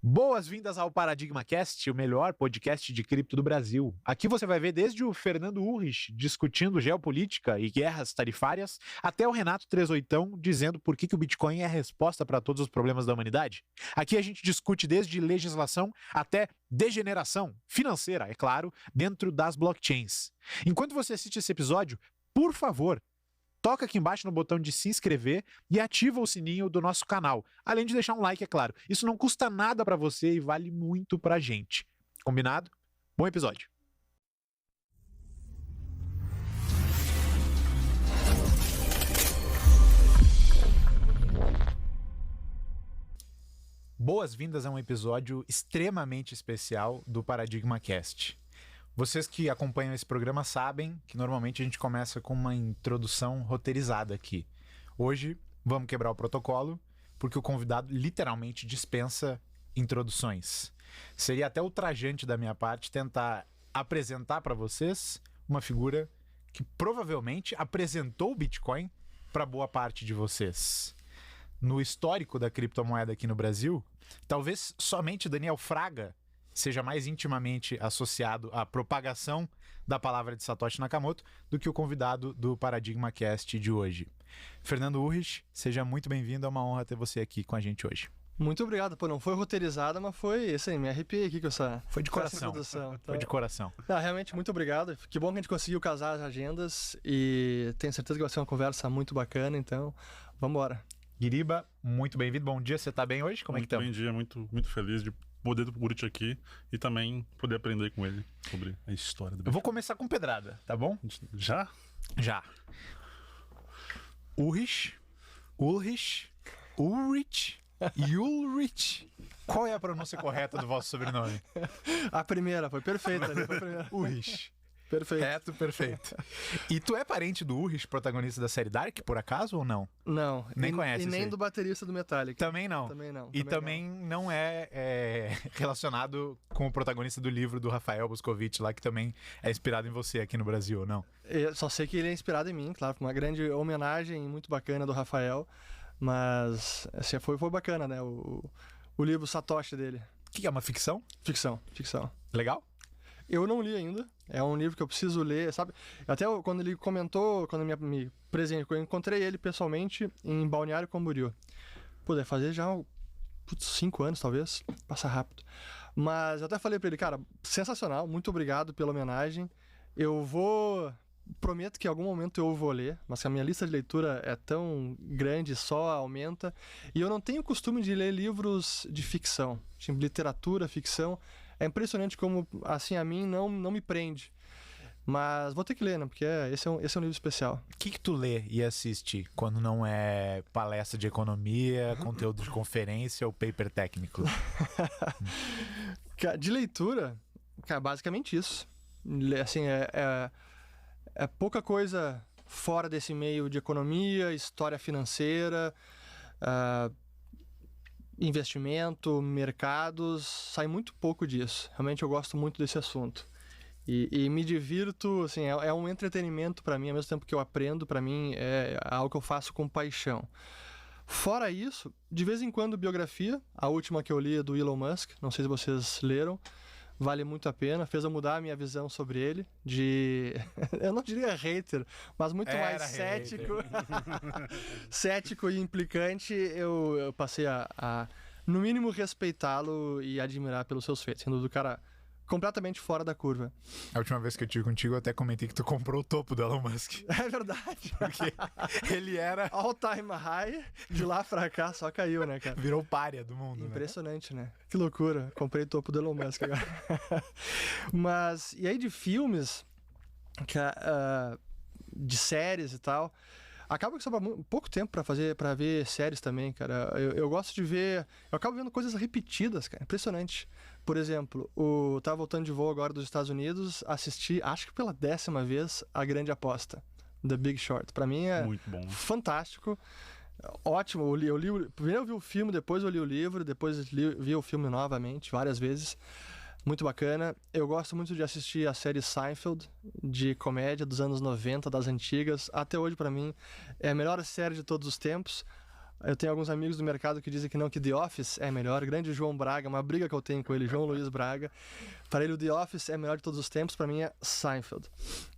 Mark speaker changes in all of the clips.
Speaker 1: Boas-vindas ao Paradigma Cast, o melhor podcast de cripto do Brasil. Aqui você vai ver desde o Fernando Urrich discutindo geopolítica e guerras tarifárias, até o Renato 38 dizendo por que o Bitcoin é a resposta para todos os problemas da humanidade. Aqui a gente discute desde legislação até degeneração financeira, é claro, dentro das blockchains. Enquanto você assiste esse episódio, por favor, toca aqui embaixo no botão de se inscrever e ativa o sininho do nosso canal, além de deixar um like, é claro. Isso não custa nada para você e vale muito pra gente. Combinado? Bom episódio. Boas-vindas a um episódio extremamente especial do Paradigma Cast. Vocês que acompanham esse programa sabem que normalmente a gente começa com uma introdução roteirizada aqui. Hoje vamos quebrar o protocolo porque o convidado literalmente dispensa introduções. Seria até ultrajante da minha parte tentar apresentar para vocês uma figura que provavelmente apresentou o Bitcoin para boa parte de vocês. No histórico da criptomoeda aqui no Brasil, talvez somente Daniel Fraga seja mais intimamente associado à propagação da palavra de Satoshi Nakamoto do que o convidado do Paradigma Cast de hoje. Fernando Urrich, seja muito bem-vindo, é uma honra ter você aqui com a gente hoje.
Speaker 2: Muito obrigado, não foi roteirizada, mas foi, assim, me arrepiei aqui com essa...
Speaker 1: Foi de coração, foi de coração.
Speaker 2: Não, realmente, muito obrigado, que bom que a gente conseguiu casar as agendas e tenho certeza que vai ser uma conversa muito bacana, então, vamos embora.
Speaker 1: Guiriba, muito bem-vindo, bom dia, você tá bem hoje? Como é que tá?
Speaker 3: Bom dia, muito feliz de poder do Urrich aqui e também poder aprender com ele sobre a história do Bitcoin.
Speaker 1: Eu vou começar com pedrada, tá bom?
Speaker 3: Já?
Speaker 1: Já. Urrich. Qual é a pronúncia correta do vosso sobrenome?
Speaker 2: A primeira, foi perfeita.
Speaker 1: Urrich.
Speaker 2: Perfeito.
Speaker 1: Reto, perfeito. E tu é parente do Urrich, protagonista da série Dark, por acaso, ou não?
Speaker 2: Não.
Speaker 1: Nem conhece
Speaker 2: E nem do baterista do Metallica.
Speaker 1: Também não.
Speaker 2: Também não.
Speaker 1: E também não é relacionado com o protagonista do livro do Rafael Boscovitch lá, que também é inspirado em você aqui no Brasil, não?
Speaker 2: Eu só sei que ele é inspirado em mim, claro, uma grande homenagem muito bacana do Rafael, mas assim, foi bacana, né, o livro Satoshi dele.
Speaker 1: O que é uma ficção?
Speaker 2: Ficção.
Speaker 1: Legal?
Speaker 2: Eu não li ainda, é um livro que eu preciso ler, sabe? Até quando ele comentou, quando me presenteou, eu encontrei ele pessoalmente em Balneário Camboriú. Pô, deve fazer já 5 anos, talvez, passa rápido. Mas eu até falei pra ele, cara, sensacional, muito obrigado pela homenagem. Prometo que em algum momento eu vou ler, mas a minha lista de leitura é tão grande, só aumenta. E eu não tenho costume de ler livros de ficção, tipo literatura, ficção. É impressionante como, assim, a mim não me prende. Mas vou ter que ler, né? Porque esse é um livro especial.
Speaker 1: O que tu lê e assiste quando não é palestra de economia, conteúdo de conferência ou paper técnico?
Speaker 2: De leitura, cara, basicamente isso. Assim, é pouca coisa fora desse meio de economia, história financeira, investimento, mercados, sai muito pouco disso. Realmente eu gosto muito desse assunto. E me divirto, assim, é um entretenimento para mim, ao mesmo tempo que eu aprendo, para mim é algo que eu faço com paixão. Fora isso, de vez em quando biografia, a última que eu li é do Elon Musk, não sei se vocês leram, vale muito a pena, fez eu mudar a minha visão sobre ele, eu não diria hater, mas muito mais cético, cético e implicante. Eu passei a, no mínimo, respeitá-lo e admirar pelos seus feitos, sendo do cara completamente fora da curva.
Speaker 1: A última vez que eu tive contigo, eu até comentei que tu comprou o topo do Elon Musk.
Speaker 2: É verdade.
Speaker 1: Porque ele era...
Speaker 2: all time high, de lá pra cá só caiu, né, cara?
Speaker 1: Virou pária do mundo,
Speaker 2: impressionante, né? Que loucura. Comprei o topo do Elon Musk agora. Mas, e aí de filmes, de séries e tal, acaba que sobra pouco tempo pra ver séries também, cara. Eu gosto de ver... Eu acabo vendo coisas repetidas, cara. Impressionante. Por exemplo, tava voltando de voo agora dos Estados Unidos, assisti, acho que pela 10ª vez, A Grande Aposta, The Big Short. Pra mim é
Speaker 3: muito bom.
Speaker 2: Fantástico. Ótimo. Primeiro eu vi o filme, depois eu li o livro, depois vi o filme novamente, várias vezes. Muito bacana. Eu gosto muito de assistir a série Seinfeld, de comédia dos anos 90, das antigas. Até hoje, pra mim, é a melhor série de todos os tempos. Eu tenho alguns amigos do mercado que dizem que não, que The Office é melhor. Grande João Braga, uma briga que eu tenho com ele, João Luiz Braga. Para ele o The Office é melhor de todos os tempos, para mim é Seinfeld.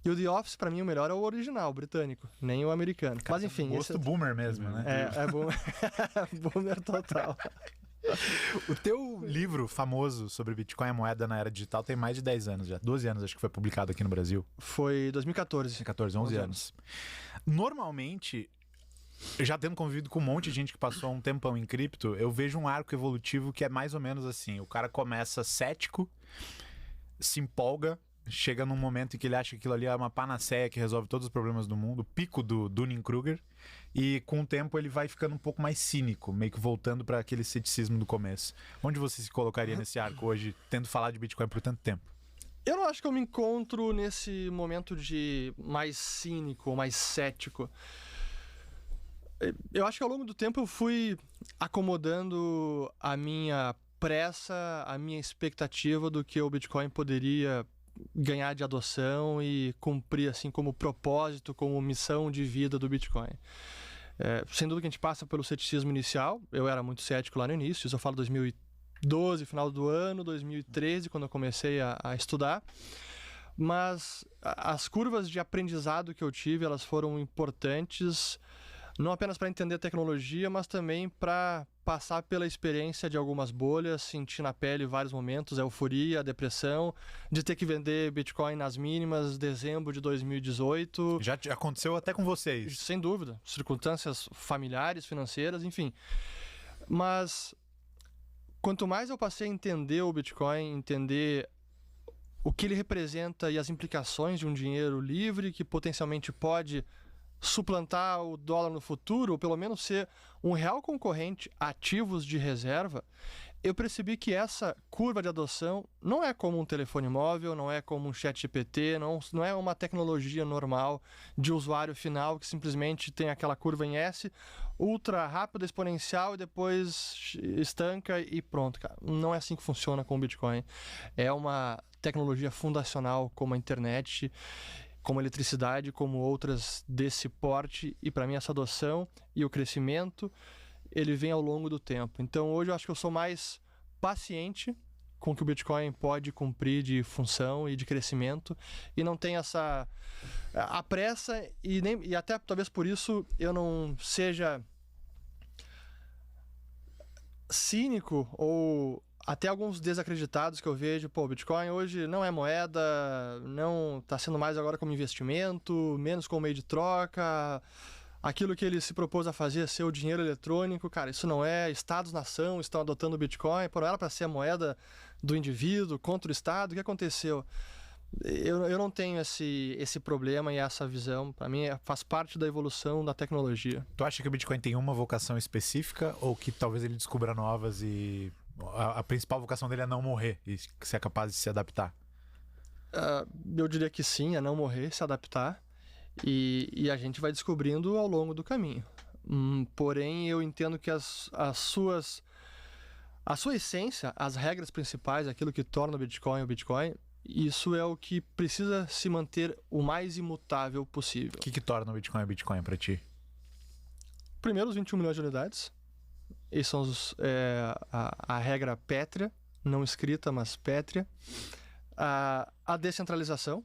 Speaker 2: E o The Office, para mim, o melhor é o original, o britânico, nem o americano. Mas enfim...
Speaker 1: Gosto boomer mesmo, né?
Speaker 2: É boomer. Boomer total.
Speaker 1: O teu livro famoso sobre Bitcoin e a moeda na era digital tem mais de 10 anos já. 12 anos acho que foi publicado aqui no Brasil.
Speaker 2: Foi 2014.
Speaker 1: 2014, 11 anos. Normalmente, eu já tendo convivido com um monte de gente que passou um tempão em cripto, eu vejo um arco evolutivo que é mais ou menos assim. O cara começa cético, se empolga, chega num momento em que ele acha que aquilo ali é uma panaceia que resolve todos os problemas do mundo, o pico do Dunning-Kruger, e com o tempo ele vai ficando um pouco mais cínico, meio que voltando para aquele ceticismo do começo. Onde você se colocaria nesse arco hoje, tendo falado de Bitcoin por tanto tempo?
Speaker 2: Eu não acho que eu me encontro nesse momento de mais cínico, mais cético. Eu acho que ao longo do tempo eu fui acomodando a minha pressa, a minha expectativa do que o Bitcoin poderia ganhar de adoção e cumprir assim como propósito, como missão de vida do Bitcoin. Sem dúvida que a gente passa pelo ceticismo inicial. Eu era muito cético lá no início, isso eu falo 2012, final do ano, 2013, quando eu comecei a estudar. Mas as curvas de aprendizado que eu tive, elas foram importantes, não apenas para entender a tecnologia, mas também para passar pela experiência de algumas bolhas, sentir na pele vários momentos, a euforia, a depressão, de ter que vender Bitcoin nas mínimas, dezembro de 2018.
Speaker 1: Já aconteceu até com vocês?
Speaker 2: Sem dúvida. Circunstâncias familiares, financeiras, enfim. Mas quanto mais eu passei a entender o Bitcoin, entender o que ele representa e as implicações de um dinheiro livre que potencialmente pode suplantar o dólar no futuro, ou pelo menos ser um real concorrente a ativos de reserva, eu percebi que essa curva de adoção não é como um telefone móvel, não é como um ChatGPT, não é uma tecnologia normal de usuário final que simplesmente tem aquela curva em S, ultra rápida, exponencial e depois estanca e pronto, cara. Não é assim que funciona com o Bitcoin. É uma tecnologia fundacional como a internet, como a eletricidade, como outras desse porte, e para mim essa adoção e o crescimento, ele vem ao longo do tempo. Então hoje eu acho que eu sou mais paciente com o que o Bitcoin pode cumprir de função e de crescimento, e não tem a pressa, e até talvez por isso eu não seja cínico ou até alguns desacreditados que eu vejo, o Bitcoin hoje não é moeda, não está sendo mais agora como investimento, menos como meio de troca, aquilo que ele se propôs a fazer é ser o dinheiro eletrônico, cara, isso não é, Estados-nação estão adotando o Bitcoin, não era para ser a moeda do indivíduo contra o Estado, o que aconteceu? Eu não tenho esse problema e essa visão, para mim faz parte da evolução da tecnologia.
Speaker 1: Tu acha que o Bitcoin tem uma vocação específica ou que talvez ele descubra novas e a principal vocação dele é não morrer e ser capaz de se adaptar?
Speaker 2: Eu diria que sim, é não morrer, se adaptar, e a gente vai descobrindo ao longo do caminho. Porém, eu entendo que a sua essência, as regras principais, aquilo que torna o Bitcoin, isso é o que precisa se manter o mais imutável possível.
Speaker 1: O que torna o Bitcoin para ti?
Speaker 2: Primeiro, os 21 milhões de unidades. Esses são a regra pétrea, não escrita, mas pétrea. A descentralização,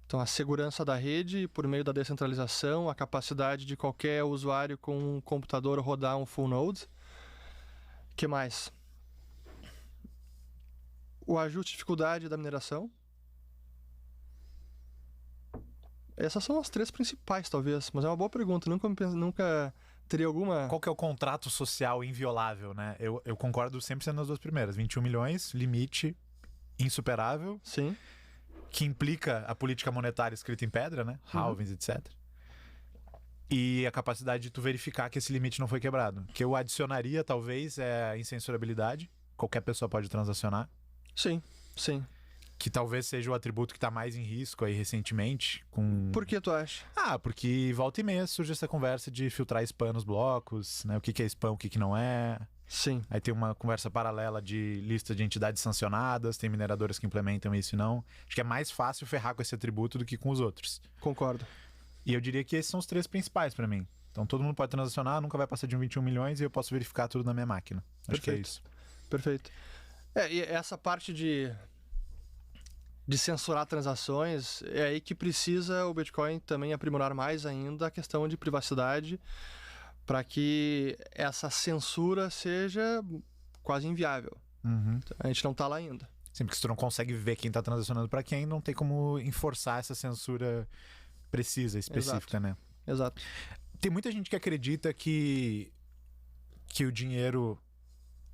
Speaker 2: então a segurança da rede, e por meio da descentralização, a capacidade de qualquer usuário com um computador rodar um full node. O que mais? O ajuste de dificuldade da mineração. Essas são as três principais, talvez, mas é uma boa pergunta. Nunca teria alguma...
Speaker 1: Qual que é o contrato social inviolável, né? Eu concordo 100% nas duas primeiras. 21 milhões, limite insuperável.
Speaker 2: Sim.
Speaker 1: Que implica a política monetária escrita em pedra, né? Halvings, etc. E a capacidade de tu verificar que esse limite não foi quebrado. Que eu adicionaria, talvez, é a incensurabilidade. Qualquer pessoa pode transacionar.
Speaker 2: Sim, sim.
Speaker 1: Que talvez seja o atributo que está mais em risco aí recentemente.
Speaker 2: Por que tu acha?
Speaker 1: Porque volta e meia surge essa conversa de filtrar spam nos blocos, né? O que é spam, o que não é.
Speaker 2: Sim.
Speaker 1: Aí tem uma conversa paralela de lista de entidades sancionadas, tem mineradoras que implementam isso e não. Acho que é mais fácil ferrar com esse atributo do que com os outros.
Speaker 2: Concordo.
Speaker 1: E eu diria que esses são os três principais para mim. Então todo mundo pode transacionar, nunca vai passar de 21 milhões e eu posso verificar tudo na minha máquina. Acho que é
Speaker 2: Perfeito.
Speaker 1: isso.
Speaker 2: Perfeito. E essa parte de censurar transações, é aí que precisa o Bitcoin também aprimorar mais ainda a questão de privacidade, para que essa censura seja quase inviável.
Speaker 1: Uhum.
Speaker 2: A gente não está lá ainda.
Speaker 1: Sim, porque se tu não consegue ver quem tá transacionando para quem, não tem como enforçar essa censura precisa, específica, né?
Speaker 2: Exato.
Speaker 1: Tem muita gente que acredita que o dinheiro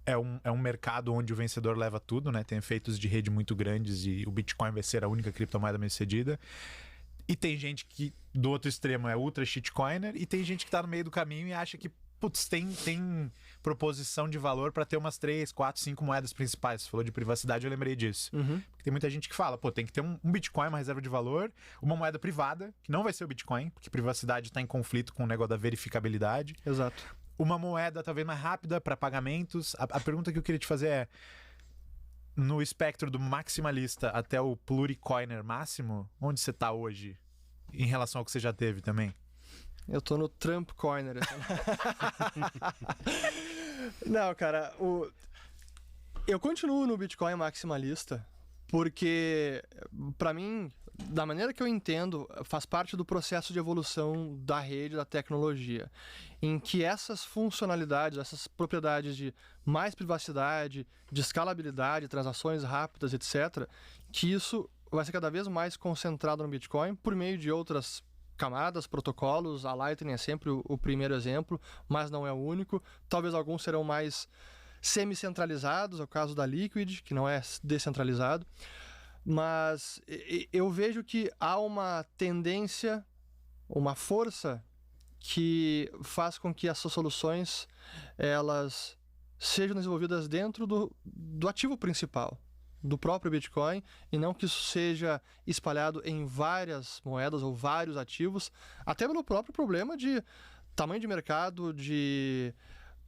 Speaker 1: é um mercado onde o vencedor leva tudo, né? Tem efeitos de rede muito grandes e o Bitcoin vai ser a única criptomoeda bem-sucedida. E tem gente que, do outro extremo, é ultra shitcoiner, e tem gente que tá no meio do caminho e acha que, putz, tem proposição de valor para ter umas 3, 4, 5 moedas principais. Você falou de privacidade, eu lembrei disso.
Speaker 2: Uhum.
Speaker 1: Porque tem muita gente que fala, pô, tem que ter um Bitcoin, uma reserva de valor, uma moeda privada, que não vai ser o Bitcoin, porque privacidade tá em conflito com o negócio da verificabilidade.
Speaker 2: Exato.
Speaker 1: Uma moeda talvez mais rápida para pagamentos. A pergunta que eu queria te fazer é: no espectro do maximalista até o pluricoiner máximo, onde você tá hoje em relação ao que você já teve também?
Speaker 2: Eu tô no Trump Corner. Não, cara, eu continuo no Bitcoin maximalista porque, para mim, da maneira que eu entendo, faz parte do processo de evolução da rede, da tecnologia, em que essas funcionalidades, essas propriedades de mais privacidade, de escalabilidade, transações rápidas, etc., que isso vai ser cada vez mais concentrado no Bitcoin por meio de outras camadas, protocolos. A Lightning é sempre o primeiro exemplo, mas não é o único. Talvez alguns serão mais semi-centralizados, é o caso da Liquid, que não é descentralizado. Mas eu vejo que há uma tendência, uma força que faz com que essas soluções elas sejam desenvolvidas dentro do ativo principal, do próprio Bitcoin, e não que isso seja espalhado em várias moedas ou vários ativos, até pelo próprio problema de tamanho de mercado, de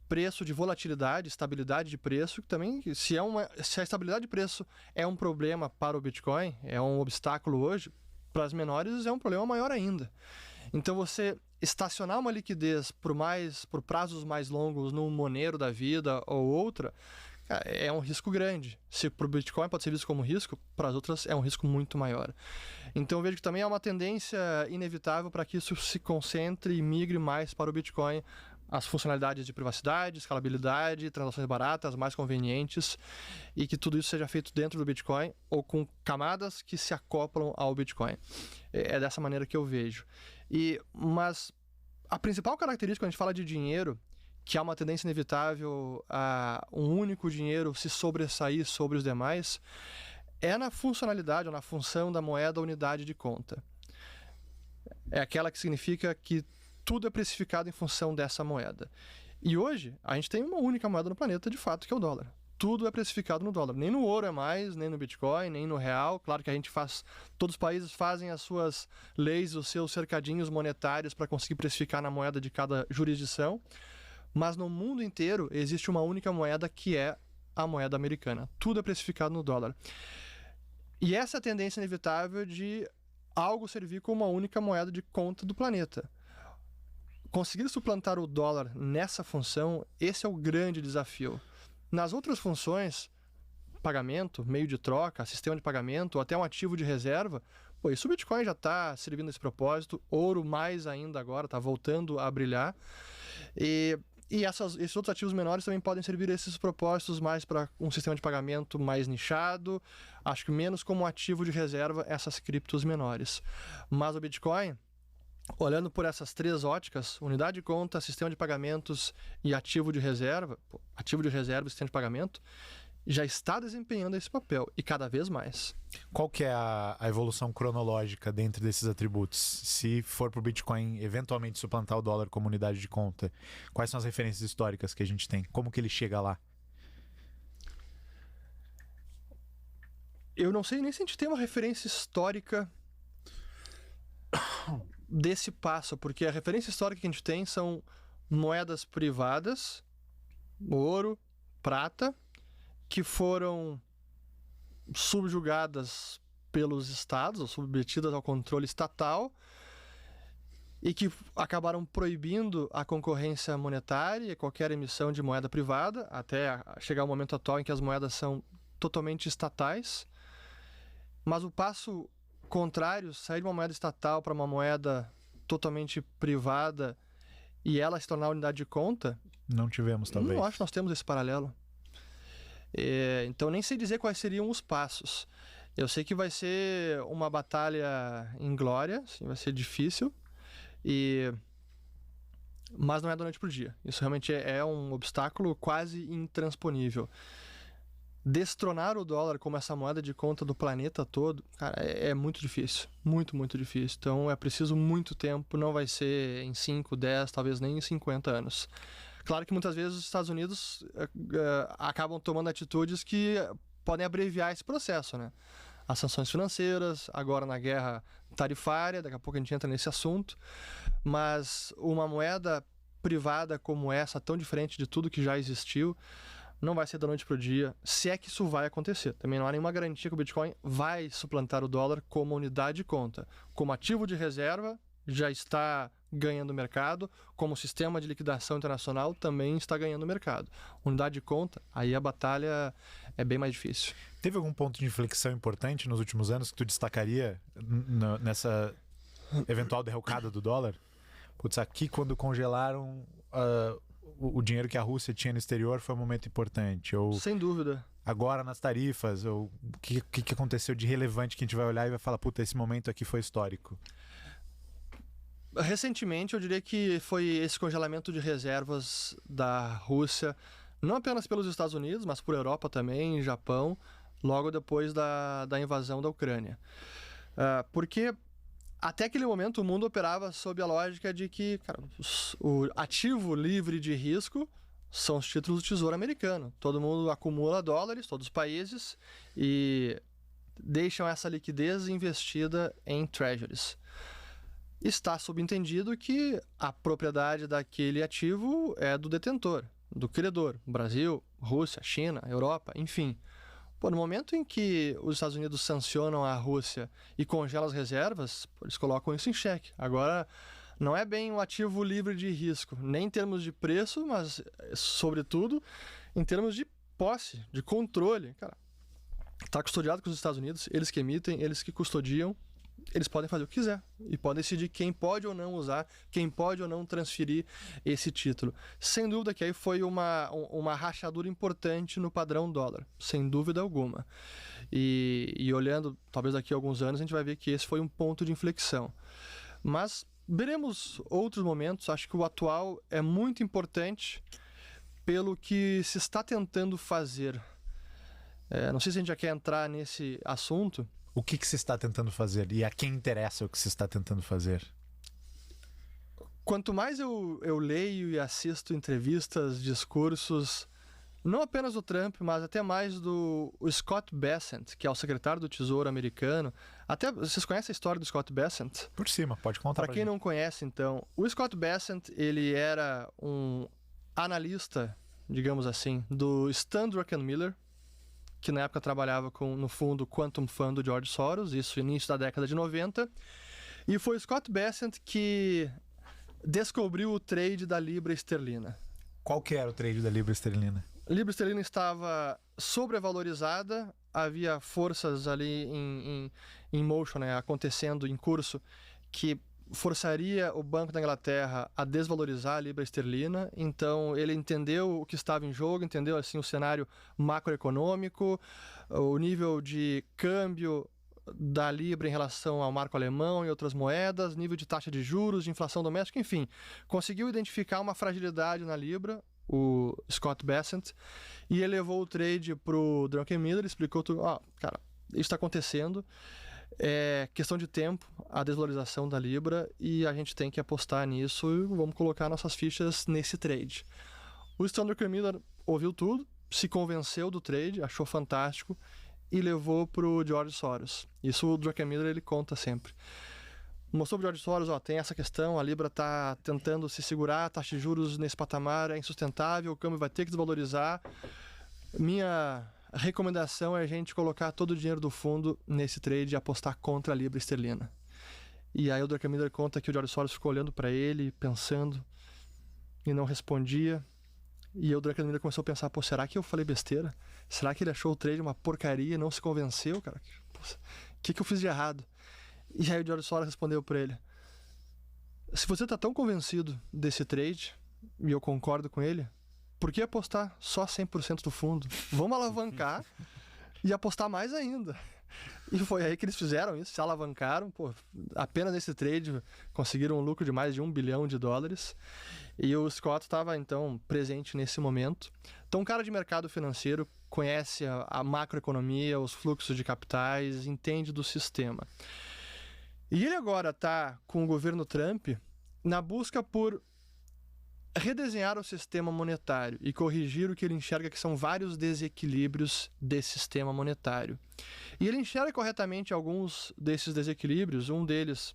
Speaker 2: preço, de volatilidade, estabilidade de preço, que também, se a estabilidade de preço é um problema para o Bitcoin, é um obstáculo hoje, para as menores é um problema maior ainda. Então você estacionar uma liquidez por prazos mais longos num Monero da vida ou outra, é um risco grande. Se para o Bitcoin pode ser visto como risco, para as outras é um risco muito maior. Então eu vejo que também há uma tendência inevitável para que isso se concentre e migre mais para o Bitcoin, as funcionalidades de privacidade, escalabilidade, transações baratas, mais convenientes, e que tudo isso seja feito dentro do Bitcoin ou com camadas que se acoplam ao Bitcoin. É dessa maneira que eu vejo. Mas a principal característica quando a gente fala de dinheiro, que há uma tendência inevitável a um único dinheiro se sobressair sobre os demais, é na funcionalidade ou na função da moeda unidade de conta. É aquela que significa que tudo é precificado em função dessa moeda. E hoje, a gente tem uma única moeda no planeta, de fato, que é o dólar. Tudo é precificado no dólar. Nem no ouro é mais, nem no Bitcoin, nem no real. Claro que a gente todos os países fazem as suas leis, os seus cercadinhos monetários para conseguir precificar na moeda de cada jurisdição. Mas no mundo inteiro existe uma única moeda, que é a moeda americana. Tudo é precificado no dólar. E essa é a tendência inevitável de algo servir como uma única moeda de conta do planeta. Conseguir suplantar o dólar nessa função, esse é o grande desafio. Nas outras funções, pagamento, meio de troca, sistema de pagamento, ou até um ativo de reserva, isso o Bitcoin já está servindo esse propósito, ouro mais ainda agora, está voltando a brilhar. E esses outros ativos menores também podem servir esses propósitos mais para um sistema de pagamento mais nichado, acho que menos como ativo de reserva essas criptos menores. Mas o Bitcoin, olhando por essas três óticas, unidade de conta, sistema de pagamentos e ativo de reserva e sistema de pagamento, já está desempenhando esse papel, e cada vez mais.
Speaker 1: Qual que é a evolução cronológica dentro desses atributos? Se for para o Bitcoin eventualmente suplantar o dólar como unidade de conta, quais são as referências históricas que a gente tem? Como que ele chega lá?
Speaker 2: Eu não sei nem se a gente tem uma referência histórica desse passo, porque a referência histórica que a gente tem são moedas privadas, ouro, prata, que foram subjugadas pelos estados, ou submetidas ao controle estatal, e que acabaram proibindo a concorrência monetária e qualquer emissão de moeda privada, até chegar ao momento atual em que as moedas são totalmente estatais. Mas o passo contrário, sair de uma moeda estatal para uma moeda totalmente privada e ela se tornar unidade de conta,
Speaker 1: Não tivemos, talvez.
Speaker 2: não acho que nós temos esse paralelo. Então nem sei dizer quais seriam os passos. Eu sei que vai ser uma batalha inglória, assim, vai ser difícil, mas não é da noite pro dia. Isso realmente é um obstáculo quase intransponível. Destronar o dólar como essa moeda de conta do planeta todo, cara, é muito difícil. Muito, muito difícil. Então é preciso muito tempo, não vai ser em 5, 10, talvez nem em 50 anos. Claro que muitas vezes os Estados Unidos acabam tomando atitudes que podem abreviar esse processo, né? As sanções financeiras, agora na guerra tarifária, daqui a pouco a gente entra nesse assunto, mas uma moeda privada como essa, tão diferente de tudo que já existiu, não vai ser da noite para o dia, se é que isso vai acontecer. Também não há nenhuma garantia que o Bitcoin vai suplantar o dólar como unidade de conta. Como ativo de reserva, já está ganhando mercado, como sistema de liquidação internacional também está ganhando mercado. Unidade de conta, aí a batalha é bem mais difícil.
Speaker 1: Teve algum ponto de inflexão importante nos últimos anos que tu destacaria nessa eventual derrocada do dólar? Putz, aqui quando congelaram o dinheiro que a Rússia tinha no exterior foi um momento importante. Ou
Speaker 2: sem dúvida.
Speaker 1: Agora nas tarifas, ou o que aconteceu de relevante que a gente vai olhar e vai falar, puta, esse momento aqui foi histórico.
Speaker 2: Recentemente, eu diria que foi esse congelamento de reservas da Rússia, não apenas pelos Estados Unidos, mas por Europa também, Japão, logo depois da invasão da Ucrânia. Porque até aquele momento o mundo operava sob a lógica de que, cara, o ativo livre de risco são os títulos do Tesouro Americano. Todo mundo acumula dólares, todos os países, e deixam essa liquidez investida em treasuries. Está subentendido que a propriedade daquele ativo é do detentor, do credor. Brasil, Rússia, China, Europa, enfim. No momento em que os Estados Unidos sancionam a Rússia e congelam as reservas, eles colocam isso em xeque. Agora, não é bem um ativo livre de risco, nem em termos de preço, mas, sobretudo, em termos de posse, de controle. Cara, está custodiado com os Estados Unidos, eles que emitem, eles que custodiam. Eles podem fazer o que quiser e podem decidir quem pode ou não usar, quem pode ou não transferir esse título. Sem dúvida que aí foi uma rachadura importante no padrão dólar, sem dúvida alguma. E olhando, talvez daqui a alguns anos, a gente vai ver que esse foi um ponto de inflexão. Mas veremos outros momentos, acho que o atual é muito importante pelo que se está tentando fazer. Não sei se a gente já quer entrar nesse assunto.
Speaker 1: O que se está tentando fazer? E a quem interessa o que se está tentando fazer?
Speaker 2: Quanto mais eu leio e assisto entrevistas, discursos, não apenas do Trump, mas até mais do Scott Bessent, que é o secretário do Tesouro americano. Até vocês conhecem a história do Scott Bessent?
Speaker 1: Por cima, pode contar.
Speaker 2: Para quem não conhece, então, o Scott Bessent, ele era um analista, digamos assim, do Stan Druckenmiller, que na época trabalhava no fundo Quantum Fund do George Soros, isso início da década de 90. E foi Scott Bessent que descobriu o trade da libra esterlina.
Speaker 1: Qual que era o trade da libra esterlina?
Speaker 2: A libra esterlina estava sobrevalorizada, havia forças ali em motion, né, acontecendo em curso, que forçaria o Banco da Inglaterra a desvalorizar a libra esterlina. Então ele entendeu o que estava em jogo, entendeu assim o cenário macroeconômico, o nível de câmbio da libra em relação ao marco alemão e outras moedas, nível de taxa de juros, de inflação doméstica, enfim, conseguiu identificar uma fragilidade na libra, o Scott Bessent, e elevou o trade para o Druckenmiller, explicou tudo, cara, isso está acontecendo, é questão de tempo a desvalorização da libra e a gente tem que apostar nisso e vamos colocar nossas fichas nesse trade. O Stan Druckenmiller ouviu tudo, se convenceu do trade, achou fantástico e levou para o George Soros. Isso o Druckenmiller ele conta sempre. Mostrou para o George Soros, tem essa questão, a libra está tentando se segurar, a taxa de juros nesse patamar é insustentável, o câmbio vai ter que desvalorizar. Minha recomendação é a gente colocar todo o dinheiro do fundo nesse trade e apostar contra a libra esterlina. E aí o Druckenmiller conta que o George Soros ficou olhando para ele, pensando, e não respondia. E o Druckenmiller começou a pensar, pô, será que eu falei besteira? Será que ele achou o trade uma porcaria e não se convenceu, cara? O que eu fiz de errado? E aí o George Soros respondeu para ele, se você tá tão convencido desse trade, e eu concordo com ele, por que apostar só 100% do fundo? Vamos alavancar e apostar mais ainda. E foi aí que eles fizeram isso, se alavancaram, pô, apenas nesse trade conseguiram um lucro de mais de $1 bilhão. E o Scott estava, então, presente nesse momento. Então, um cara de mercado financeiro conhece a macroeconomia, os fluxos de capitais, entende do sistema. E ele agora está com o governo Trump na busca por redesenhar o sistema monetário e corrigir o que ele enxerga que são vários desequilíbrios desse sistema monetário. E ele enxerga corretamente alguns desses desequilíbrios. Um deles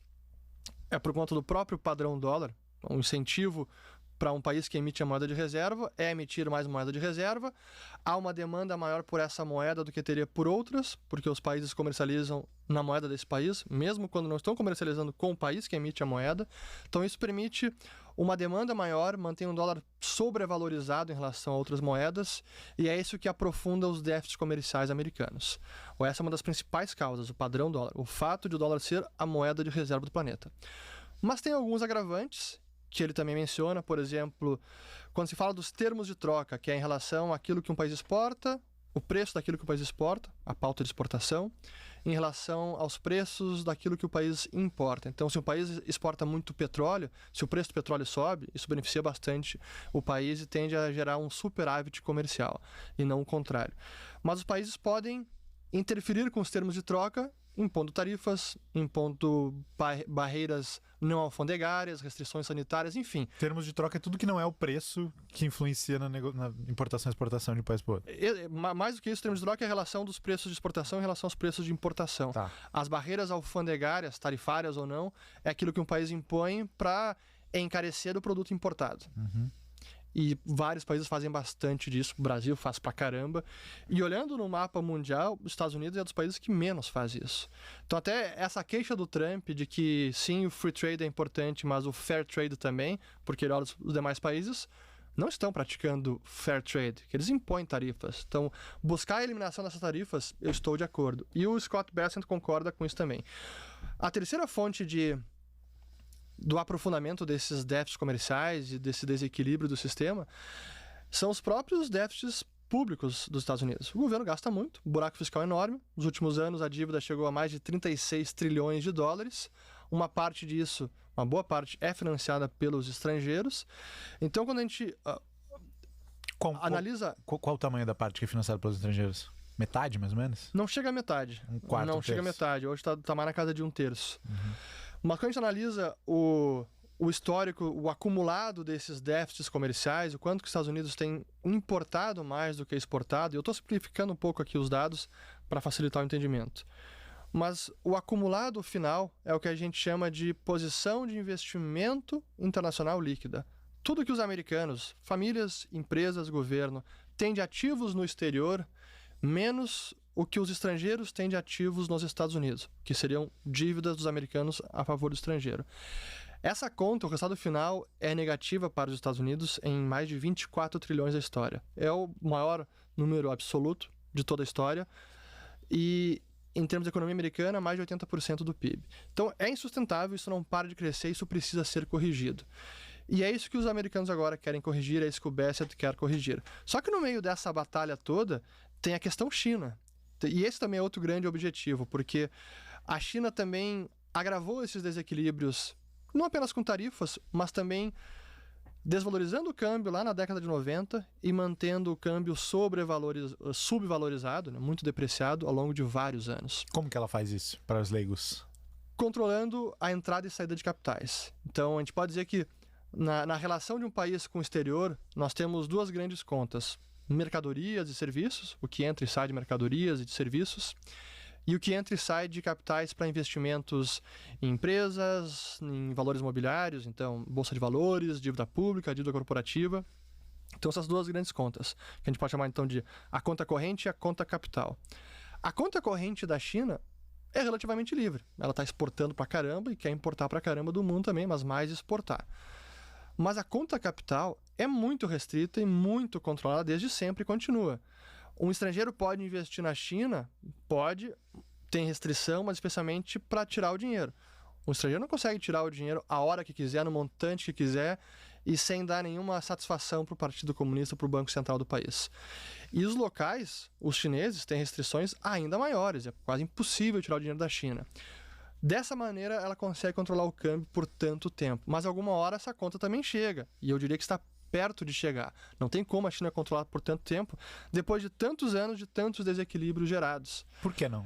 Speaker 2: é por conta do próprio padrão dólar, um incentivo para um país que emite a moeda de reserva é emitir mais moeda de reserva. Há uma demanda maior por essa moeda do que teria por outras, porque os países comercializam na moeda desse país, mesmo quando não estão comercializando com o país que emite a moeda. Então isso permite uma demanda maior, mantém um dólar sobrevalorizado em relação a outras moedas, e é isso que aprofunda os déficits comerciais americanos. Essa é uma das principais causas, o padrão dólar, o fato de o dólar ser a moeda de reserva do planeta. Mas tem alguns agravantes, que ele também menciona, por exemplo, quando se fala dos termos de troca, que é em relação àquilo que um país exporta, o preço daquilo que o país exporta, a pauta de exportação, em relação aos preços daquilo que o país importa. Então, se um país exporta muito petróleo, se o preço do petróleo sobe, isso beneficia bastante o país e tende a gerar um superávit comercial, e não o contrário. Mas os países podem interferir com os termos de troca, impondo tarifas, impondo barreiras não alfandegárias, restrições sanitárias, enfim.
Speaker 1: Termos de troca é tudo que não é o preço que influencia na importação e exportação de um país para outro.
Speaker 2: Mais do que isso, termos de troca é a relação dos preços de exportação em relação aos preços de importação.
Speaker 1: Tá.
Speaker 2: As barreiras alfandegárias, tarifárias ou não, é aquilo que um país impõe para encarecer o produto importado.
Speaker 1: Uhum.
Speaker 2: E vários países fazem bastante disso, o Brasil faz pra caramba. E olhando no mapa mundial, os Estados Unidos é um dos países que menos faz isso. Então até essa queixa do Trump de que sim, o free trade é importante, mas o fair trade também, porque ele olha os demais países, não estão praticando fair trade, que eles impõem tarifas. Então, buscar a eliminação dessas tarifas, eu estou de acordo. E o Scott Bessent concorda com isso também. A terceira fonte do aprofundamento desses déficits comerciais e desse desequilíbrio do sistema são os próprios déficits públicos dos Estados Unidos. O governo gasta muito, o buraco fiscal é enorme. Nos últimos anos, a dívida chegou a mais de 36 trilhões de dólares. Uma parte disso, uma boa parte, é financiada pelos estrangeiros. Então, quando a gente analisa...
Speaker 1: Qual o tamanho da parte que é financiada pelos estrangeiros? Metade, mais ou menos?
Speaker 2: Não chega a metade.
Speaker 1: Um quarto,
Speaker 2: não chega a metade. Hoje está mais na casa de 1/3.
Speaker 1: Uhum.
Speaker 2: Mas quando a gente analisa o histórico, o acumulado desses déficits comerciais, o quanto que os Estados Unidos têm importado mais do que exportado, e eu estou simplificando um pouco aqui os dados para facilitar o entendimento. Mas o acumulado final é o que a gente chama de posição de investimento internacional líquida. Tudo que os americanos, famílias, empresas, governo, têm de ativos no exterior, menos o que os estrangeiros têm de ativos nos Estados Unidos, que seriam dívidas dos americanos a favor do estrangeiro. Essa conta, o resultado final, é negativa para os Estados Unidos em mais de 24 trilhões da história. É o maior número absoluto de toda a história e, em termos de economia americana, mais de 80% do PIB. Então, é insustentável, isso não para de crescer, isso precisa ser corrigido. E é isso que os americanos agora querem corrigir, é isso que o Bessent quer corrigir. Só que no meio dessa batalha toda, tem a questão China. E esse também é outro grande objetivo, porque a China também agravou esses desequilíbrios, não apenas com tarifas, mas também desvalorizando o câmbio lá na década de 90 e mantendo o câmbio subvalorizado, né, muito depreciado ao longo de vários anos.
Speaker 1: Como que ela faz isso para os leigos?
Speaker 2: Controlando a entrada e saída de capitais. Então, a gente pode dizer que na relação de um país com o exterior, nós temos duas grandes contas: mercadorias e serviços, o que entra e sai de mercadorias e de serviços, e o que entra e sai de capitais para investimentos em empresas, em valores imobiliários, então bolsa de valores, dívida pública, dívida corporativa. Então essas duas grandes contas, que a gente pode chamar então de a conta corrente e a conta capital. A conta corrente da China é relativamente livre. Ela está exportando pra caramba e quer importar pra caramba do mundo também, mas mais exportar. Mas a conta capital é muito restrita e muito controlada desde sempre e continua. Um estrangeiro pode investir na China? Pode, tem restrição, mas especialmente para tirar o dinheiro. Um estrangeiro não consegue tirar o dinheiro a hora que quiser, no montante que quiser, e sem dar nenhuma satisfação para o Partido Comunista, para o Banco Central do país. E os locais, os chineses, têm restrições ainda maiores. É quase impossível tirar o dinheiro da China. Dessa maneira, ela consegue controlar o câmbio por tanto tempo. Mas alguma hora essa conta também chega. E eu diria que está perto de chegar. Não tem como a China controlar por tanto tempo, depois de tantos anos de tantos desequilíbrios gerados.
Speaker 1: Por que não?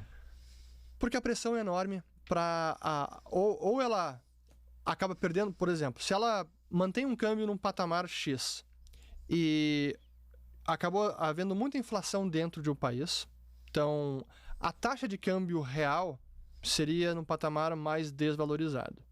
Speaker 2: Porque a pressão é enorme para... Ou ela acaba perdendo, por exemplo, se ela mantém um câmbio num patamar X e acabou havendo muita inflação dentro de um país, então a taxa de câmbio real seria num patamar mais desvalorizado.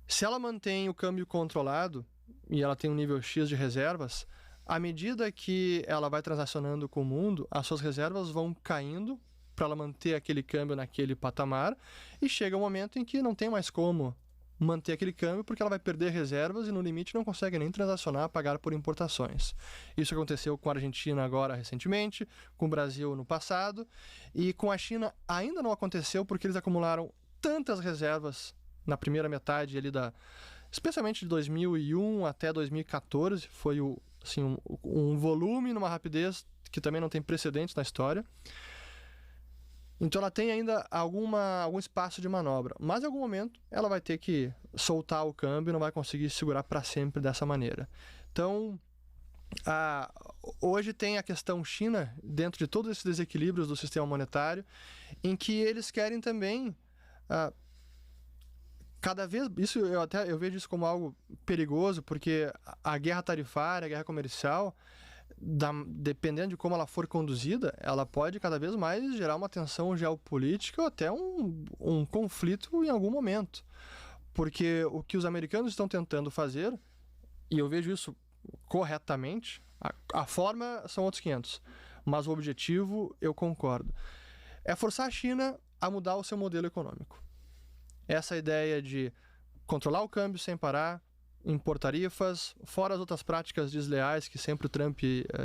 Speaker 2: Se ela mantém o câmbio controlado e ela tem um nível X de reservas, à medida que ela vai transacionando com o mundo, as suas reservas vão caindo para ela manter aquele câmbio naquele patamar, e chega um momento em que não tem mais como manter aquele câmbio porque ela vai perder reservas e no limite não consegue nem transacionar, pagar por importações. Isso aconteceu com a Argentina agora recentemente, com o Brasil no passado, e com a China ainda não aconteceu porque eles acumularam tantas reservas na primeira metade ali especialmente de 2001 até 2014, foi um volume numa rapidez que também não tem precedentes na história. Então ela tem ainda algum espaço de manobra, mas em algum momento ela vai ter que soltar o câmbio e não vai conseguir segurar para sempre dessa maneira. Então, hoje tem a questão China, dentro de todos esses desequilíbrios do sistema monetário, em que eles querem também, cada vez, isso eu vejo isso como algo perigoso, porque a guerra tarifária, a guerra comercial, dependendo de como ela for conduzida, ela pode cada vez mais gerar uma tensão geopolítica ou até um conflito em algum momento. Porque o que os americanos estão tentando fazer, e eu vejo isso corretamente, a forma são outros 500, mas o objetivo eu concordo, é forçar a China a mudar o seu modelo econômico. Essa ideia de controlar o câmbio sem parar, impor tarifas, fora as outras práticas desleais que sempre o Trump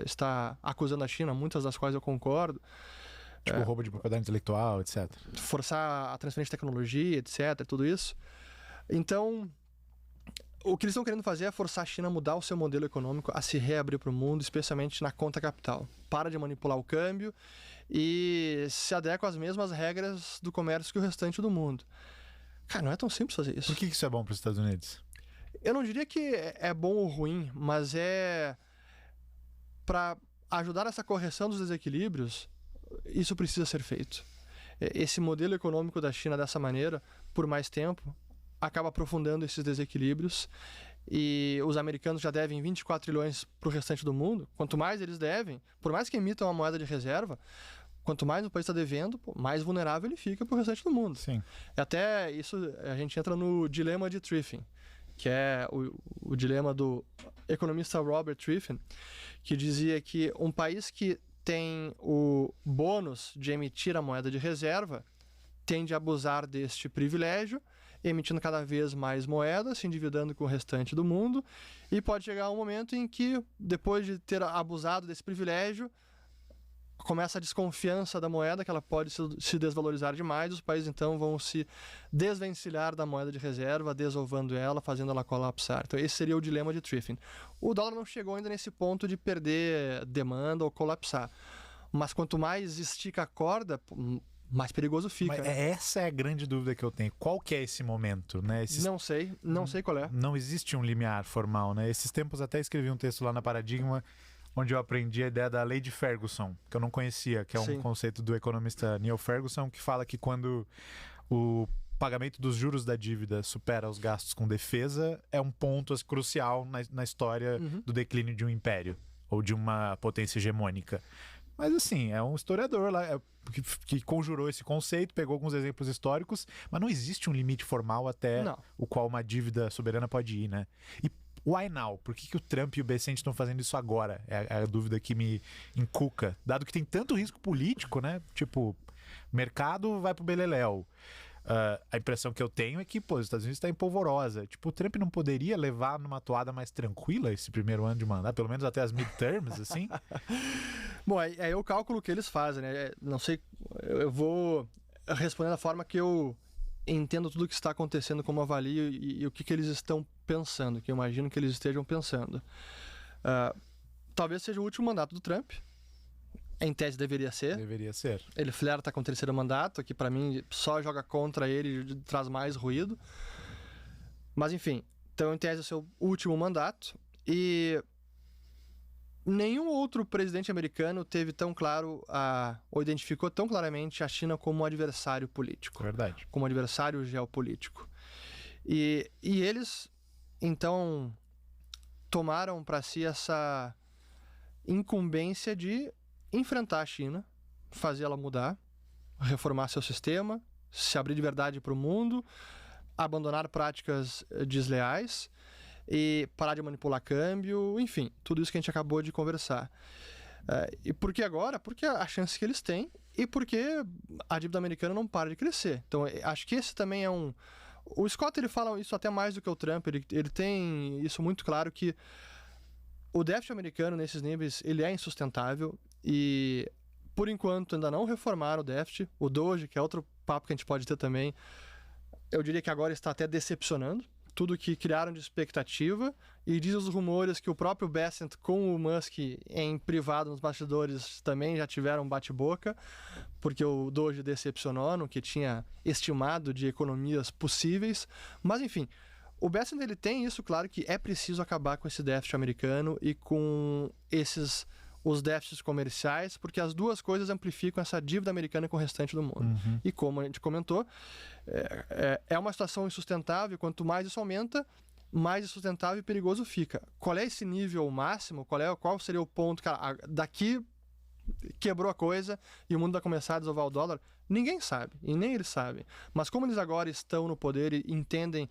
Speaker 2: está acusando a China, muitas das quais eu concordo.
Speaker 1: Tipo roubo de propriedade intelectual, etc.
Speaker 2: Forçar a transferência de tecnologia, etc, tudo isso. Então, o que eles estão querendo fazer é forçar a China a mudar o seu modelo econômico, a se reabrir para o mundo, especialmente na conta capital. Para de manipular o câmbio e se adequa às mesmas regras do comércio que o restante do mundo. Cara, não é tão simples fazer isso.
Speaker 1: Por que isso é bom para os Estados Unidos?
Speaker 2: Eu não diria que é bom ou ruim, mas é para ajudar nessa correção dos desequilíbrios, isso precisa ser feito. Esse modelo econômico da China dessa maneira, por mais tempo, acaba aprofundando esses desequilíbrios e os americanos já devem 24 trilhões para o restante do mundo. Quanto mais eles devem, por mais que emitam uma moeda de reserva, quanto mais o país está devendo, mais vulnerável ele fica para o restante do mundo.
Speaker 1: Sim.
Speaker 2: Até isso a gente entra no dilema de Triffin, que é o dilema do economista Robert Triffin, que dizia que um país que tem o bônus de emitir a moeda de reserva tende a abusar deste privilégio, emitindo cada vez mais moedas, se endividando com o restante do mundo, e pode chegar um momento em que, depois de ter abusado desse privilégio, começa a desconfiança da moeda, que ela pode se desvalorizar demais, os países então vão se desvencilhar da moeda de reserva, desovando ela, fazendo ela colapsar. Então esse seria o dilema de Triffin. O dólar não chegou ainda nesse ponto de perder demanda ou colapsar, mas quanto mais estica a corda, mais perigoso fica.
Speaker 1: Mas essa é a grande dúvida que eu tenho. Qual que é esse momento, né?
Speaker 2: Não sei qual é.
Speaker 1: Não existe um limiar formal, né? Esses tempos até escrevi um texto lá na Paradigma, onde eu aprendi a ideia da lei de Ferguson, que eu não conhecia, que é um conceito do economista Neil Ferguson, que fala que quando o pagamento dos juros da dívida supera os gastos com defesa, é um ponto crucial na história do declínio de um império ou de uma potência hegemônica. Mas assim, é um historiador lá que conjurou esse conceito, pegou alguns exemplos históricos, mas não existe um limite formal até o qual uma dívida soberana pode ir, né? E why now? Por que o Trump e o Bessent estão fazendo isso agora? É a dúvida que me encuca. Dado que tem tanto risco político, né? Tipo, Mercado vai pro beleléu. A impressão que eu tenho é que, os Estados Unidos está em polvorosa. Tipo, o Trump não poderia levar numa toada mais tranquila esse primeiro ano de mandato, pelo menos até as midterms, assim?
Speaker 2: Bom, é o cálculo que eles fazem, né? Não sei, eu vou responder da forma que eu entendo tudo o que está acontecendo, como avalio e o que eles estão pensando, que eu imagino que eles estejam pensando. Talvez seja o último mandato do Trump. Em tese deveria ser.
Speaker 1: Deveria ser.
Speaker 2: Ele flerta com o terceiro mandato, que para mim só joga contra ele e traz mais ruído. Mas enfim, então em tese é o seu último mandato. E nenhum outro presidente americano teve tão claro, ou identificou tão claramente a China como um adversário político.
Speaker 1: Verdade.
Speaker 2: Como um adversário geopolítico. E eles, então, tomaram para si essa incumbência de enfrentar a China, fazer ela mudar, reformar seu sistema, se abrir de verdade para o mundo, abandonar práticas desleais e parar de manipular câmbio, enfim, tudo isso que a gente acabou de conversar. E por que agora? Porque a chance que eles têm e porque a dívida americana não para de crescer. Então, acho que esse também é um... O Scott, ele fala isso até mais do que o Trump, ele tem isso muito claro, que o déficit americano nesses níveis, ele é insustentável e, por enquanto, ainda não reformaram o déficit. O Doge, que é outro papo que a gente pode ter também, eu diria que agora está até decepcionando tudo que criaram de expectativa, e diz os rumores que o próprio Bessent com o Musk em privado nos bastidores também já tiveram bate-boca, porque o Doge decepcionou no que tinha estimado de economias possíveis. Mas enfim, o Bessent, ele tem isso, claro, que é preciso acabar com esse déficit americano e com os déficits comerciais, porque as duas coisas amplificam essa dívida americana com o restante do mundo.
Speaker 1: Uhum.
Speaker 2: E como a gente comentou, é uma situação insustentável. Quanto mais isso aumenta, mais insustentável e perigoso fica. Qual é esse nível máximo? Qual seria o ponto? Cara, daqui quebrou a coisa e o mundo vai começar a desovar o dólar? Ninguém sabe, e nem eles sabem. Mas como eles agora estão no poder e entendem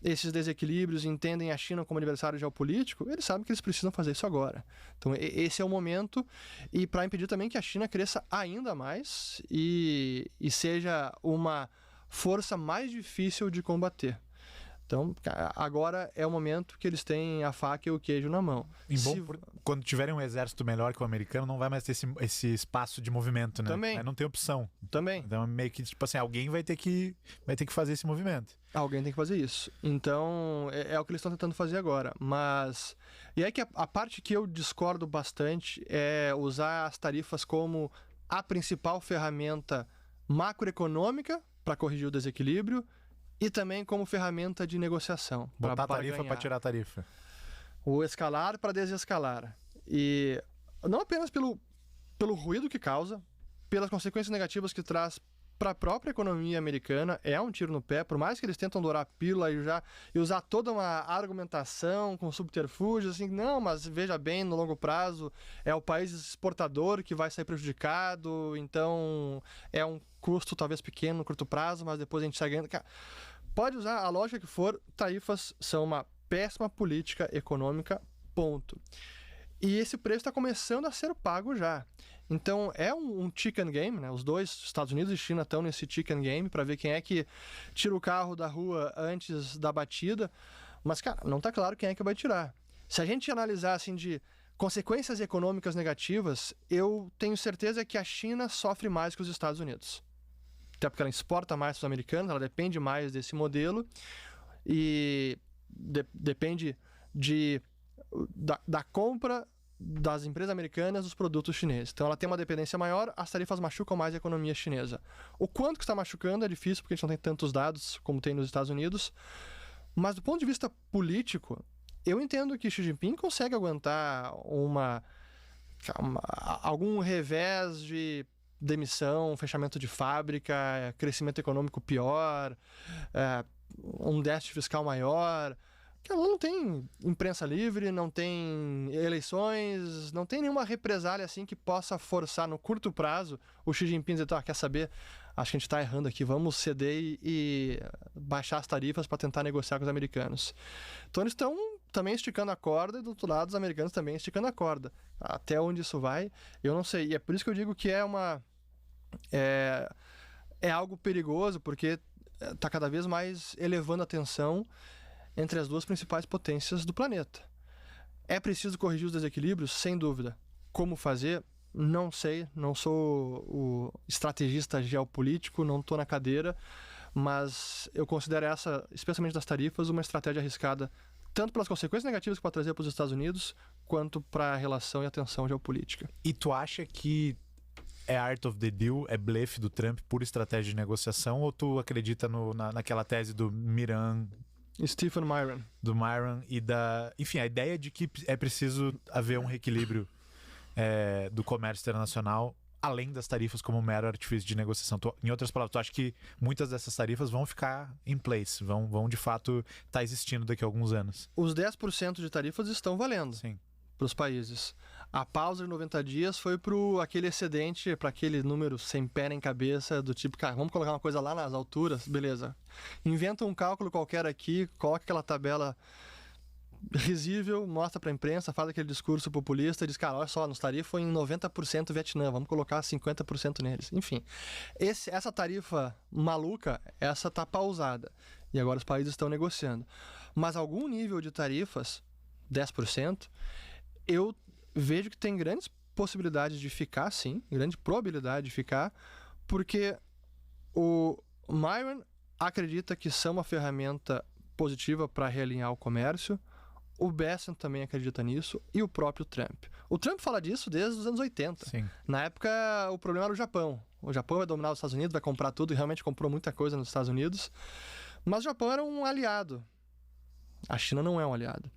Speaker 2: esses desequilíbrios, entendem a China como adversário geopolítico, eles sabem que eles precisam fazer isso agora. Então esse é o momento, e para impedir também que a China cresça ainda mais e seja uma força mais difícil de combater. Então, agora é o momento que eles têm a faca e o queijo na mão.
Speaker 1: Quando tiverem um exército melhor que o americano, não vai mais ter esse espaço de movimento, né?
Speaker 2: Também.
Speaker 1: Aí não tem opção.
Speaker 2: Também.
Speaker 1: Então, meio que, tipo assim, alguém vai ter que fazer esse movimento.
Speaker 2: Alguém tem que fazer isso. Então, é o que eles estão tentando fazer agora. Mas... E aí que a parte que eu discordo bastante é usar as tarifas como a principal ferramenta macroeconômica para corrigir o desequilíbrio, e também como ferramenta de negociação.
Speaker 1: Botar tarifa para tirar tarifa.
Speaker 2: O escalar para desescalar. E não apenas pelo ruído que causa, pelas consequências negativas que traz para a própria economia americana, é um tiro no pé, por mais que eles tentam dourar a pílula e usar toda uma argumentação com subterfúgios, assim, não, mas veja bem, no longo prazo é o país exportador que vai sair prejudicado, então é um custo talvez pequeno no curto prazo, mas depois a gente sai ganhando. Pode usar a lógica que for, tarifas são uma péssima política econômica, ponto. E esse preço está começando a ser pago já. Então é um chicken game, né? Os dois, Estados Unidos e China, estão nesse chicken game para ver quem é que tira o carro da rua antes da batida. Mas, cara, não está claro quem é que vai tirar. Se a gente analisar assim de consequências econômicas negativas, eu tenho certeza que a China sofre mais que os Estados Unidos. Até porque ela exporta mais para os americanos, ela depende mais desse modelo e depende da compra das empresas americanas dos produtos chineses. Então ela tem uma dependência maior, as tarifas machucam mais a economia chinesa. O quanto que está machucando é difícil, porque a gente não tem tantos dados como tem nos Estados Unidos, mas do ponto de vista político, eu entendo que Xi Jinping consegue aguentar algum revés de demissão, fechamento de fábrica, crescimento econômico pior, um déficit fiscal maior. Ela não tem imprensa livre, não tem eleições, não tem nenhuma represália assim que possa forçar no curto prazo o Xi Jinping dizer, quer saber, acho que a gente está errando aqui, vamos ceder e baixar as tarifas para tentar negociar com os americanos. Então eles estão também esticando a corda e do outro lado os americanos também esticando a corda. Até onde isso vai, eu não sei. E é por isso que eu digo que é uma é algo perigoso, porque está cada vez mais elevando a tensão entre as duas principais potências do planeta. É preciso corrigir os desequilíbrios? Sem dúvida. Como fazer? Não sei, não sou o estrategista geopolítico, não estou na cadeira, mas eu considero essa, especialmente das tarifas, uma estratégia arriscada, tanto pelas consequências negativas que pode trazer para os Estados Unidos, quanto para a relação e a tensão geopolítica.
Speaker 1: E tu acha que é art of the deal, é blefe do Trump por estratégia de negociação, ou tu acredita naquela tese do Miran,
Speaker 2: Stephen Miran.
Speaker 1: do Miran e enfim, a ideia de que é preciso haver um reequilíbrio do comércio internacional, além das tarifas como mero artifício de negociação? Em outras palavras, tu acha que muitas dessas tarifas vão ficar in place, vão de fato estar existindo daqui a alguns anos?
Speaker 2: Os 10% de tarifas estão valendo.
Speaker 1: Sim.
Speaker 2: Para os países. A pausa de 90 dias foi para aquele excedente, para aquele número sem pé nem cabeça, do tipo, cara, vamos colocar uma coisa lá nas alturas, beleza. Inventa um cálculo qualquer aqui, coloca aquela tabela risível, mostra para a imprensa, faz aquele discurso populista e diz, cara, olha só, nos tarifas foi em 90% Vietnã, vamos colocar 50% neles. Enfim, essa tarifa maluca, essa tá pausada. E agora os países estão negociando. Mas algum nível de tarifas, 10%, eu vejo que tem grandes possibilidades de ficar, sim, grande probabilidade de ficar, porque o Miran acredita que são uma ferramenta positiva para realinhar o comércio, o Bessent também acredita nisso, e o próprio Trump. O Trump fala disso desde os anos 80.
Speaker 1: Sim.
Speaker 2: Na época, o problema era o Japão. O Japão vai dominar os Estados Unidos, vai comprar tudo, e realmente comprou muita coisa nos Estados Unidos. Mas o Japão era um aliado. A China não é um aliado.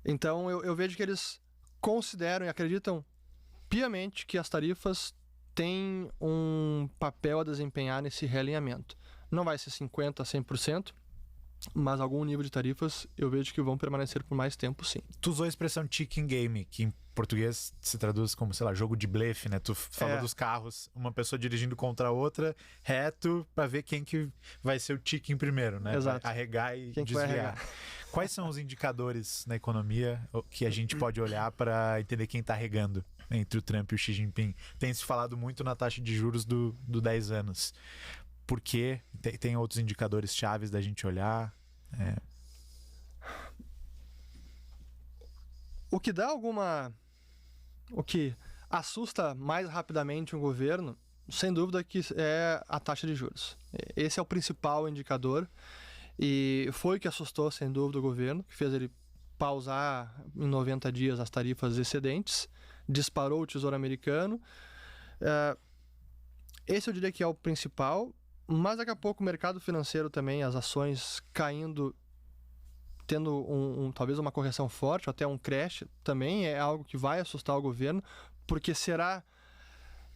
Speaker 2: Então, eu vejo que eles consideram e acreditam piamente que as tarifas têm um papel a desempenhar nesse realinhamento. Não vai ser 50% a 100%, mas algum nível de tarifas eu vejo que vão permanecer por mais tempo, sim.
Speaker 1: Tu usou a expressão chicken game, que em português se traduz como, sei lá, jogo de blefe, né? Tu falou dos carros, uma pessoa dirigindo contra a outra, reto, pra ver quem que vai ser o chicken primeiro, né?
Speaker 2: Exato.
Speaker 1: Vai arregar e
Speaker 2: Quem
Speaker 1: desviar.
Speaker 2: vai arregar.
Speaker 1: Quais são os indicadores na economia que a gente pode olhar para entender quem tá regando entre o Trump e o Xi Jinping? Tem se falado muito na taxa de juros do 10 anos. Por quê? Tem outros indicadores chaves da gente olhar?
Speaker 2: O que dá o que assusta mais rapidamente um governo, sem dúvida, que é a taxa de juros. Esse é o principal indicador e foi o que assustou, sem dúvida, o governo, que fez ele pausar em 90 dias as tarifas excedentes, disparou o Tesouro Americano. Esse eu diria que é o principal, mas daqui a pouco o mercado financeiro também, as ações caindo, tendo talvez uma correção forte, ou até um crash, também é algo que vai assustar o governo, porque será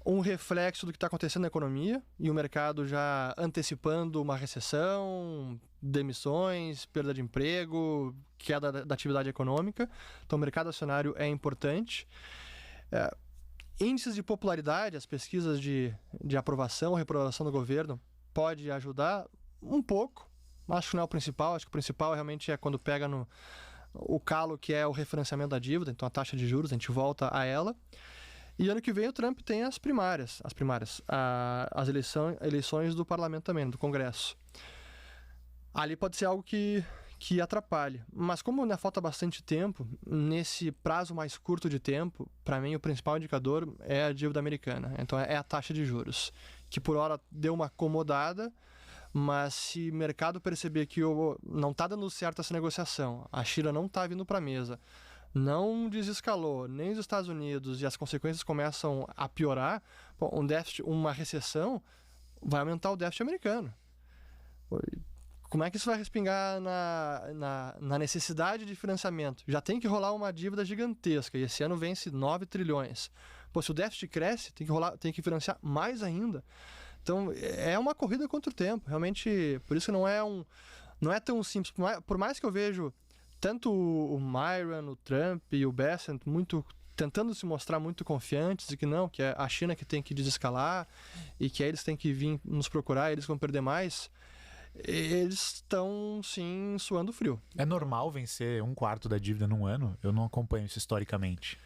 Speaker 2: um reflexo do que está acontecendo na economia, e o mercado já antecipando uma recessão, demissões, perda de emprego, queda da atividade econômica. Então o mercado acionário é importante. Índices de popularidade, as pesquisas de aprovação ou reprovação do governo pode ajudar um pouco. Acho que não é o principal. Acho que o principal realmente é quando pega o calo, que é o refinanciamento da dívida, então a taxa de juros, a gente volta a ela. E ano que vem o Trump tem as primárias, as eleições do parlamento também, do Congresso. Ali pode ser algo que atrapalhe. Mas como ainda falta bastante tempo, nesse prazo mais curto de tempo, para mim o principal indicador é a dívida americana. Então é a taxa de juros, que por hora deu uma acomodada, mas se o mercado perceber que não está dando certo essa negociação, a China não está vindo para a mesa, não desescalou, nem os Estados Unidos, e as consequências começam a piorar, uma recessão vai aumentar o déficit americano. Como é que isso vai respingar na necessidade de financiamento? Já tem que rolar uma dívida gigantesca, e esse ano vence 9 trilhões. Se o déficit cresce, tem que financiar mais ainda. Então, é uma corrida contra o tempo. Realmente, por isso que não é tão simples. Por mais que eu vejo tanto o Miran, o Trump e o Bessent tentando se mostrar muito confiantes, e que é a China que tem que desescalar, e que eles têm que vir nos procurar, eles vão perder mais, eles estão, sim, suando frio.
Speaker 1: É normal vencer 1/4 da dívida num ano? Eu não acompanho isso historicamente.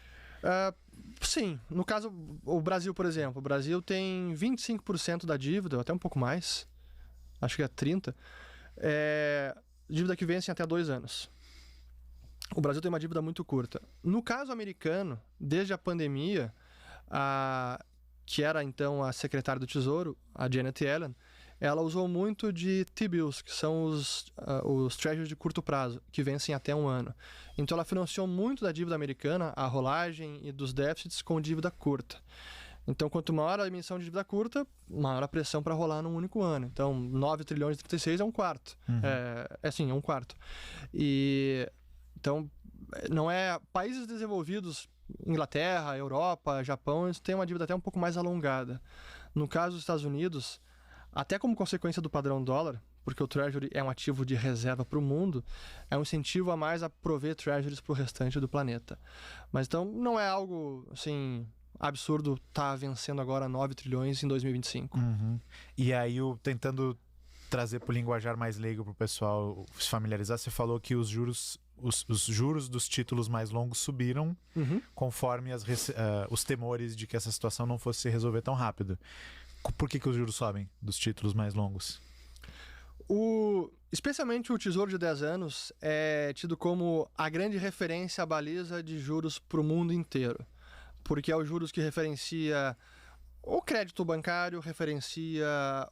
Speaker 2: Sim, no caso, o Brasil, por exemplo, o Brasil tem 25% da dívida, até um pouco mais, acho que é 30%, dívida que vence até 2 anos. O Brasil tem uma dívida muito curta. No caso americano, desde a pandemia, que era então a secretária do Tesouro, a Janet Yellen, ela usou muito de T-bills, que são os treasuries de curto prazo, que vencem até 1 ano. Então ela financiou muito da dívida americana, a rolagem e dos déficits com dívida curta. Então, quanto maior a emissão de dívida curta, maior a pressão para rolar num único ano. Então, 9 trilhões e 36 é um quarto. É um quarto. Então, não é... Países desenvolvidos, Inglaterra, Europa, Japão, eles têm uma dívida até um pouco mais alongada. No caso dos Estados Unidos, até como consequência do padrão dólar, porque o Treasury é um ativo de reserva para o mundo, é um incentivo a mais a prover Treasuries para o restante do planeta. Mas então não é algo assim absurdo estar vencendo agora 9 trilhões em 2025.
Speaker 1: E aí, tentando trazer para o linguajar mais leigo para o pessoal se familiarizar, você falou que os juros dos títulos mais longos subiram conforme os temores de que essa situação não fosse se resolver tão rápido. Por que os juros sobem dos títulos mais longos?
Speaker 2: Especialmente o Tesouro de 10 anos é tido como a grande referência, a baliza de juros para o mundo inteiro. Porque é os juros que referencia o crédito bancário, referencia a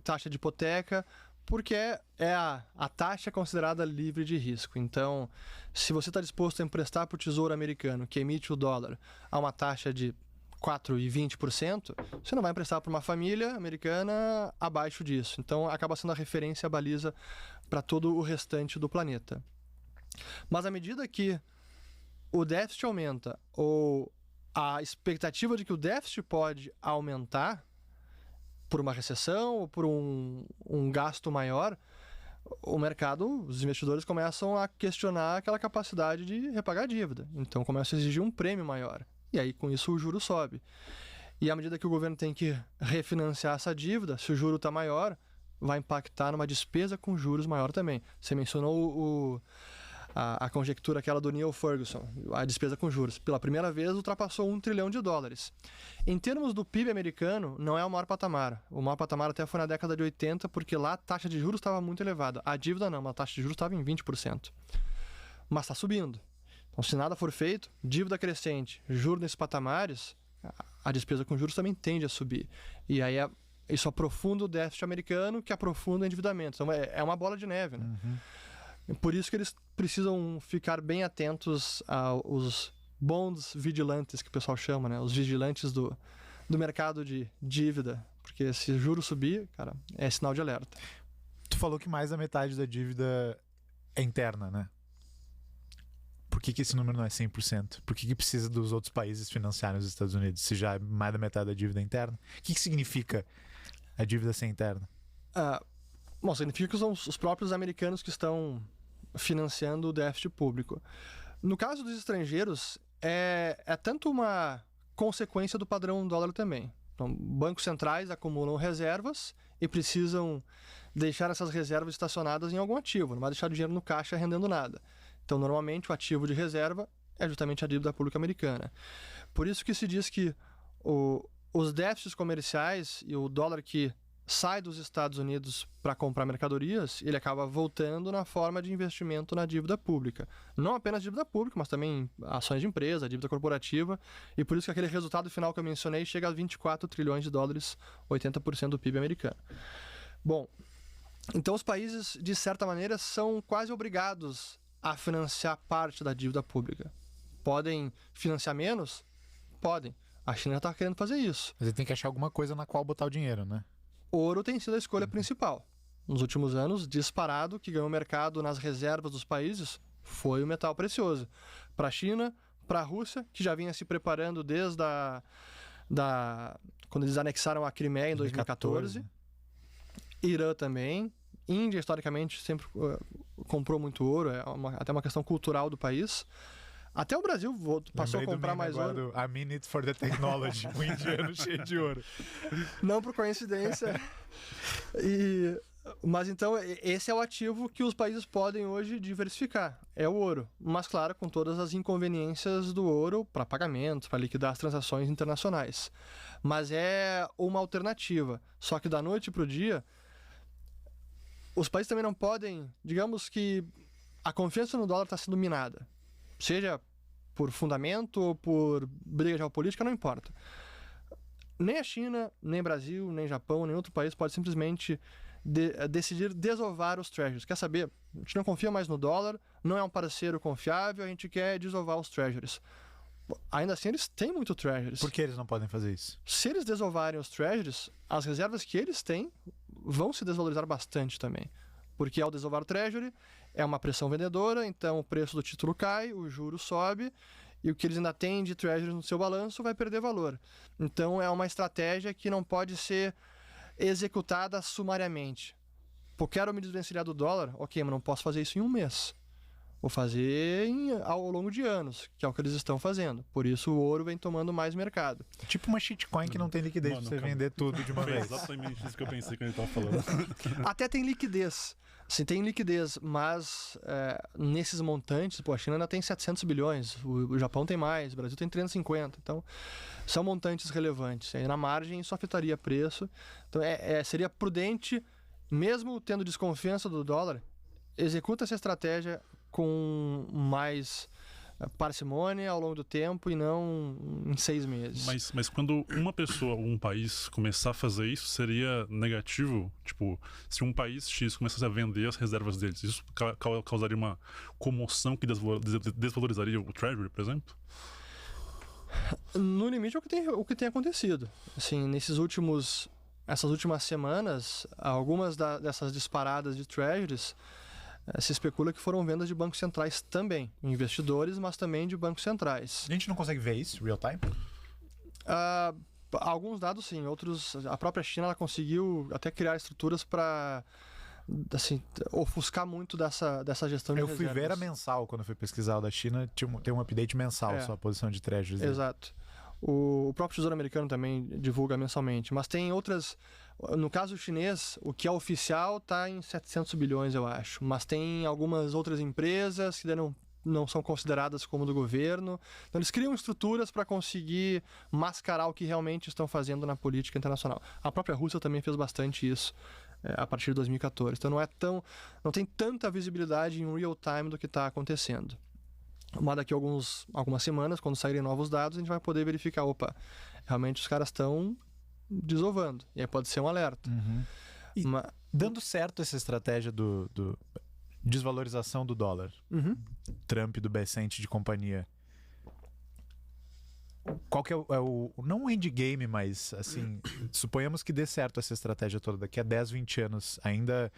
Speaker 2: taxa de hipoteca, porque é a taxa considerada livre de risco. Então, se você está disposto a emprestar para o Tesouro americano, que emite o dólar, a uma taxa de 4,20%, você não vai emprestar para uma família americana abaixo disso. Então, acaba sendo a referência, a baliza para todo o restante do planeta. Mas à medida que o déficit aumenta, ou a expectativa de que o déficit pode aumentar por uma recessão ou por um gasto maior, o mercado, os investidores começam a questionar aquela capacidade de repagar a dívida. Então, começam a exigir um prêmio maior. E aí, com isso, o juro sobe. E à medida que o governo tem que refinanciar essa dívida, se o juro está maior, vai impactar numa despesa com juros maior também. Você mencionou a conjectura aquela do Neil Ferguson, a despesa com juros. Pela primeira vez, ultrapassou $1 trilhão. Em termos do PIB americano, não é o maior patamar. O maior patamar até foi na década de 80, porque lá a taxa de juros estava muito elevada. A dívida não, a taxa de juros estava em 20%. Mas está subindo. Então, se nada for feito, dívida crescente, juros nesses patamares, a despesa com juros também tende a subir. E aí isso aprofunda o déficit americano, que aprofunda o endividamento. Então, é uma bola de neve, né? Por isso que eles precisam ficar bem atentos aos bonds vigilantes, que o pessoal chama, né? Os vigilantes do mercado de dívida. Porque se o juro subir, cara, é sinal de alerta.
Speaker 1: Tu falou que mais da metade da dívida é interna, né? Por que esse número não é 100%? Por que precisa dos outros países financiarem os Estados Unidos, se já é mais da metade da dívida interna? O que significa a dívida ser interna?
Speaker 2: Bom, significa que são os próprios americanos que estão financiando o déficit público. No caso dos estrangeiros, é tanto uma consequência do padrão dólar também. Então, bancos centrais acumulam reservas e precisam deixar essas reservas estacionadas em algum ativo, não vai deixar o dinheiro no caixa rendendo nada. Então, normalmente, o ativo de reserva é justamente a dívida pública americana. Por isso que se diz que os déficits comerciais e o dólar que sai dos Estados Unidos para comprar mercadorias, ele acaba voltando na forma de investimento na dívida pública. Não apenas dívida pública, mas também ações de empresa, dívida corporativa. E por isso que aquele resultado final que eu mencionei chega a $24 trilhões, 80% do PIB americano. Bom, então os países, de certa maneira, são quase obrigados a financiar parte da dívida pública. Podem financiar menos? Podem. A China está querendo fazer isso.
Speaker 1: Mas ele tem que achar alguma coisa na qual botar o dinheiro, né?
Speaker 2: Ouro tem sido a escolha principal. Nos últimos anos, disparado, que ganhou mercado nas reservas dos países, foi o metal precioso. Para a China, para a Rússia, que já vinha se preparando desde quando eles anexaram a Crimeia em 2014. Irã também. Índia, historicamente, sempre comprou muito ouro. É até uma questão cultural do país. Até o Brasil passou a comprar mais ouro.
Speaker 1: A minute for the technology. Um indiano cheio de ouro.
Speaker 2: Não por coincidência. Mas então, esse é o ativo que os países podem hoje diversificar, é o ouro. Mas, claro, com todas as inconveniências do ouro para pagamentos, para liquidar as transações internacionais. Mas é uma alternativa. Só que da noite para o dia, os países também não podem, digamos que a confiança no dólar está sendo minada. Seja por fundamento ou por briga geopolítica, não importa. Nem a China, nem Brasil, nem Japão, nem outro país pode simplesmente decidir desovar os treasuries. Quer saber? A gente não confia mais no dólar, não é um parceiro confiável, a gente quer desovar os treasuries. Ainda assim, eles têm muito treasuries.
Speaker 1: Por que eles não podem fazer isso?
Speaker 2: Se eles desovarem os treasuries, as reservas que eles têm vão se desvalorizar bastante também. Porque ao desovar o treasury, é uma pressão vendedora, então o preço do título cai, o juro sobe, e o que eles ainda têm de treasury no seu balanço vai perder valor. Então é uma estratégia que não pode ser executada sumariamente. Pô, quero me desvencilhar do dólar? Ok, mas não posso fazer isso em um mês. Vou fazer ao longo de anos, que é o que eles estão fazendo. Por isso o ouro vem tomando mais mercado.
Speaker 1: Tipo uma shitcoin que não tem liquidez pra você vender tudo de uma
Speaker 3: Foi
Speaker 1: vez.
Speaker 3: exatamente isso que eu pensei quando ele tava falando.
Speaker 2: Até tem liquidez. Sim, tem liquidez, mas nesses montantes, pô, a China ainda tem 700 bilhões, o Japão tem mais, o Brasil tem 350. Então, são montantes relevantes. Aí na margem isso afetaria preço. Então, seria prudente, mesmo tendo desconfiança do dólar, executa essa estratégia com mais parcimônia ao longo do tempo e não em 6 meses.
Speaker 3: Mas quando uma pessoa ou um país começar a fazer isso, seria negativo? Tipo, se um país X começasse a vender as reservas deles, isso causaria uma comoção que desvalorizaria o Treasury, por exemplo?
Speaker 2: No limite, é o que tem acontecido. Assim, essas últimas semanas, algumas dessas disparadas de Treasuries se especula que foram vendas de bancos centrais também, investidores, mas também de bancos centrais.
Speaker 1: A gente não consegue ver isso real time?
Speaker 2: Alguns dados sim, outros. A própria China ela conseguiu até criar estruturas para assim, ofuscar muito dessa gestão de
Speaker 1: reservas. Eu fui ver a mensal quando fui pesquisar o da China, tem um update mensal só a posição de treasuries.
Speaker 2: Exato. O próprio Tesouro Americano também divulga mensalmente, mas tem outras. No caso chinês, o que é oficial está em 700 bilhões, eu acho. Mas tem algumas outras empresas que não são consideradas como do governo. Então, eles criam estruturas para conseguir mascarar o que realmente estão fazendo na política internacional. A própria Rússia também fez bastante isso a partir de 2014. Então, não tem tanta visibilidade em real time do que está acontecendo. Mas daqui a algumas semanas, quando saírem novos dados, a gente vai poder verificar, realmente os caras estão desovando. E aí pode ser um alerta.
Speaker 1: Uhum. E dando certo essa estratégia do desvalorização do dólar, Trump do Bessent de companhia, qual que é não o endgame, mas assim, suponhamos que dê certo essa estratégia toda, daqui a 10, 20 anos, ainda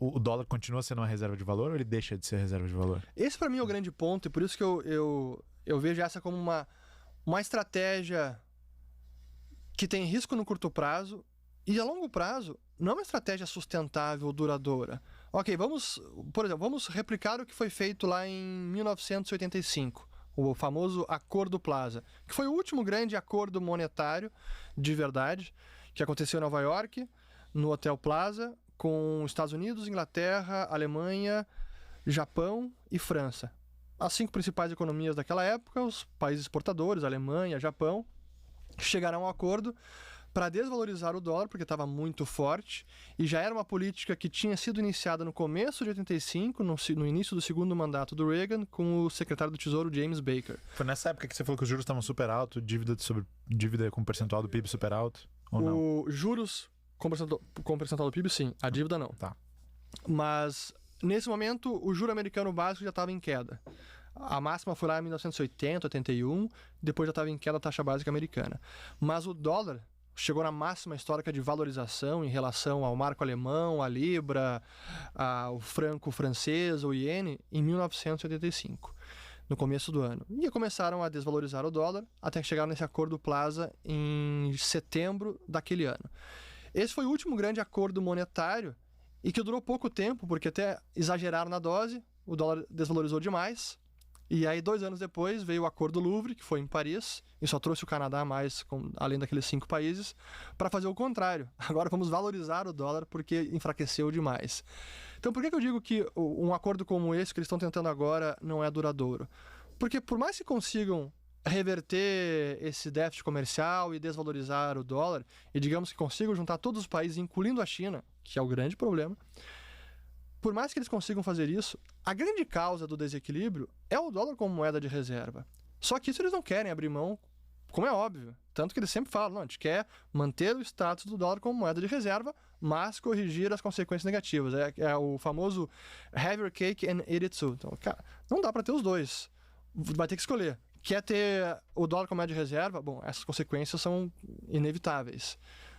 Speaker 1: o dólar continua sendo uma reserva de valor ou ele deixa de ser reserva de valor?
Speaker 2: Esse para mim é o grande ponto, e por isso que eu vejo essa como uma estratégia que tem risco no curto prazo e a longo prazo não é uma estratégia sustentável, duradoura. Ok, por exemplo, vamos replicar o que foi feito lá em 1985, o famoso Acordo Plaza, que foi o último grande acordo monetário de verdade, que aconteceu em Nova York, no Hotel Plaza, com Estados Unidos, Inglaterra, Alemanha, Japão e França. As 5 principais economias daquela época, os países exportadores, Alemanha, Japão, chegaram a um acordo para desvalorizar o dólar, porque estava muito forte, e já era uma política que tinha sido iniciada no começo de 85, no início do segundo mandato do Reagan, com o secretário do Tesouro James Baker.
Speaker 1: Foi nessa época que você falou que os juros estavam super altos, dívida com percentual do PIB super alto, ou não?
Speaker 2: Os juros com percentual do PIB, sim. A dívida, não.
Speaker 1: Tá.
Speaker 2: Mas, nesse momento, o juro americano básico já estava em queda. A máxima foi lá em 1980, 81, depois já estava em queda a taxa básica americana. Mas o dólar chegou na máxima histórica de valorização em relação ao marco alemão, à libra, ao franco francês, ao iene, em 1985, no começo do ano. E começaram a desvalorizar o dólar até que chegaram nesse Acordo Plaza em setembro daquele ano. Esse foi o último grande acordo monetário e que durou pouco tempo, porque até exageraram na dose, o dólar desvalorizou demais, E aí, 2 anos depois, veio o Acordo Louvre, que foi em Paris, e só trouxe o Canadá mais, além daqueles 5 países, para fazer o contrário. Agora vamos valorizar o dólar porque enfraqueceu demais. Então, por que eu digo que um acordo como esse que eles estão tentando agora não é duradouro? Porque por mais que consigam reverter esse déficit comercial e desvalorizar o dólar, e digamos que consigam juntar todos os países, incluindo a China, que é o grande problema, por mais que eles consigam fazer isso, a grande causa do desequilíbrio é o dólar como moeda de reserva. Só que isso eles não querem abrir mão, como é óbvio. Tanto que eles sempre falam, não, a gente quer manter o status do dólar como moeda de reserva, mas corrigir as consequências negativas. É o famoso have your cake and eat it too. Então, cara, não dá para ter os dois. Vai ter que escolher. Quer ter o dólar como moeda de reserva? Bom, essas consequências são inevitáveis.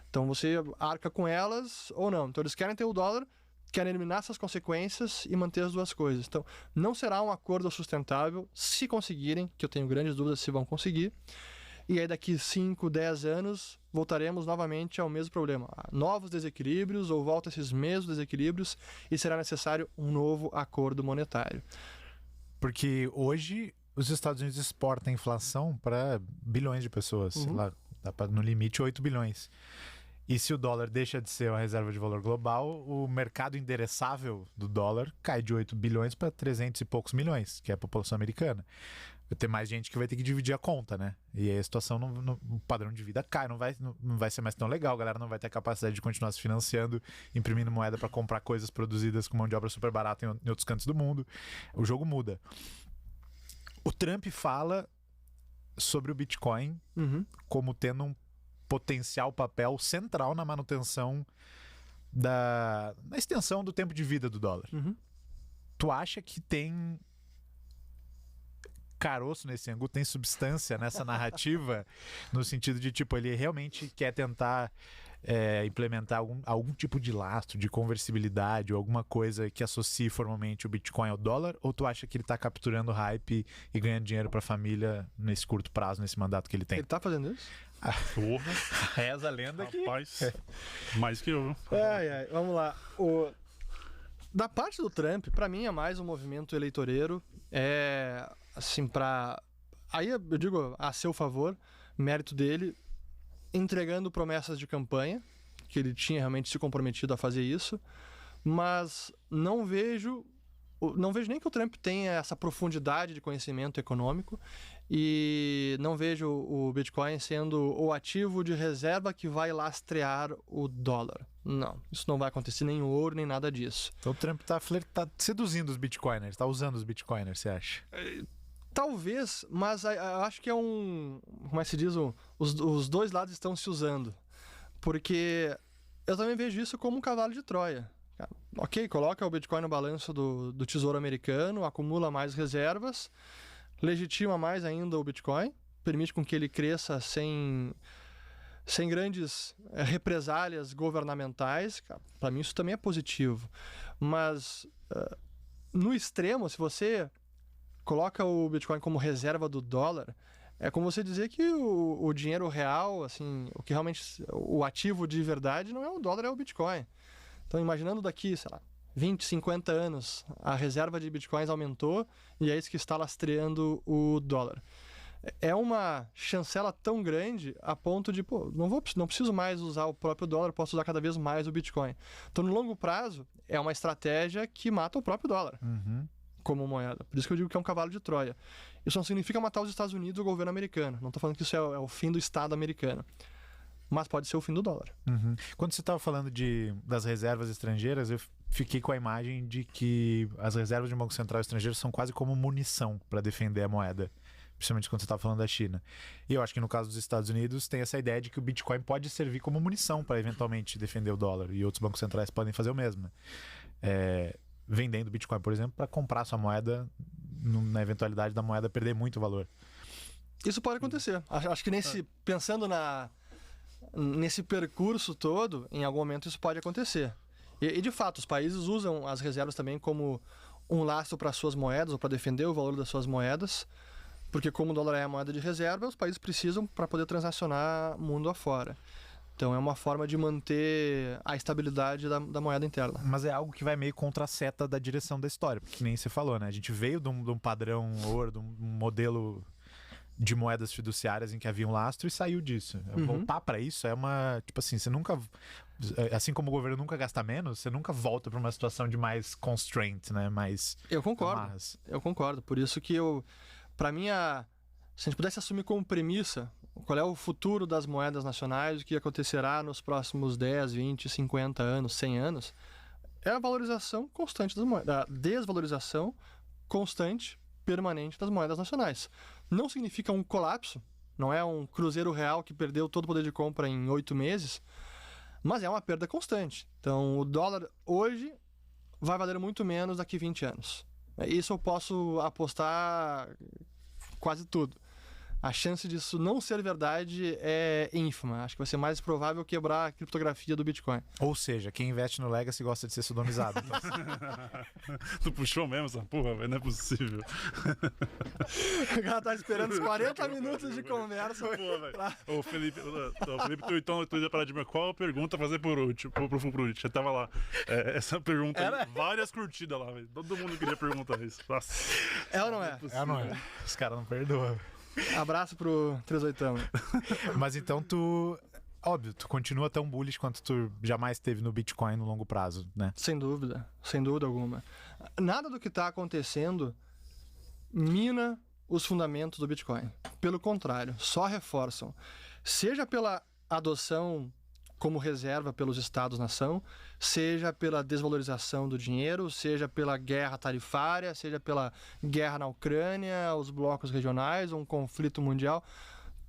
Speaker 2: Então você arca com elas ou não. Então eles querem ter o dólar, querem eliminar essas consequências e manter as duas coisas. Então, não será um acordo sustentável se conseguirem, que eu tenho grandes dúvidas se vão conseguir. E aí, daqui 5, 10 anos, voltaremos novamente ao mesmo problema. Novos desequilíbrios ou volta a esses mesmos desequilíbrios e será necessário um novo acordo monetário.
Speaker 1: Porque hoje os Estados Unidos exportam a inflação para bilhões de pessoas. Lá, dá pra, no limite, 8 bilhões. E se o dólar deixa de ser uma reserva de valor global, o mercado endereçável do dólar cai de 8 bilhões para 300 e poucos milhões, que é a população americana. Vai ter mais gente que vai ter que dividir a conta, né? E aí a situação, o padrão de vida cai, não vai ser mais tão legal. A galera não vai ter a capacidade de continuar se financiando, imprimindo moeda para comprar coisas produzidas com mão de obra super barata em outros cantos do mundo. O jogo muda. O Trump fala sobre o Bitcoin como tendo um potencial papel central na manutenção na extensão do tempo de vida do dólar. Tu acha que tem caroço nesse ângulo, tem substância nessa narrativa, no sentido de, tipo, ele realmente quer tentar implementar algum tipo de lastro, de conversibilidade ou alguma coisa que associe formalmente o Bitcoin ao dólar? Ou tu acha que ele tá capturando hype e ganhando dinheiro pra família nesse curto prazo, nesse mandato que ele tem?
Speaker 2: Ele tá fazendo isso?
Speaker 3: Porra.
Speaker 1: Reza a lenda que...
Speaker 3: Rapaz, mais que eu.
Speaker 2: Vamos lá. Da parte do Trump, pra mim é mais um movimento eleitoreiro. Assim, aí eu digo a seu favor, mérito dele, entregando promessas de campanha, que ele tinha realmente se comprometido a fazer isso, mas não vejo nem que o Trump tenha essa profundidade de conhecimento econômico e não vejo o Bitcoin sendo o ativo de reserva que vai lastrear o dólar. Não, isso não vai acontecer, nem o ouro, nem nada disso.
Speaker 1: Então o Trump tá seduzindo os Bitcoiners, tá usando os Bitcoiners, você acha?
Speaker 2: Talvez, mas eu acho que como é que se diz? Os dois lados estão se usando. Porque eu também vejo isso como um cavalo de Troia. Ok, coloca o Bitcoin no balanço do Tesouro Americano, acumula mais reservas, legitima mais ainda o Bitcoin, permite com que ele cresça sem grandes represálias governamentais. Para mim isso também é positivo. Mas no extremo, se você coloca o Bitcoin como reserva do dólar, é como você dizer que o dinheiro real, assim, o que realmente, o ativo de verdade não é o dólar, é o Bitcoin. Então, imaginando daqui, sei lá, 20, 50 anos, a reserva de Bitcoins aumentou e é isso que está lastreando o dólar. É uma chancela tão grande a ponto de, não preciso mais usar o próprio dólar, posso usar cada vez mais o Bitcoin. Então, no longo prazo, é uma estratégia que mata o próprio dólar. Como moeda. Por isso que eu digo que é um cavalo de Troia. Isso não significa matar os Estados Unidos ou o governo americano. Não estou falando que isso é o fim do Estado americano. Mas pode ser o fim do dólar.
Speaker 1: Quando você estava falando das reservas estrangeiras, eu fiquei com a imagem de que as reservas de um banco central estrangeiro são quase como munição para defender a moeda. Principalmente quando você estava falando da China. E eu acho que no caso dos Estados Unidos tem essa ideia de que o Bitcoin pode servir como munição para eventualmente defender o dólar. E outros bancos centrais podem fazer o mesmo. Vendendo Bitcoin, por exemplo, para comprar sua moeda na eventualidade da moeda perder muito valor.
Speaker 2: Isso pode acontecer. Acho que pensando nesse percurso todo, em algum momento isso pode acontecer. E de fato, os países usam as reservas também como um lastro para suas moedas, ou para defender o valor das suas moedas, porque como o dólar é a moeda de reserva, os países precisam para poder transacionar mundo afora. Então é uma forma de manter a estabilidade da moeda interna.
Speaker 1: Mas é algo que vai meio contra a seta da direção da história, porque nem você falou, né? A gente veio de um padrão ouro, de um modelo de moedas fiduciárias em que havia um lastro e saiu disso. Voltar para isso é uma... Tipo assim, você nunca... Assim como o governo nunca gasta menos, você nunca volta para uma situação de mais constraint, né? Mais
Speaker 2: Eu concordo.
Speaker 1: amarras.
Speaker 2: Eu concordo. Por isso que para mim, se a gente pudesse assumir como premissa qual é o futuro das moedas nacionais, o que acontecerá nos próximos 10, 20, 50 anos, 100 anos, é a valorização constante das moedas, a desvalorização constante, permanente das moedas nacionais. Não significa um colapso, não é um cruzeiro real que perdeu todo o poder de compra em 8 meses, mas é uma perda constante. Então, o dólar hoje vai valer muito menos daqui a 20 anos. Isso eu posso apostar quase tudo. A chance disso não ser verdade é ínfima. Acho que vai ser mais provável quebrar a criptografia do Bitcoin.
Speaker 1: Ou seja, quem investe no Legacy gosta de ser sodomizado. Então.
Speaker 3: Tu puxou mesmo essa porra, velho? Não é possível.
Speaker 2: O cara tá esperando os 40 minutos de conversa.
Speaker 3: Porra, velho. Ô, Felipe, tu ia parar de mim. Qual a pergunta fazer por último? Pro último. Eu tava lá. Essa pergunta, várias curtidas lá, velho. Todo mundo queria perguntar isso. Nossa.
Speaker 2: É ou não é?
Speaker 1: É, não é? Os caras não perdoam.
Speaker 2: Abraço pro 38.
Speaker 1: Mas então óbvio, tu continua tão bullish quanto tu jamais teve no Bitcoin no longo prazo, né?
Speaker 2: Sem dúvida alguma. Nada do que está acontecendo mina os fundamentos do Bitcoin. Pelo contrário, só reforçam. Seja pela adoção como reserva pelos estados-nação, seja pela desvalorização do dinheiro, seja pela guerra tarifária, seja pela guerra na Ucrânia, os blocos regionais, um conflito mundial.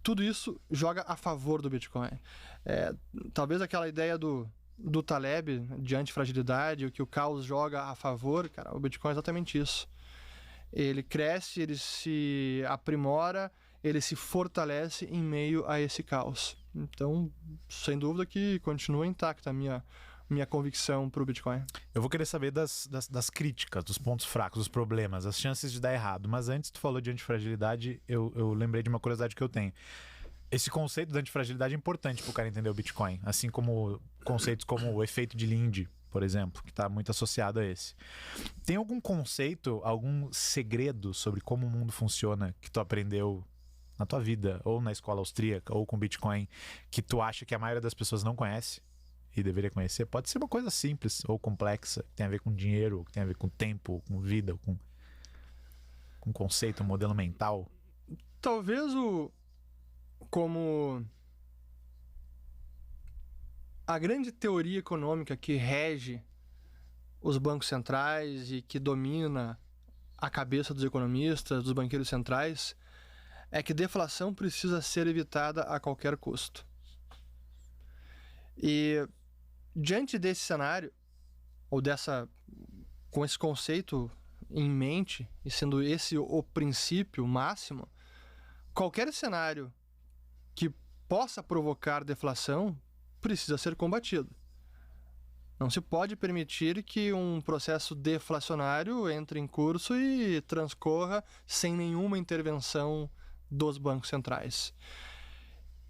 Speaker 2: Tudo isso joga a favor do Bitcoin. Talvez aquela ideia do Taleb de antifragilidade, o que o caos joga a favor, cara, o Bitcoin é exatamente isso. Ele cresce, ele se aprimora, ele se fortalece em meio a esse caos. Então, sem dúvida que continua intacta a minha convicção para o Bitcoin.
Speaker 1: Eu vou querer saber das críticas, dos pontos fracos, dos problemas, as chances de dar errado. Mas antes tu falou de antifragilidade, eu lembrei de uma curiosidade que eu tenho. Esse conceito de antifragilidade é importante para o cara entender o Bitcoin, assim como conceitos como o efeito de Lindy, por exemplo, que está muito associado a esse. Tem algum conceito, algum segredo sobre como o mundo funciona que tu aprendeu na tua vida, ou na escola austríaca, ou com Bitcoin, que tu acha que a maioria das pessoas não conhece e deveria conhecer? Pode ser uma coisa simples ou complexa, que tem a ver com dinheiro, que tem a ver com tempo, com vida, com conceito, um modelo mental.
Speaker 2: Talvez como a grande teoria econômica que rege os bancos centrais e que domina a cabeça dos economistas, dos banqueiros centrais, é que deflação precisa ser evitada a qualquer custo. E diante desse cenário, ou com esse conceito em mente, e sendo esse o princípio máximo, qualquer cenário que possa provocar deflação precisa ser combatido. Não se pode permitir que um processo deflacionário entre em curso e transcorra sem nenhuma intervenção dos bancos centrais.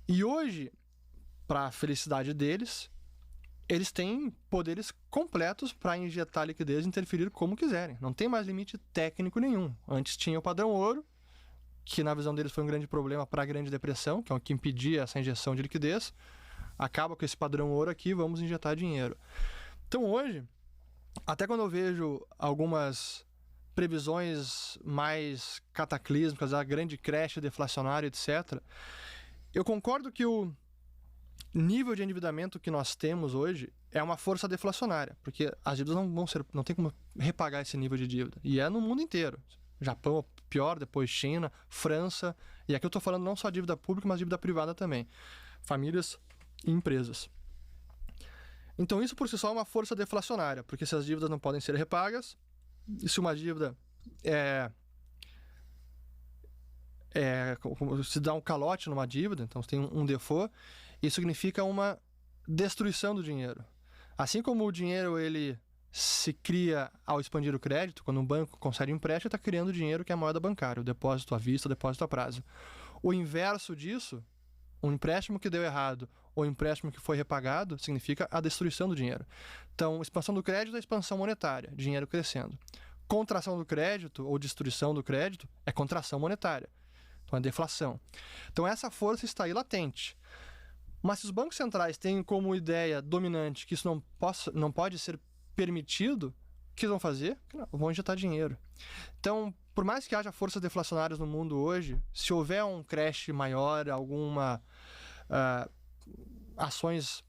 Speaker 2: E hoje, para a felicidade deles, eles têm poderes completos para injetar liquidez e interferir como quiserem. Não tem mais limite técnico nenhum. Antes tinha o padrão ouro, que na visão deles foi um grande problema para a Grande Depressão, que é o que impedia essa injeção de liquidez. Acaba com esse padrão ouro aqui, vamos injetar dinheiro. Então hoje, até quando eu vejo algumas previsões mais cataclísmicas, a grande crash deflacionária, etc., eu concordo que o nível de endividamento que nós temos hoje é uma força deflacionária, porque as dívidas não tem como repagar esse nível de dívida. E é no mundo inteiro. Japão pior, depois China, França, e aqui eu estou falando não só dívida pública, mas dívida privada também. Famílias e empresas. Então isso por si só é uma força deflacionária, porque se as dívidas não podem ser repagas, e se uma dívida se dá um calote numa dívida, então você tem um default, isso significa uma destruição do dinheiro. Assim como o dinheiro ele se cria ao expandir o crédito, quando um banco concede um empréstimo, está criando dinheiro que é a moeda bancária, o depósito à vista, o depósito a prazo. O inverso disso Um empréstimo que deu errado ou empréstimo que foi repagado significa a destruição do dinheiro. Então, expansão do crédito é expansão monetária, dinheiro crescendo. Contração do crédito ou destruição do crédito é contração monetária. Então, é deflação. Então, essa força está aí latente. Mas se os bancos centrais têm como ideia dominante que isso não pode ser permitido, o que eles vão fazer? Vão injetar dinheiro. Então, por mais que haja forças deflacionárias no mundo hoje, se houver um crash maior, ações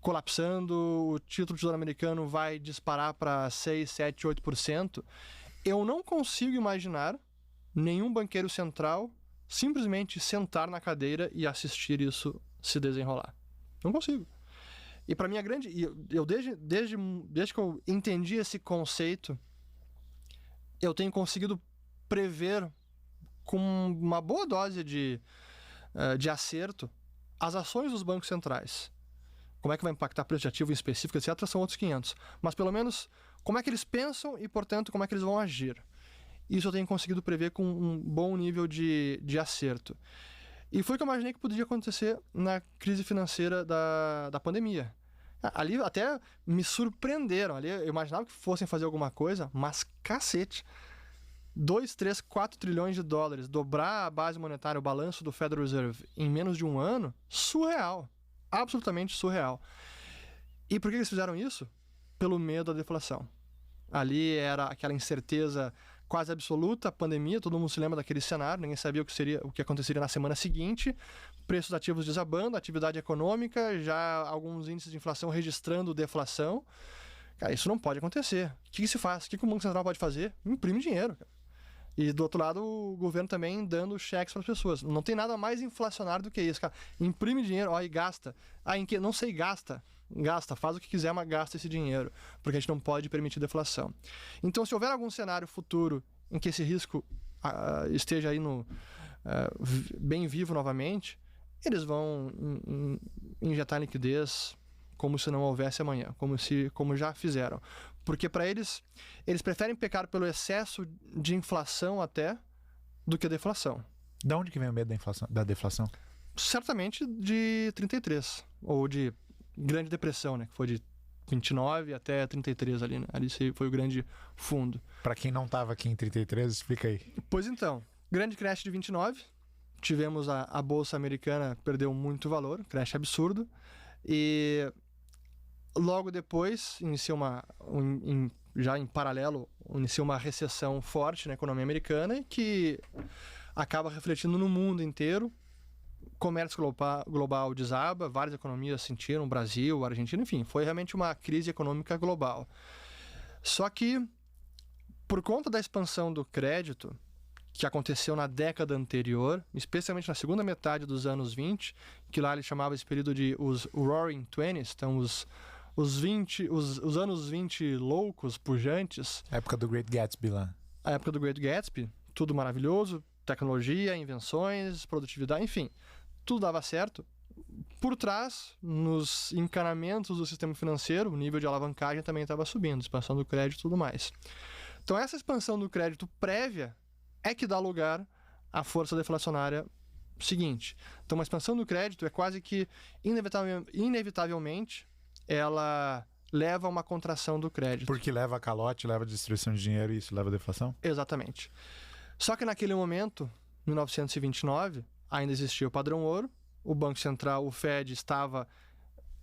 Speaker 2: colapsando, o título do Tesouro Americano vai disparar para 6, 7, 8%, eu não consigo imaginar nenhum banqueiro central simplesmente sentar na cadeira e assistir isso se desenrolar. Não consigo. E para mim a grande... Eu desde que eu entendi esse conceito, eu tenho conseguido prever com uma boa dose de acerto as ações dos bancos centrais. Como é que vai impactar preço de ativo em específico, etc., são outros 500. Mas pelo menos como é que eles pensam e, portanto, como é que eles vão agir. Isso eu tenho conseguido prever com um bom nível de acerto. E foi o que eu imaginei que poderia acontecer na crise financeira da pandemia. Ali até me surpreenderam. Ali eu imaginava que fossem fazer alguma coisa, mas cacete. 2, 3, 4 trilhões de dólares, dobrar a base monetária, o balanço do Federal Reserve em menos de um ano, surreal. Absolutamente surreal. E por que eles fizeram isso? Pelo medo da deflação. Ali era aquela incerteza quase absoluta, a pandemia, todo mundo se lembra daquele cenário, ninguém sabia o que aconteceria na semana seguinte, preços ativos desabando, atividade econômica, já alguns índices de inflação registrando deflação. Cara, isso não pode acontecer. O que se faz? O que o Banco Central pode fazer? Imprime dinheiro, cara. E do outro lado, o governo também dando cheques para as pessoas. Não tem nada mais inflacionário do que isso, cara. Imprime dinheiro, ó, e gasta. Não sei, gasta. Gasta, faz o que quiser, mas gasta esse dinheiro. Porque a gente não pode permitir deflação. Então, se houver algum cenário futuro em que esse risco esteja aí bem vivo novamente, eles vão injetar liquidez como se não houvesse amanhã, como já fizeram. Porque para eles preferem pecar pelo excesso de inflação até do que deflação.
Speaker 1: De onde que vem o medo da deflação?
Speaker 2: Certamente de 33, ou de Grande Depressão, né? Que foi de 29 até 33 ali, né? Ali foi o grande fundo.
Speaker 1: Para quem não estava aqui em 33, explica aí.
Speaker 2: Pois então, grande crash de 29, tivemos a Bolsa Americana perdeu muito valor, crash absurdo, e logo depois inicia já em paralelo, inicia uma recessão forte na economia americana que acaba refletindo no mundo inteiro. Comércio global desaba, várias economias sentiram, Brasil, Argentina, enfim, foi realmente uma crise econômica global. Só que, por conta da expansão do crédito, que aconteceu na década anterior, especialmente na segunda metade dos anos 20, que lá ele chamava esse período de os Roaring Twenties, então os anos 20 loucos, pujantes.
Speaker 1: A época do Great Gatsby lá.
Speaker 2: A época do Great Gatsby, tudo maravilhoso, tecnologia, invenções, produtividade, enfim, tudo dava certo. Por trás, nos encanamentos do sistema financeiro, o nível de alavancagem também estava subindo, expansão do crédito e tudo mais. Então essa expansão do crédito prévia é que dá lugar à força deflacionária seguinte. Então uma expansão do crédito é quase que inevitavelmente ela leva a uma contração do crédito.
Speaker 1: Porque leva a calote, leva a destruição de dinheiro e isso leva a deflação?
Speaker 2: Exatamente. Só que naquele momento, 1929, ainda existia o padrão ouro, o Banco Central, o Fed, estava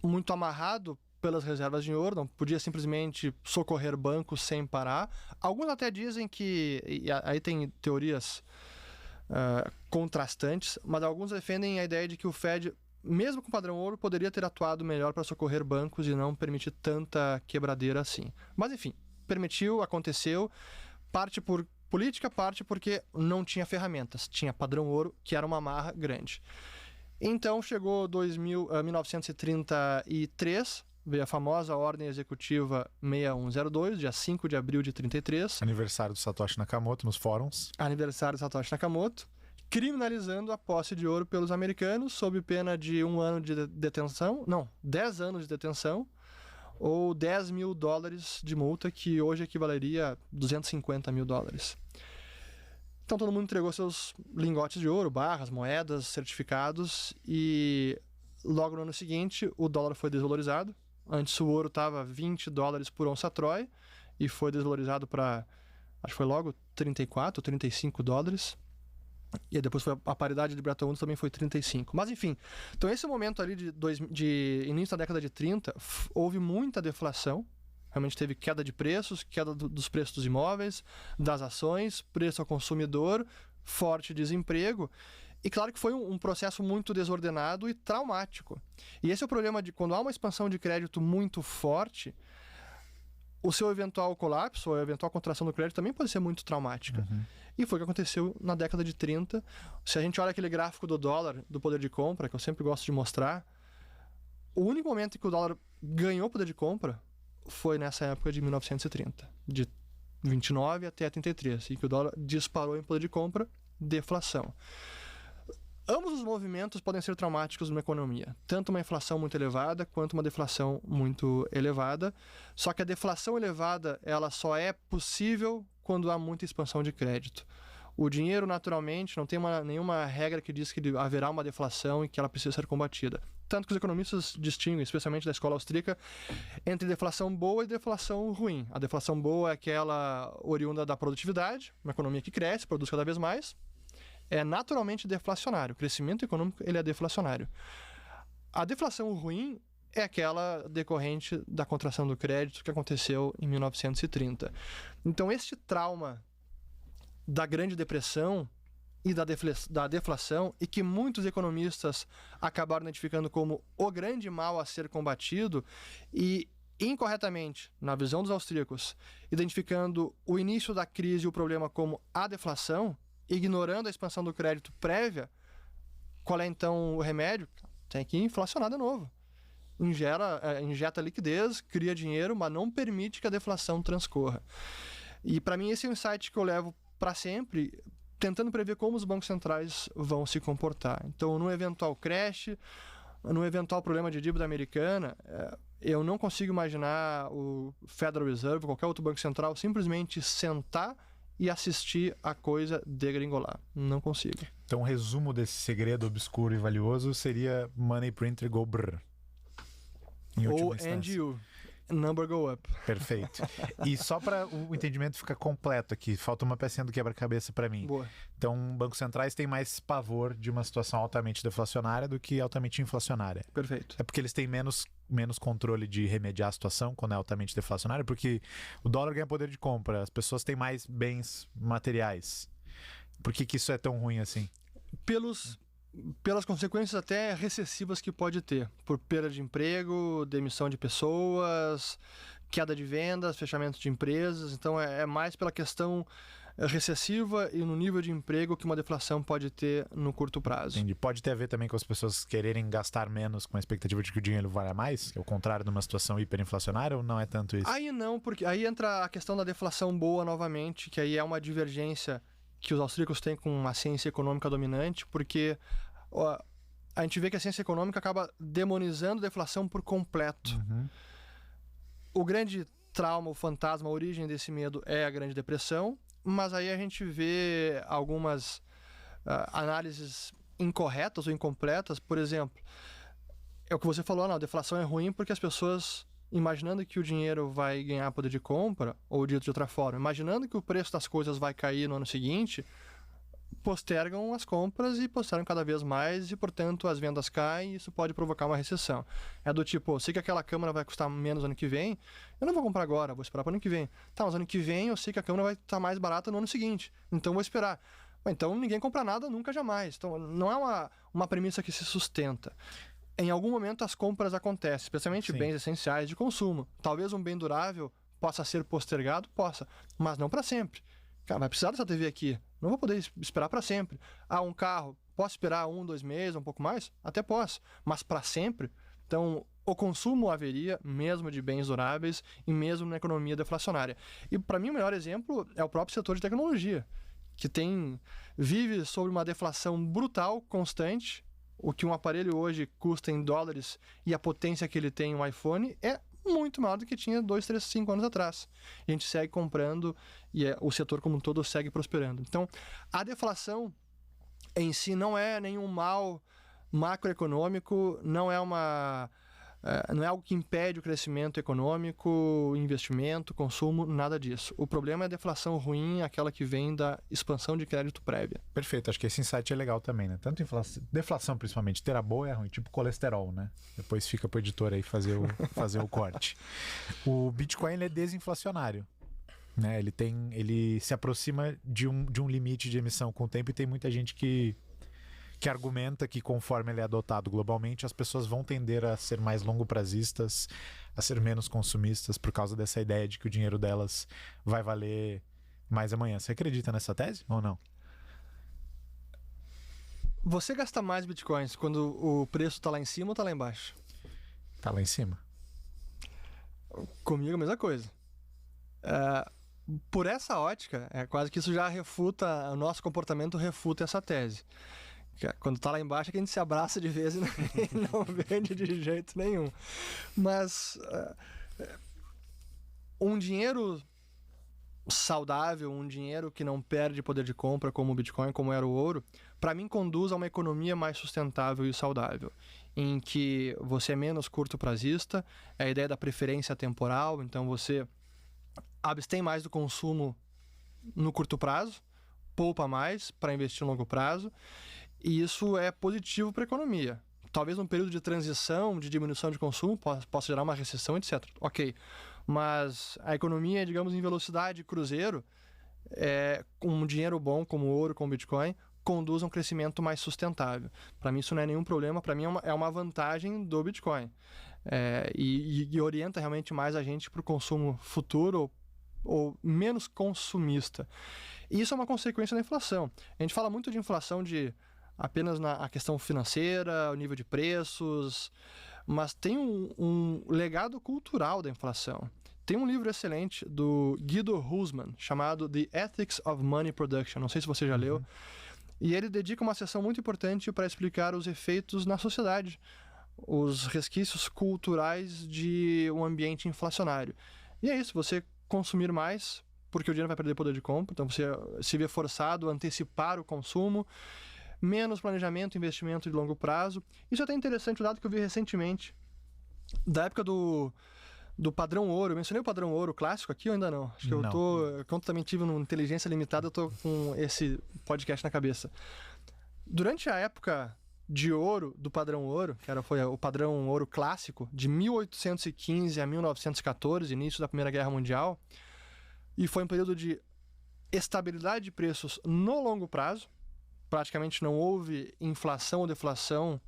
Speaker 2: muito amarrado pelas reservas de ouro, não podia simplesmente socorrer bancos sem parar. Alguns até dizem que, e aí tem teorias contrastantes, mas alguns defendem a ideia de que o Fed, mesmo com o padrão ouro, poderia ter atuado melhor para socorrer bancos e não permitir tanta quebradeira assim. Mas enfim, permitiu, aconteceu, parte por política, parte porque não tinha ferramentas, tinha padrão ouro, que era uma amarra grande. Então chegou 1933, veio a famosa Ordem Executiva 6102, dia 5 de abril de 33.
Speaker 1: Aniversário do Satoshi Nakamoto nos fóruns.
Speaker 2: Aniversário do Satoshi Nakamoto, criminalizando a posse de ouro pelos americanos, sob pena de 1 ano de detenção, não, 10 anos de detenção, ou $10 mil de multa, que hoje equivaleria a $250 mil. Então todo mundo entregou seus lingotes de ouro, barras, moedas, certificados, e logo no ano seguinte o dólar foi desvalorizado. Antes o ouro estava $20 por onça Troy e foi desvalorizado para, acho que foi logo 34 ou $35. E depois foi a paridade de Bretton Woods também foi 35. Mas enfim, então esse momento ali de início da década de 30, houve muita deflação. Realmente teve queda de preços, queda dos preços dos imóveis, das ações, preço ao consumidor, forte desemprego. E claro que foi um processo muito desordenado e traumático. E esse é o problema de quando há uma expansão de crédito muito forte, o seu eventual colapso, ou a eventual contração do crédito também pode ser muito traumática. E foi o que aconteceu na década de 30. Se a gente olha aquele gráfico do dólar, do poder de compra, que eu sempre gosto de mostrar, o único momento em que o dólar ganhou poder de compra foi nessa época de 1930, de 29 até 33, em que o dólar disparou em poder de compra, deflação. Ambos os movimentos podem ser traumáticos numa economia, tanto uma inflação muito elevada quanto uma deflação muito elevada, só que a deflação elevada ela só é possível quando há muita expansão de crédito. O dinheiro, naturalmente, não tem nenhuma regra que diz que haverá uma deflação e que ela precisa ser combatida. Tanto que os economistas distinguem, especialmente da escola austríaca, entre deflação boa e deflação ruim. A deflação boa é aquela oriunda da produtividade, uma economia que cresce, produz cada vez mais, é naturalmente deflacionário. O crescimento econômico ele é deflacionário. A deflação ruim é aquela decorrente da contração do crédito que aconteceu em 1930. Então, este trauma da Grande Depressão e da deflação, e que muitos economistas acabaram identificando como o grande mal a ser combatido, e incorretamente, na visão dos austríacos, identificando o início da crise e o problema como a deflação, ignorando a expansão do crédito prévia, qual é então o remédio? Tem que inflacionar de novo. Injeta liquidez, cria dinheiro, mas não permite que a deflação transcorra. E para mim esse é um insight que eu levo para sempre, tentando prever como os bancos centrais vão se comportar. Então, no eventual crash, no eventual problema de dívida americana, eu não consigo imaginar o Federal Reserve, qualquer outro banco central, simplesmente sentar e assistir a coisa degringolar. Não consigo.
Speaker 1: Então, o resumo desse segredo obscuro e valioso seria money printer go brrr.
Speaker 2: Ou NGU. Number go up.
Speaker 1: Perfeito. E só para o entendimento ficar completo aqui, falta uma pecinha do quebra-cabeça para mim.
Speaker 2: Boa.
Speaker 1: Então, bancos centrais têm mais pavor de uma situação altamente deflacionária do que altamente inflacionária.
Speaker 2: Perfeito.
Speaker 1: É porque eles têm menos controle de remediar a situação quando é altamente deflacionária, porque o dólar ganha poder de compra, as pessoas têm mais bens materiais. Por que isso é tão ruim assim? Pelas consequências até recessivas que pode ter, por perda de emprego, demissão de pessoas, queda de vendas, fechamento de empresas. Então é mais pela questão recessiva e no nível de emprego que uma deflação pode ter no curto prazo. Entendi. Pode ter a ver também com as pessoas quererem gastar menos com a expectativa de que o dinheiro valha mais? É o contrário de uma situação hiperinflacionária ou não é tanto isso?
Speaker 2: Aí não, porque aí entra a questão da deflação boa novamente, que aí é uma divergência que os austríacos têm com a ciência econômica dominante, porque a gente vê que a ciência econômica acaba demonizando a deflação por completo. O grande trauma, o fantasma, a origem desse medo é a Grande Depressão, mas aí a gente vê algumas análises incorretas ou incompletas. Por exemplo, é o que você falou, não, a deflação é ruim porque as pessoas, imaginando que o dinheiro vai ganhar poder de compra, ou dito de outra forma, imaginando que o preço das coisas vai cair no ano seguinte, postergam as compras e postergam cada vez mais e, portanto, as vendas caem e isso pode provocar uma recessão. É do tipo, sei que aquela câmera vai custar menos ano que vem, eu não vou comprar agora, vou esperar para o ano que vem. Tá, mas ano que vem eu sei que a câmera vai estar mais barata no ano seguinte, então vou esperar. Então ninguém compra nada nunca, jamais. Então não é uma premissa que se sustenta. Em algum momento as compras acontecem, especialmente
Speaker 1: Sim.
Speaker 2: bens essenciais de consumo. Talvez um bem durável possa ser postergado, possa, mas não para sempre. Cara, vai precisar dessa TV aqui, não vou poder esperar para sempre. Um carro, posso esperar 1, 2 meses, um pouco mais? Até posso, mas para sempre? Então, o consumo haveria, mesmo de bens duráveis e mesmo na economia deflacionária. E para mim o melhor exemplo é o próprio setor de tecnologia, que vive sobre uma deflação brutal, constante. O que um aparelho hoje custa em dólares e a potência que ele tem, um iPhone, é muito maior do que tinha 2, 3, 5 anos atrás. E a gente segue comprando e o setor como um todo segue prosperando. Então, a deflação em si não é nenhum mal macroeconômico, não é algo que impede o crescimento econômico, investimento, consumo, nada disso. O problema é a deflação ruim, aquela que vem da expansão de crédito prévia.
Speaker 1: Perfeito, acho que esse insight é legal também, né? Tanto deflação, principalmente, ter a boa é ruim, tipo colesterol, né? Depois fica pro editor aí fazer o corte. O Bitcoin, ele é desinflacionário, né? Ele se aproxima de um limite de emissão com o tempo, e tem muita gente que argumenta que conforme ele é adotado globalmente, as pessoas vão tender a ser mais longo-prazistas, a ser menos consumistas, por causa dessa ideia de que o dinheiro delas vai valer mais amanhã. Você acredita nessa tese ou não?
Speaker 2: Você gasta mais bitcoins quando o preço está lá em cima ou está lá embaixo?
Speaker 1: Tá lá em cima.
Speaker 2: Comigo a mesma coisa. Por essa ótica, é quase que isso já refuta, o nosso comportamento refuta essa tese. Quando tá lá embaixo é que a gente se abraça de vez e não vende de jeito nenhum. Mas um dinheiro saudável, um dinheiro que não perde poder de compra, como o Bitcoin, como era o ouro, para mim conduz a uma economia mais sustentável e saudável, em que você é menos curto-prazista, é a ideia da preferência temporal, então você abstém mais do consumo no curto prazo, poupa mais para investir no longo prazo, e isso é positivo para a economia. Talvez num período de transição, de diminuição de consumo, possa gerar uma recessão, etc. Ok, mas a economia, digamos, em velocidade cruzeiro, com um dinheiro bom, como o ouro, como o Bitcoin, conduz a um crescimento mais sustentável. Para mim isso não é nenhum problema, para mim é uma vantagem do Bitcoin. E orienta realmente mais a gente para o consumo futuro ou menos consumista. E isso é uma consequência da inflação. A gente fala muito de inflação apenas na questão financeira, o nível de preços, mas tem um legado cultural da inflação. Tem um livro excelente do Guido Husman, chamado The Ethics of Money Production, não sei se você já leu, e ele dedica uma sessão muito importante para explicar os efeitos na sociedade, os resquícios culturais de um ambiente inflacionário. E é isso, você consumir mais, porque o dinheiro vai perder poder de compra, então você se vê forçado a antecipar o consumo, menos planejamento, investimento de longo prazo. Isso é até interessante, o dado que eu vi recentemente, da época do padrão ouro. Eu mencionei o padrão ouro clássico aqui ou ainda não? Acho que quando também tive uma inteligência limitada, eu tô com esse podcast na cabeça. Durante a época de ouro, do padrão ouro, foi o padrão ouro clássico, de 1815 a 1914, início da Primeira Guerra Mundial, e foi um período de estabilidade de preços no longo prazo. Praticamente não houve inflação ou deflação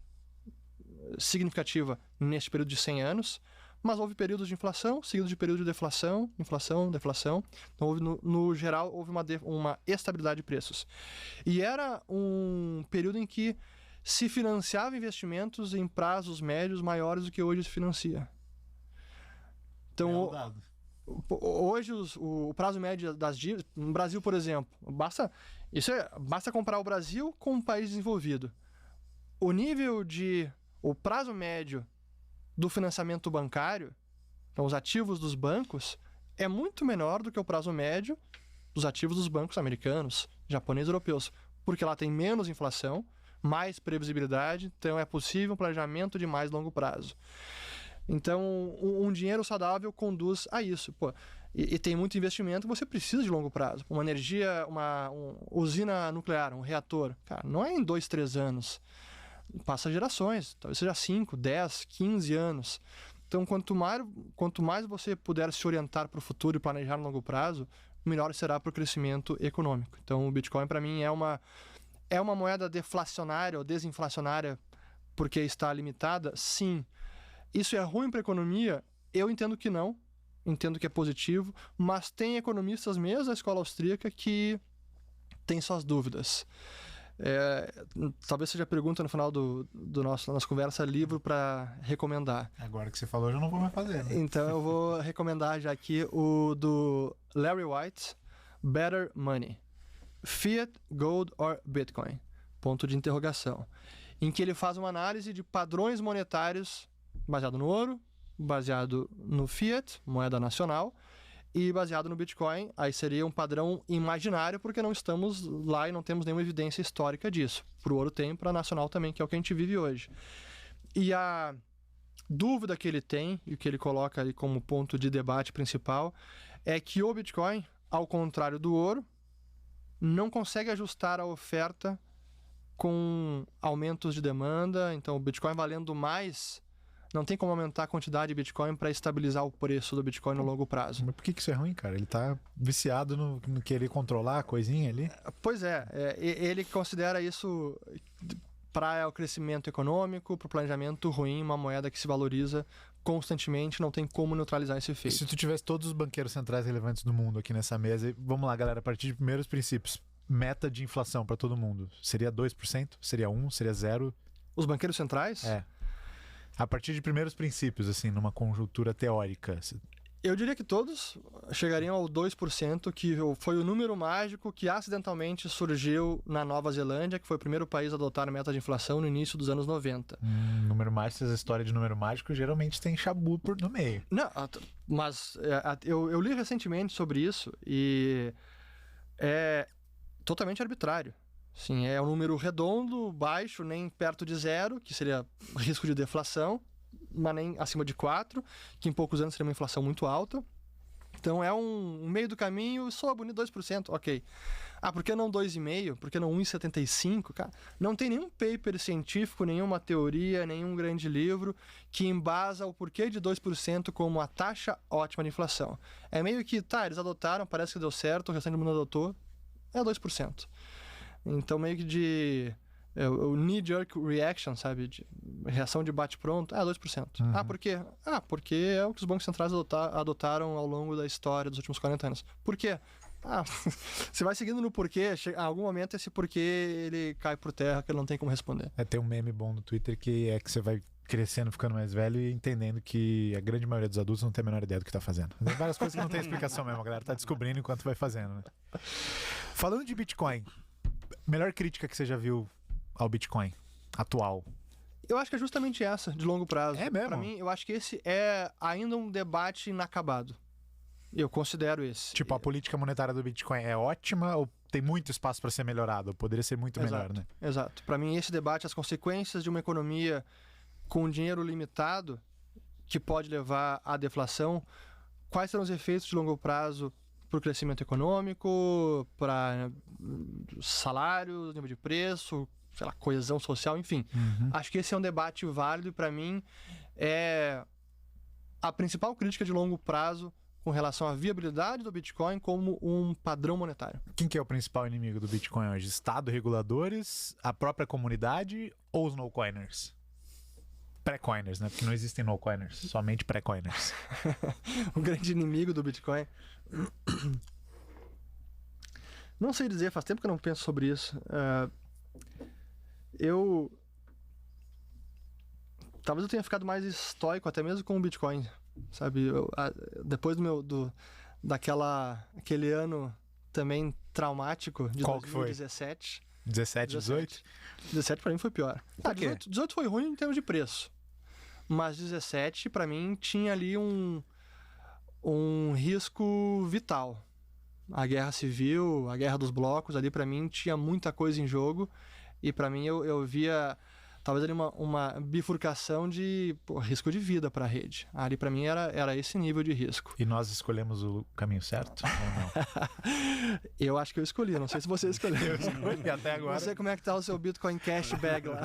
Speaker 2: significativa neste período de 100 anos, mas houve períodos de inflação, seguidos de período de deflação, inflação, deflação. Então, no geral, houve uma estabilidade de preços. E era um período em que se financiava investimentos em prazos médios maiores do que hoje se financia. Então, hoje o prazo médio das dívidas, no Brasil, por exemplo, basta comparar o Brasil com um país desenvolvido. O prazo médio do financiamento bancário, então os ativos dos bancos, é muito menor do que o prazo médio dos ativos dos bancos americanos, japoneses e europeus, porque lá tem menos inflação, mais previsibilidade, então é possível um planejamento de mais longo prazo. Então, um dinheiro saudável conduz a isso. E tem muito investimento que você precisa de longo prazo. Uma energia, uma usina nuclear, um reator, cara, não é em 2, 3 anos. Passa gerações, talvez seja 5, 10, 15 anos. Então, quanto mais você puder se orientar para o futuro e planejar no longo prazo, melhor será para o crescimento econômico. Então, o Bitcoin, para mim, é uma moeda deflacionária ou desinflacionária porque está limitada? Sim. Isso é ruim para a economia? Eu entendo que não. Entendo que é positivo. Mas tem economistas mesmo da escola austríaca que têm suas dúvidas. Talvez seja pergunta no final da nossa conversa, livro para recomendar.
Speaker 1: Agora que você falou, eu já não vou mais fazer, né?
Speaker 2: Então eu vou recomendar já aqui o do Larry White, Better Money. Fiat, Gold or Bitcoin? Ponto de interrogação. Em que ele faz uma análise de padrões monetários baseado no ouro, baseado no Fiat, moeda nacional, e baseado no Bitcoin. Aí seria um padrão imaginário, porque não estamos lá e não temos nenhuma evidência histórica disso. Para o ouro tem, para nacional também, que é o que a gente vive hoje. E a dúvida que ele tem, e o que ele coloca ali como ponto de debate principal, é que o Bitcoin, ao contrário do ouro, não consegue ajustar a oferta com aumentos de demanda. Então, o Bitcoin valendo mais, não tem como aumentar a quantidade de Bitcoin para estabilizar o preço do Bitcoin no longo prazo.
Speaker 1: Mas por que isso é ruim, cara? Ele tá viciado no querer controlar a coisinha ali?
Speaker 2: Pois é, ele considera isso, para o crescimento econômico, para o planejamento ruim, uma moeda que se valoriza constantemente, não tem como neutralizar esse efeito.
Speaker 1: Se tu tivesse todos os banqueiros centrais relevantes do mundo aqui nessa mesa, vamos lá, galera, a partir de primeiros princípios, meta de inflação para todo mundo, seria 2%? Seria 1%? Seria 0%?
Speaker 2: Os banqueiros centrais?
Speaker 1: É. A partir de primeiros princípios, assim, numa conjuntura teórica.
Speaker 2: Eu diria que todos chegariam ao 2%, que foi o número mágico que acidentalmente surgiu na Nova Zelândia, que foi o primeiro país a adotar a meta de inflação no início dos anos 90.
Speaker 1: Número mágico, essa história de número mágico geralmente tem chabu no meio.
Speaker 2: Não, mas eu li recentemente sobre isso e é totalmente arbitrário. Sim, é um número redondo, baixo, nem perto de 0, que seria risco de deflação, mas nem acima de 4, que em poucos anos seria uma inflação muito alta. Então é um meio do caminho, soa bonito, 2%, ok. Ah, por que não 2,5%? Por que não 1,75%? Cara, não tem nenhum paper científico, nenhuma teoria, nenhum grande livro que embasa o porquê de 2% como a taxa ótima de inflação. É meio que, eles adotaram, parece que deu certo, o restante do mundo adotou, é 2%. Então meio que o knee-jerk reaction, sabe? Reação de bate-pronto, 2%.
Speaker 1: Uhum.
Speaker 2: Por quê? Porque é o que os bancos centrais adotaram ao longo da história dos últimos 40 anos. Por quê? Você vai seguindo no porquê, em algum momento esse porquê ele cai por terra, que ele não tem como responder.
Speaker 1: Tem um meme bom no Twitter que é que você vai crescendo, ficando mais velho e entendendo que a grande maioria dos adultos não tem a menor ideia do que tá fazendo. Tem várias coisas que não tem explicação mesmo, a galera tá descobrindo enquanto vai fazendo, né? Falando de Bitcoin, melhor crítica que você já viu ao Bitcoin atual?
Speaker 2: Eu acho que é justamente essa, de longo prazo.
Speaker 1: É mesmo?
Speaker 2: Pra mim, eu acho que esse é ainda um debate inacabado. Eu considero esse.
Speaker 1: Tipo, a política monetária do Bitcoin é ótima ou tem muito espaço para ser melhorado? Poderia ser muito melhor, né?
Speaker 2: Exato. Para mim, esse debate, as consequências de uma economia com dinheiro limitado, que pode levar à deflação, quais serão os efeitos de longo prazo para o crescimento econômico, para salários, nível de preço, sei lá, coesão social, enfim.
Speaker 1: Uhum.
Speaker 2: Acho que esse é um debate válido e, para mim, é a principal crítica de longo prazo com relação à viabilidade do Bitcoin como um padrão monetário.
Speaker 1: Quem que é o principal inimigo do Bitcoin hoje? Estado, reguladores, a própria comunidade ou os no-coiners? Pré-coiners, né? Porque não existem no-coiners, somente pré-coiners.
Speaker 2: O grande inimigo do Bitcoin. Não sei dizer, faz tempo que eu não penso sobre isso. Talvez eu tenha ficado mais estoico até mesmo com o Bitcoin, sabe? Depois daquele ano também traumático de
Speaker 1: Qual que foi?
Speaker 2: 2017.
Speaker 1: 17, 18?
Speaker 2: 17 pra mim foi pior.
Speaker 1: Por quê?
Speaker 2: 18 foi ruim em termos de preço. Mas 17 pra mim tinha ali um risco vital. A guerra civil, a guerra dos blocos, ali pra mim tinha muita coisa em jogo. E pra mim eu via talvez ali uma bifurcação de risco de vida para a rede. Ali para mim era esse nível de risco.
Speaker 1: E nós escolhemos o caminho certo ou não?
Speaker 2: Eu acho que eu escolhi, não sei se você escolheu.
Speaker 1: Eu escolhi até agora.
Speaker 2: Não sei como é que tá o seu Bitcoin Cash Bag lá.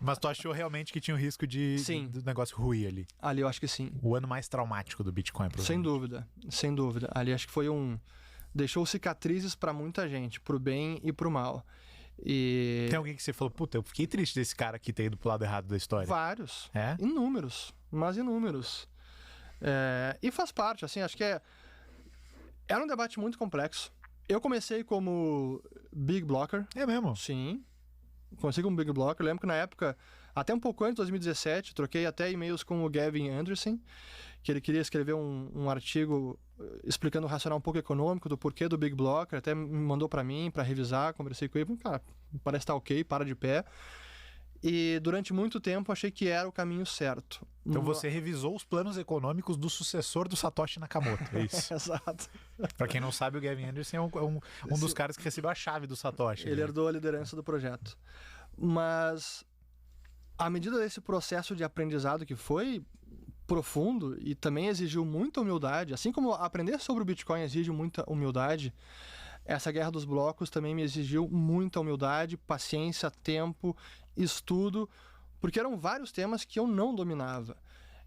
Speaker 1: Mas tu achou realmente que tinha o risco do negócio ruir ali?
Speaker 2: Ali eu acho que sim.
Speaker 1: O ano mais traumático do Bitcoin,
Speaker 2: Sem dúvida, sem dúvida. Ali acho que foi deixou cicatrizes para muita gente, pro bem e pro mal. E...
Speaker 1: Tem alguém que você falou, puta, eu fiquei triste desse cara aqui ter ido pro lado errado da história?
Speaker 2: Vários.
Speaker 1: É?
Speaker 2: Inúmeros, mas inúmeros. E faz parte, assim, acho que era um debate muito complexo. Eu comecei como Big Blocker.
Speaker 1: É mesmo?
Speaker 2: Sim. Comecei como Big Blocker. Eu lembro que na época, até um pouco antes de 2017, troquei até e-mails com o Gavin Andresen, que ele queria escrever um artigo explicando o racional um pouco econômico do porquê do Big Blocker, até me mandou para mim para revisar, conversei com ele, cara, parece estar ok, para de pé. E durante muito tempo achei que era o caminho certo.
Speaker 1: Então você revisou os planos econômicos do sucessor do Satoshi Nakamoto, é isso?
Speaker 2: Exato.
Speaker 1: Pra quem não sabe, o Gavin Anderson é um dos caras que recebeu a chave do Satoshi.
Speaker 2: Ele herdou a liderança do projeto. Mas, à medida desse processo de aprendizado que foi profundo e também exigiu muita humildade, assim como aprender sobre o Bitcoin exige muita humildade, essa guerra dos blocos também me exigiu muita humildade, paciência, tempo, estudo, porque eram vários temas que eu não dominava.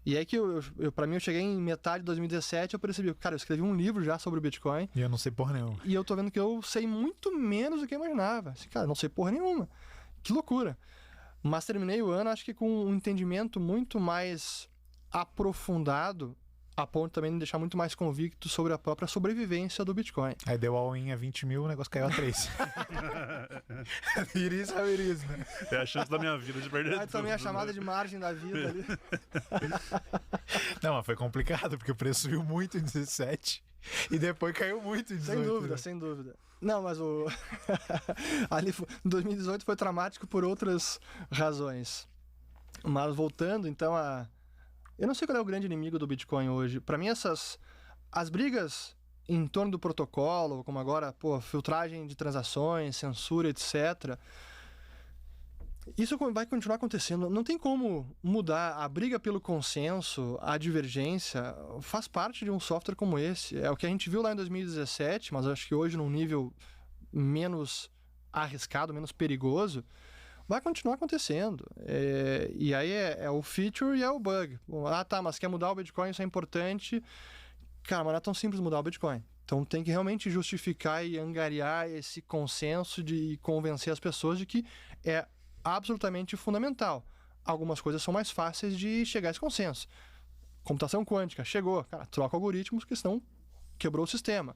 Speaker 2: E aí que para mim, eu cheguei em metade de 2017, eu percebi, cara, eu escrevi um livro já sobre o Bitcoin.
Speaker 1: E eu não sei porra nenhuma.
Speaker 2: E eu tô vendo que eu sei muito menos do que eu imaginava. Assim, cara, não sei porra nenhuma. Que loucura. Mas terminei o ano, acho que com um entendimento muito mais aprofundado, a ponto também de me deixar muito mais convicto sobre a própria sobrevivência do Bitcoin.
Speaker 1: Aí deu all-in a 20 mil, o negócio caiu a 3. Iris, né?
Speaker 3: É a chance da minha vida de perder
Speaker 2: Aí tomei a chamada de margem da vida ali.
Speaker 1: Não, mas foi complicado, porque o preço subiu muito em 17 e depois caiu muito em 18.
Speaker 2: Sem dúvida,
Speaker 1: né?
Speaker 2: sem dúvida. Não, mas ali, 2018 foi traumático por outras razões. Mas voltando, então, eu não sei qual é o grande inimigo do Bitcoin hoje. Para mim, as brigas em torno do protocolo, como agora, filtragem de transações, censura, etc. Isso vai continuar acontecendo. Não tem como mudar. A briga pelo consenso, a divergência, faz parte de um software como esse. É o que a gente viu lá em 2017, mas acho que hoje num nível menos arriscado, menos perigoso, vai continuar acontecendo. E aí é o feature e é o bug. Mas quer mudar o Bitcoin, isso é importante. Cara, mas não é tão simples mudar o Bitcoin. Então tem que realmente justificar e angariar esse consenso de convencer as pessoas de que é absolutamente fundamental. Algumas coisas são mais fáceis de chegar a esse consenso. Computação quântica, chegou. Cara, troca algoritmos, porque senão quebrou o sistema.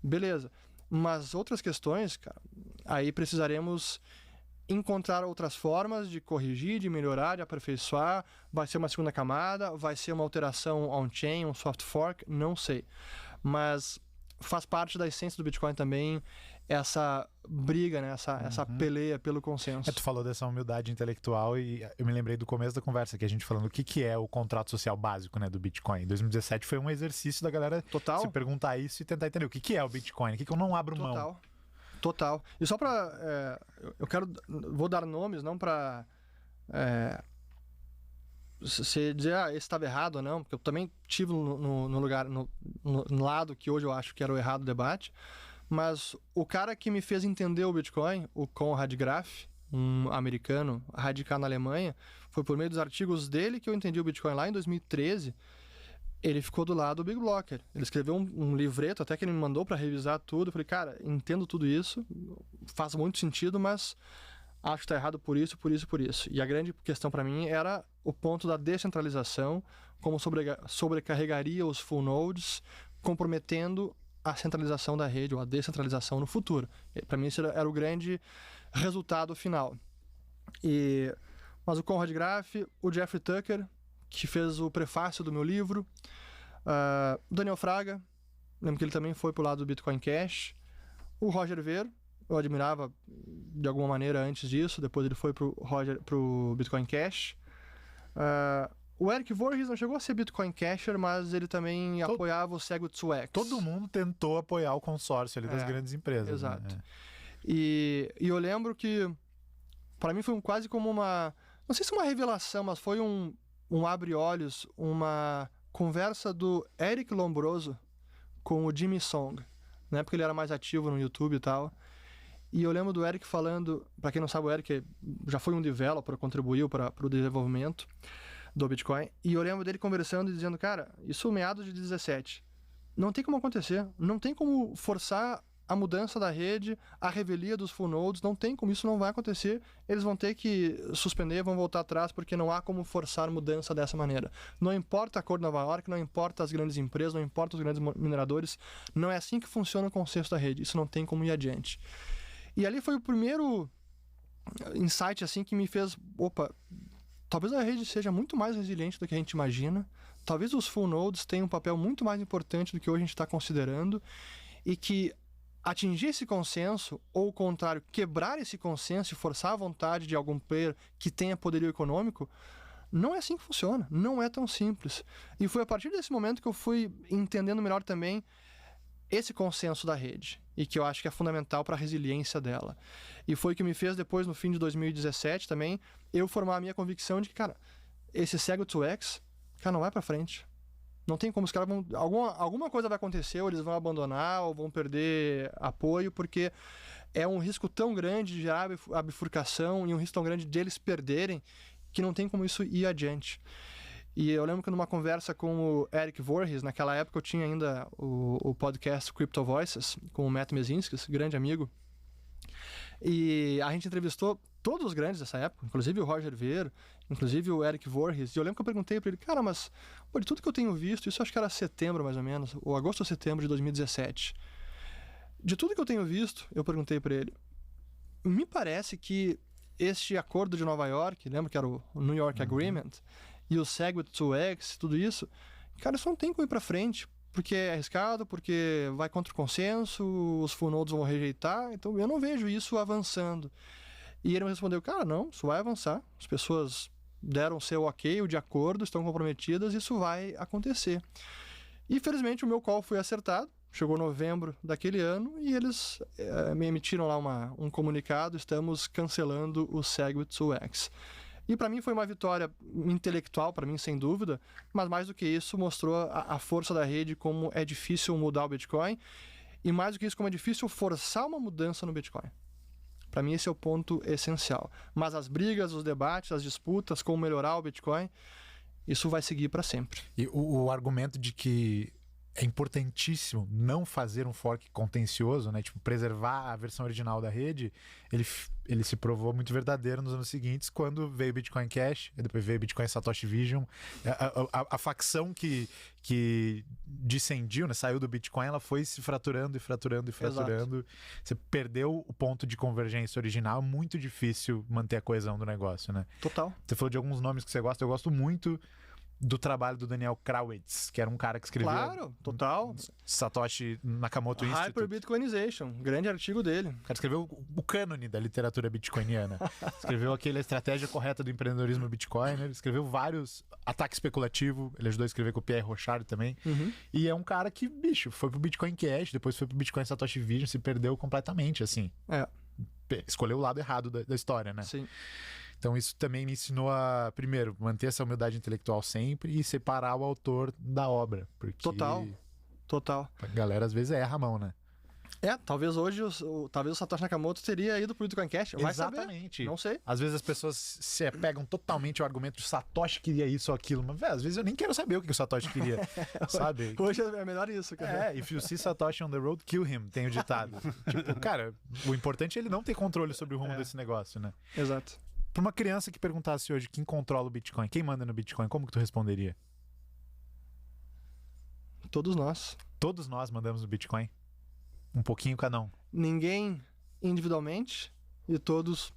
Speaker 2: Beleza. Mas outras questões, cara, aí precisaremos encontrar outras formas de corrigir, de melhorar, de aperfeiçoar. Vai ser uma segunda camada, vai ser uma alteração on-chain, um soft fork, não sei. Mas faz parte da essência do Bitcoin também essa briga, né? essa peleia pelo consenso.
Speaker 1: Tu falou dessa humildade intelectual e eu me lembrei do começo da conversa, que a gente falando o que é o contrato social básico, né, do Bitcoin. Em 2017 foi um exercício da galera se perguntar isso e tentar entender o que é o Bitcoin, o que eu não abro mão.
Speaker 2: Total. E só para... vou dar nomes, não para você dizer, esse estava errado ou não, porque eu também tive no lugar, no lado que hoje eu acho que era o errado o debate, mas o cara que me fez entender o Bitcoin, o Conrad Graf, um americano radicado na Alemanha, foi por meio dos artigos dele que eu entendi o Bitcoin lá em 2013. Ele ficou do lado do Big Blocker. Ele escreveu um livreto, até que ele me mandou para revisar tudo. Eu falei, cara, entendo tudo isso, faz muito sentido, mas acho que está errado por isso, por isso, por isso. E a grande questão para mim era o ponto da descentralização, como sobrecarregaria os full nodes, comprometendo a centralização da rede ou a descentralização no futuro. Para mim, esse era o grande resultado final. Mas o Conrad Graf, o Jeffrey Tucker, que fez o prefácio do meu livro, o Daniel Fraga, lembro que ele também foi pro lado do Bitcoin Cash, o Roger Ver, eu admirava de alguma maneira antes disso, depois ele foi pro Bitcoin Cash. O Eric Voorhees não chegou a ser Bitcoin Casher, mas ele também apoiava o SegWit2x.
Speaker 1: Todo mundo tentou apoiar o consórcio ali das grandes empresas.
Speaker 2: Exato.
Speaker 1: Né?
Speaker 2: E eu lembro que, para mim, foi quase como uma... Não sei se uma revelação, mas foi um abre-olhos, uma conversa do Eric Lombroso com o Jimmy Song, né? Porque ele era mais ativo no YouTube e tal. E eu lembro do Eric falando, para quem não sabe, o Eric já foi um developer, contribuiu para o desenvolvimento do Bitcoin. E eu lembro dele conversando e dizendo, cara, isso meados de 17. Não tem como acontecer. Não tem como forçar a mudança da rede, a revelia dos full nodes. Não tem como, isso não vai acontecer. Eles vão ter que suspender, vão voltar atrás, porque não há como forçar mudança dessa maneira. Não importa a cor de Nova York, não importa as grandes empresas, não importa os grandes mineradores. Não é assim que funciona o consenso da rede. Isso não tem como ir adiante. E ali foi o primeiro insight assim que me fez, talvez a rede seja muito mais resiliente do que a gente imagina. Talvez os full nodes tenham um papel muito mais importante do que hoje a gente está considerando. E que atingir esse consenso, ou o contrário, quebrar esse consenso e forçar a vontade de algum player que tenha poderio econômico, não é assim que funciona, não é tão simples. E foi a partir desse momento que eu fui entendendo melhor também esse consenso da rede, e que eu acho que é fundamental para a resiliência dela. E foi o que me fez depois, no fim de 2017 também, eu formar a minha convicção de que, cara, esse Segwit2x, cara, não vai para frente. Não tem como, os caras vão... Alguma coisa vai acontecer, ou eles vão abandonar, ou vão perder apoio, porque é um risco tão grande de gerar a bifurcação e um risco tão grande de eles perderem, que não tem como isso ir adiante. E eu lembro que numa conversa com o Eric Voorhees, naquela época eu tinha ainda o podcast Crypto Voices, com o Matt Mezinskis, grande amigo, e a gente entrevistou todos os grandes dessa época, inclusive o Roger Ver, inclusive o Eric Voorhees, e eu lembro que eu perguntei para ele, cara, mas pô, de tudo que eu tenho visto, isso eu acho que era setembro mais ou menos, ou agosto ou setembro de 2017, de tudo que eu tenho visto, eu perguntei para ele, me parece que este acordo de Nova York, lembra que era o New York Agreement, e o Segwit2x, tudo isso, cara, isso não tem como ir para frente, porque é arriscado, porque vai contra o consenso, os full nodes vão rejeitar, então eu não vejo isso avançando. E ele me respondeu, cara, não, isso vai avançar, as pessoas deram seu ok, o de acordo, estão comprometidas, isso vai acontecer. E felizmente o meu call foi acertado, chegou novembro daquele ano e eles me emitiram lá um comunicado, estamos cancelando o Segwit2x. E para mim foi uma vitória intelectual, para mim sem dúvida, mas mais do que isso mostrou a força da rede, como é difícil mudar o Bitcoin, e mais do que isso, como é difícil forçar uma mudança no Bitcoin. Para mim esse é o ponto essencial. Mas as brigas, os debates, as disputas, como melhorar o Bitcoin, isso vai seguir para sempre.
Speaker 1: E o argumento de que é importantíssimo não fazer um fork contencioso, né? Tipo, preservar a versão original da rede, ele se provou muito verdadeiro nos anos seguintes, quando veio o Bitcoin Cash, e depois veio o Bitcoin Satoshi Vision. A facção que discendiu, né? Saiu do Bitcoin, ela foi se fraturando e fraturando e fraturando. Exato. Você perdeu o ponto de convergência original, muito difícil manter a coesão do negócio, né?
Speaker 2: Total.
Speaker 1: Você falou de alguns nomes que você gosta, eu gosto muito do trabalho do Daniel Krawitz, que era um cara que escreveu...
Speaker 2: Claro, total.
Speaker 1: Satoshi Nakamoto Institute.
Speaker 2: Hyper-Bitcoinization, grande artigo dele.
Speaker 1: O cara escreveu o cânone da literatura bitcoiniana. Escreveu aquela estratégia correta do empreendedorismo bitcoiner, escreveu vários ataques especulativos, ele ajudou a escrever com o Pierre Rochard também. E é um cara que, bicho, foi pro Bitcoin Cash, depois foi pro Bitcoin Satoshi Vision, se perdeu completamente, assim. Escolheu o lado errado da história, né?
Speaker 2: Sim.
Speaker 1: Então isso também me ensinou a, primeiro, manter essa humildade intelectual sempre e separar o autor da obra. Porque
Speaker 2: Total.
Speaker 1: A galera às vezes erra a mão, né?
Speaker 2: Talvez hoje talvez o Satoshi Nakamoto teria ido pro Bitcoin Cash. Vai
Speaker 1: Exatamente.
Speaker 2: Saber. Não sei.
Speaker 1: Às vezes as pessoas se apegam totalmente ao argumento de Satoshi queria isso ou aquilo. Mas, às vezes eu nem quero saber o que o Satoshi queria, sabe?
Speaker 2: Hoje é melhor isso, cara.
Speaker 1: If you see Satoshi on the road, kill him, tem o ditado. Tipo, cara, o importante é ele não ter controle sobre o rumo desse negócio, né?
Speaker 2: Exato.
Speaker 1: Para uma criança que perguntasse hoje quem controla o Bitcoin, quem manda no Bitcoin, como que tu responderia?
Speaker 2: Todos nós.
Speaker 1: Todos nós mandamos no Bitcoin? Um pouquinho cada um.
Speaker 2: Ninguém individualmente e todos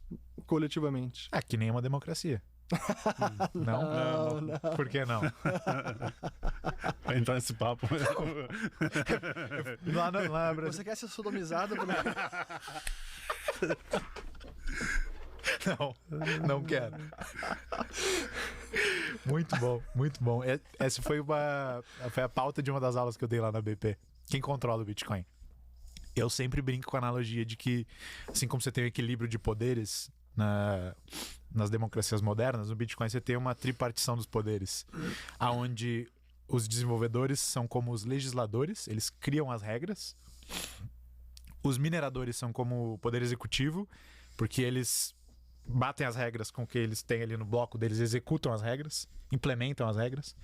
Speaker 2: coletivamente.
Speaker 1: É que nem uma democracia. Não? Por que não?
Speaker 3: Vai entrar nesse papo.
Speaker 1: lá,
Speaker 2: Você quer ser sodomizado?
Speaker 1: Não quero. Muito bom, muito bom. Essa foi a pauta de uma das aulas que eu dei lá na BP. Quem controla o Bitcoin? Eu sempre brinco com a analogia de que, assim como você tem o equilíbrio de poderes nas democracias modernas, no Bitcoin você tem uma tripartição dos poderes, onde os desenvolvedores são como os legisladores, eles criam as regras. Os mineradores são como o poder executivo, porque eles batem as regras com o que eles têm ali no bloco deles, executam as regras, implementam as regras.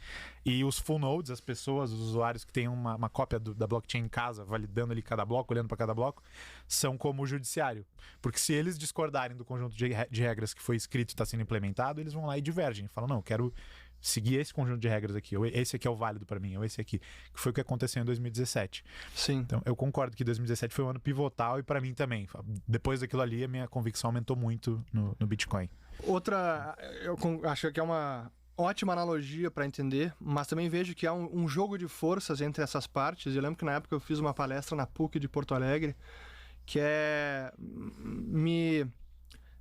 Speaker 1: E os full nodes, as pessoas, os usuários que têm uma cópia da blockchain em casa, validando ali cada bloco, olhando para cada bloco, são como o judiciário. Porque se eles discordarem do conjunto de regras que foi escrito e está sendo implementado, eles vão lá e divergem. Falam, não, eu quero seguir esse conjunto de regras aqui, ou esse aqui é o válido para mim, ou esse aqui, que foi o que aconteceu em 2017.
Speaker 2: Sim.
Speaker 1: Então, eu concordo que 2017 foi um ano pivotal e para mim também. Depois daquilo ali, a minha convicção aumentou muito no Bitcoin.
Speaker 2: Outra, eu acho que é ótima analogia para entender, mas também vejo que há um jogo de forças entre essas partes. Eu lembro que na época eu fiz uma palestra na PUC de Porto Alegre, que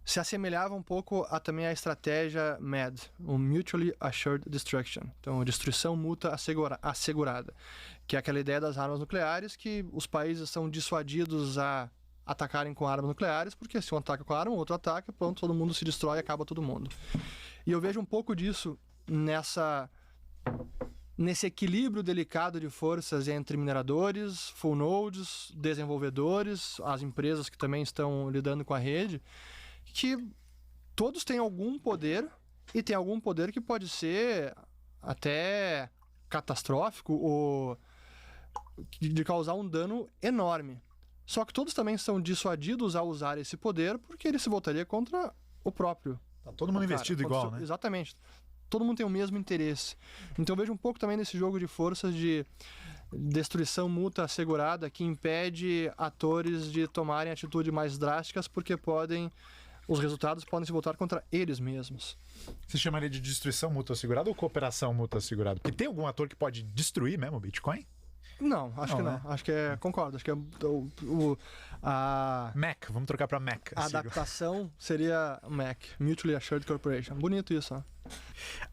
Speaker 2: se assemelhava um pouco também à estratégia MAD, o Mutually Assured Destruction, então destruição mútua assegurada, que é aquela ideia das armas nucleares, que os países são dissuadidos a atacarem com armas nucleares, porque se um ataca com arma, o outro ataca, pronto, todo mundo se destrói e acaba todo mundo. E eu vejo um pouco disso nesse equilíbrio delicado de forças entre mineradores, full nodes, desenvolvedores, as empresas que também estão lidando com a rede, que todos têm algum poder, e tem algum poder que pode ser até catastrófico ou de causar um dano enorme. Só que todos também são dissuadidos a usar esse poder porque ele se voltaria contra o próprio.
Speaker 1: Tá todo mundo investido igual, né?
Speaker 2: Exatamente. Todo mundo tem o mesmo interesse. Então eu vejo um pouco também desse jogo de forças de destruição mútua assegurada que impede atores de tomarem atitudes mais drásticas porque os resultados podem se voltar contra eles mesmos.
Speaker 1: Você chamaria de destruição mútua assegurada ou cooperação mútua assegurada? Porque tem algum ator que pode destruir mesmo o Bitcoin?
Speaker 2: Não, acho que não.
Speaker 1: Né?
Speaker 2: Acho que concordo. Acho que
Speaker 1: MAC, vamos trocar para MAC.
Speaker 2: A adaptação seria MAC, Mutually Assured Corporation. Bonito isso, ó.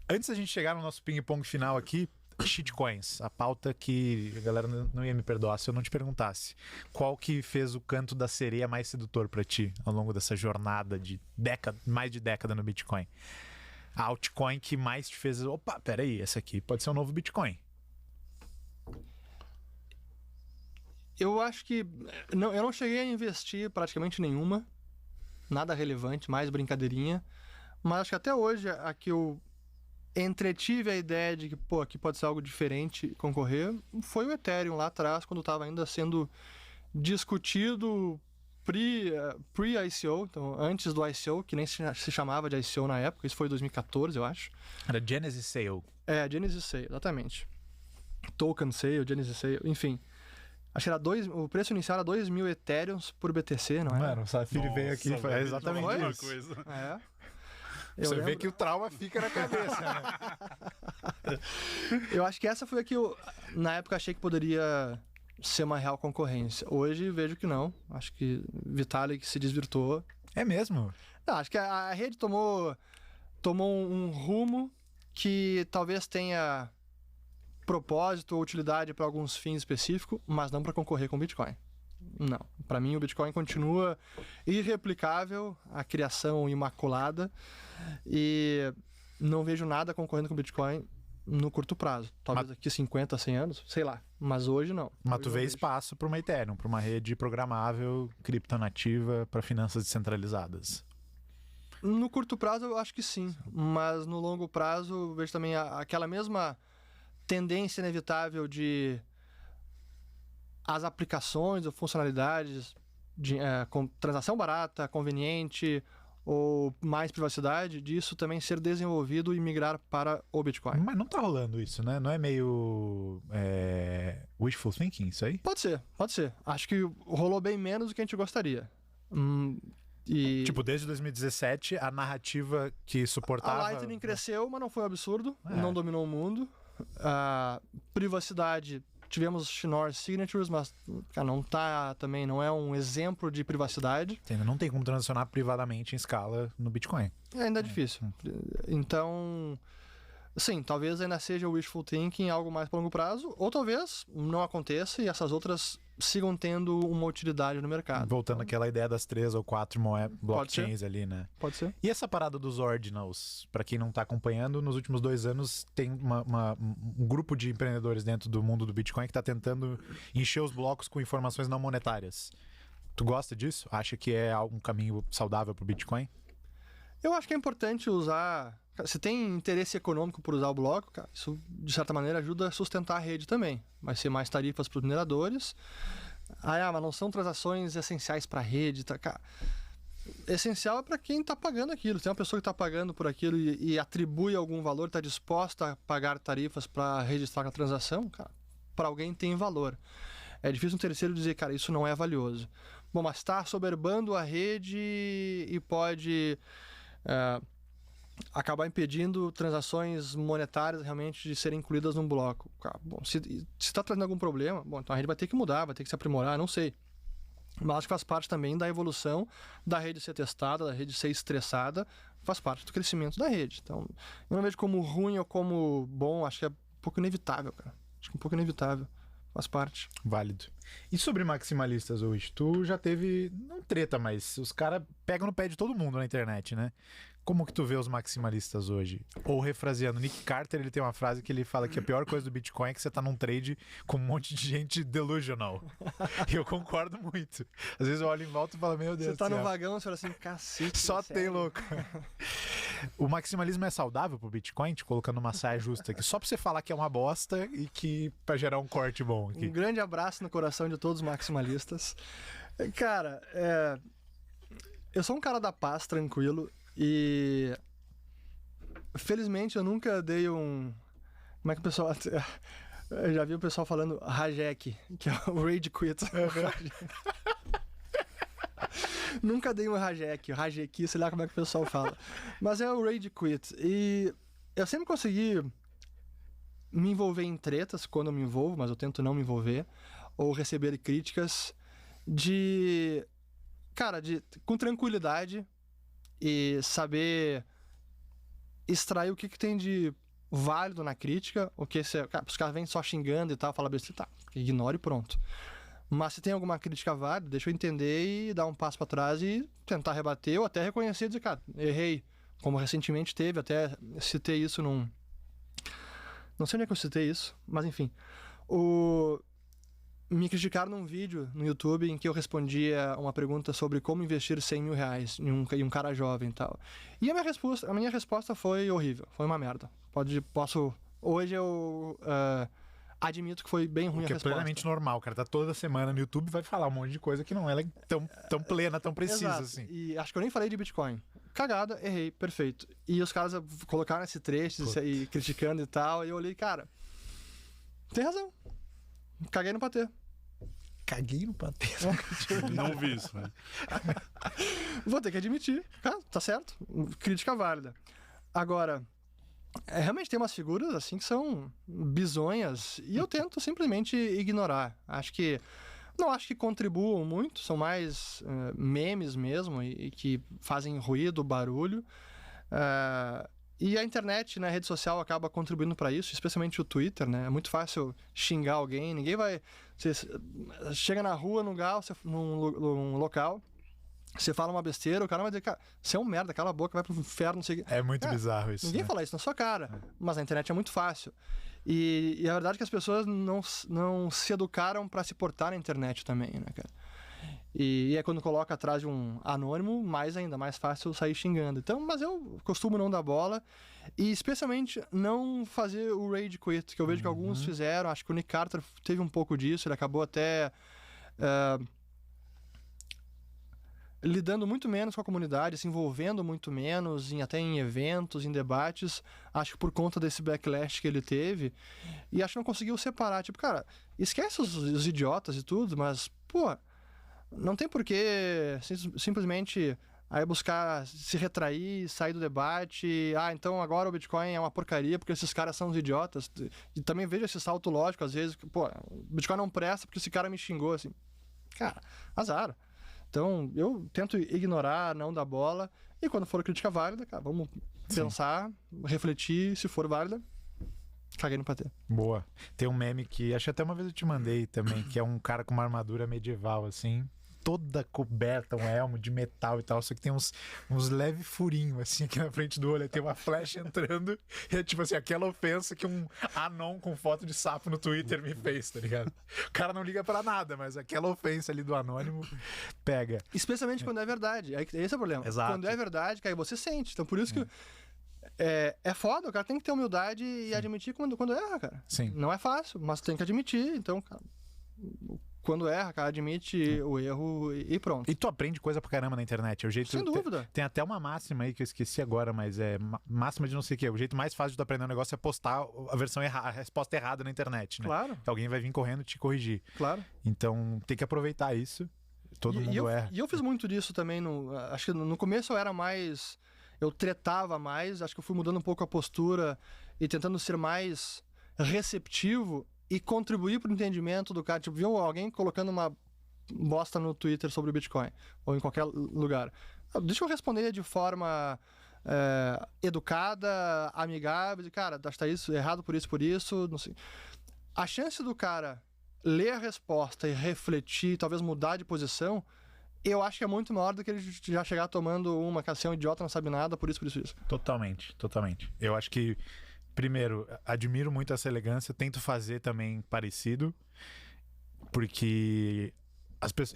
Speaker 1: Antes da gente chegar no nosso ping-pong final aqui, shitcoins, a pauta que a galera não ia me perdoar se eu não te perguntasse. Qual que fez o canto da sereia mais sedutor para ti ao longo dessa jornada de mais de década no Bitcoin? A altcoin que mais te fez, opa, peraí, essa aqui pode ser um novo Bitcoin.
Speaker 2: Eu acho que eu não cheguei a investir praticamente nenhuma, nada relevante, mais brincadeirinha, mas acho que até hoje a que eu entretive a ideia de que, aqui pode ser algo diferente concorrer, foi o Ethereum lá atrás, quando estava ainda sendo discutido pre-ICO, então antes do ICO, que nem se chamava de ICO na época, isso foi em 2014, eu acho.
Speaker 1: Era Genesis Sale.
Speaker 2: Genesis Sale, exatamente. Token Sale, Genesis Sale, enfim. Acho que era o preço inicial era 2.000 Ethereums por BTC, não é?
Speaker 1: Mano, o Safiri veio aqui e foi exatamente isso.
Speaker 3: Coisa.
Speaker 1: Você vê que o trauma fica na cabeça, né?
Speaker 2: Eu acho que essa foi a que eu, na época, achei que poderia ser uma real concorrência. Hoje, vejo que não. Acho que Vitalik se desvirtuou.
Speaker 1: É mesmo?
Speaker 2: Não, acho que a rede tomou um rumo que talvez tenha propósito ou utilidade para alguns fins específicos, mas não para concorrer com o Bitcoin. Não. Para mim, o Bitcoin continua irreplicável, a criação imaculada, e não vejo nada concorrendo com o Bitcoin no curto prazo. Talvez daqui 50, 100 anos, sei lá. Mas hoje não.
Speaker 1: Mas tu vê espaço para uma Ethereum, para uma rede programável, criptonativa, para finanças descentralizadas.
Speaker 2: No curto prazo, eu acho que sim. Mas no longo prazo, eu vejo também aquela mesma tendência inevitável de as aplicações ou funcionalidades com transação barata, conveniente ou mais privacidade, disso também ser desenvolvido e migrar para o Bitcoin.
Speaker 1: Mas não tá rolando isso, né? Não é meio wishful thinking isso aí?
Speaker 2: Pode ser. Acho que rolou bem menos do que a gente gostaria.
Speaker 1: Tipo, desde 2017, a narrativa que suportava...
Speaker 2: A Lightning cresceu, mas não foi um absurdo. Não dominou o mundo. A privacidade, tivemos Schnorr Signatures, mas não é um exemplo de privacidade.
Speaker 1: Ainda não tem como transacionar privadamente em escala no Bitcoin.
Speaker 2: Ainda é difícil. Então, sim, talvez ainda seja wishful thinking, algo mais para longo prazo, ou talvez não aconteça e essas outras sigam tendo uma utilidade no mercado.
Speaker 1: Voltando àquela ideia das 3 ou 4 blockchains ali, né?
Speaker 2: Pode ser.
Speaker 1: E essa parada dos ordinals, para quem não tá acompanhando, nos últimos 2 anos tem um grupo de empreendedores dentro do mundo do Bitcoin que tá tentando encher os blocos com informações não monetárias. Tu gosta disso? Acha que é um caminho saudável pro Bitcoin?
Speaker 2: Eu acho que é importante usar... Se tem interesse econômico por usar o bloco, cara, isso de certa maneira ajuda a sustentar a rede também. Vai ser mais tarifas para os mineradores. Mas não são transações essenciais para a rede. Tá? Cara, essencial é para quem está pagando aquilo. Se tem uma pessoa que está pagando por aquilo e atribui algum valor, está disposta a pagar tarifas para registrar a transação, cara, para alguém tem valor. É difícil um terceiro dizer, cara, isso não é valioso. Bom, mas está soberbando a rede e pode... acabar impedindo transações monetárias realmente de serem incluídas num bloco. Bom, se está trazendo algum problema, bom, então a rede vai ter que mudar, vai ter que se aprimorar, não sei. Mas acho que faz parte também da evolução da rede ser testada, da rede ser estressada, faz parte do crescimento da rede. Então, eu não vejo como ruim ou como bom, acho que é um pouco inevitável, cara. Acho que é um pouco inevitável. Faz parte.
Speaker 1: Válido. E sobre maximalistas hoje? Tu já teve, não treta, mas os caras pegam no pé de todo mundo na internet, né? Como que tu vê os maximalistas hoje? Ou refraseando, Nick Carter, ele tem uma frase que ele fala que a pior coisa do Bitcoin é que você tá num trade com um monte de gente delusional. E eu concordo muito. Às vezes eu olho em volta e falo, meu Deus
Speaker 2: Você tá
Speaker 1: do céu.
Speaker 2: no vagão, você fala assim, cacete.
Speaker 1: Só
Speaker 2: sério?
Speaker 1: tem louco. O maximalismo é saudável pro Bitcoin? Te colocando uma saia justa aqui. Só pra você falar que é uma bosta e que pra gerar um corte bom aqui.
Speaker 2: Um grande abraço no coração de todos os maximalistas. Cara, eu sou um cara da paz, tranquilo. E felizmente eu nunca dei um... Como é que o pessoal... Eu já vi o pessoal falando Rajek, que é o Rage Quit. Nunca dei um Rajek, sei lá como é que o pessoal fala. Mas é o Rage Quit. E eu sempre consegui me envolver em tretas quando eu me envolvo, mas eu tento não me envolver. Ou receber críticas com tranquilidade e saber extrair o que tem de válido na crítica, o que os caras vêm só xingando e tal, fala besteira, tá, ignora e pronto. Mas se tem alguma crítica válida, deixa eu entender e dar um passo para trás e tentar rebater ou até reconhecer e dizer, cara, errei, como recentemente teve, até citei isso num... Não sei onde é que eu citei isso, mas enfim. Me criticaram num vídeo no YouTube em que eu respondia uma pergunta sobre como investir 100 mil reais em um cara jovem e tal. E a minha resposta foi horrível, foi uma merda. Hoje eu admito que foi bem ruim a resposta.
Speaker 1: Que é plenamente normal, o cara tá toda semana no YouTube e vai falar um monte de coisa que não é tão plena, tão precisa.
Speaker 2: Exato.
Speaker 1: Assim.
Speaker 2: E acho que eu nem falei de Bitcoin. Cagada, errei, perfeito. E os caras colocaram esse trecho e criticando e tal, e eu olhei, cara, tem razão. Caguei no patê.
Speaker 1: Caguei no patê.
Speaker 3: Não vi isso, né?
Speaker 2: Vou ter que admitir. Tá certo. Crítica válida. Agora, realmente tem umas figuras assim que são bizonhas e eu tento simplesmente ignorar. Não acho que contribuam muito, são mais memes mesmo e que fazem ruído, barulho. E a internet, né, a rede social acaba contribuindo para isso, especialmente o Twitter, né? É muito fácil xingar alguém, ninguém vai... Você chega na rua, num local, você fala uma besteira, o cara vai dizer, cara, você é um merda, cala a boca, vai pro inferno, não sei o quê.
Speaker 1: É muito bizarro isso.
Speaker 2: Ninguém fala isso na sua cara, mas na internet é muito fácil. E a verdade é que as pessoas não se educaram para se portar na internet também, né, cara? E é quando coloca atrás de um anônimo, mais fácil sair xingando. Então, mas eu costumo não dar bola e especialmente não fazer o rage quit, que eu vejo que alguns fizeram. Acho que o Nick Carter teve um pouco disso, ele acabou até lidando muito menos com a comunidade, se envolvendo muito menos, até em eventos, em debates, acho que por conta desse backlash que ele teve, e acho que não conseguiu separar, tipo, cara, esquece os idiotas e tudo, mas, pô, não tem porquê simplesmente aí buscar se retrair, sair do debate, então agora o Bitcoin é uma porcaria porque esses caras são os idiotas, e também vejo esse salto lógico, às vezes, pô, o Bitcoin não presta porque esse cara me xingou, assim, cara, azar. Então, eu tento ignorar, não dar bola, e quando for crítica válida, cara, vamos pensar, refletir, se for válida, caguei no patê.
Speaker 1: Boa. Tem um meme que, acho que até uma vez eu te mandei também, que é um cara com uma armadura medieval, assim, toda coberta, um elmo de metal e tal, só que tem uns leves furinhos, assim, aqui na frente do olho, tem uma flecha entrando, e é tipo assim, aquela ofensa que um anon com foto de sapo no Twitter me fez, tá ligado? O cara não liga pra nada, mas aquela ofensa ali do anônimo pega.
Speaker 2: Especialmente quando é verdade, esse é o problema.
Speaker 1: Exato.
Speaker 2: Quando é verdade, cara, você sente, então por isso que é foda, o cara tem que ter humildade e admitir quando erra, cara.
Speaker 1: Sim.
Speaker 2: Não é fácil, mas tem que admitir, então, cara, quando erra, cara, admite o erro e pronto.
Speaker 1: E tu aprende coisa pra caramba na internet. É o jeito,
Speaker 2: sem dúvida.
Speaker 1: Tem até uma máxima aí que eu esqueci agora, mas é máxima de não sei o quê. O jeito mais fácil de tu aprender um negócio é postar a versão a resposta errada na internet, né?
Speaker 2: Claro.
Speaker 1: Então alguém vai vir correndo te corrigir.
Speaker 2: Claro.
Speaker 1: Então tem que aproveitar isso. Todo mundo erra.
Speaker 2: E eu fiz muito disso também. Acho que no começo eu era mais eu tretava mais, acho que eu fui mudando um pouco a postura e tentando ser mais receptivo e contribuir para o entendimento do cara. Tipo, viu alguém colocando uma bosta no Twitter sobre o Bitcoin, ou em qualquer lugar. Deixa eu responder de forma educada, amigável, e, cara, acho que tá isso errado por isso, não sei. A chance do cara ler a resposta e refletir, talvez mudar de posição, eu acho que é muito maior do que ele já chegar tomando uma que é um idiota, não sabe nada, por isso.
Speaker 1: Totalmente. Eu acho que, primeiro, admiro muito essa elegância, tento fazer também parecido, porque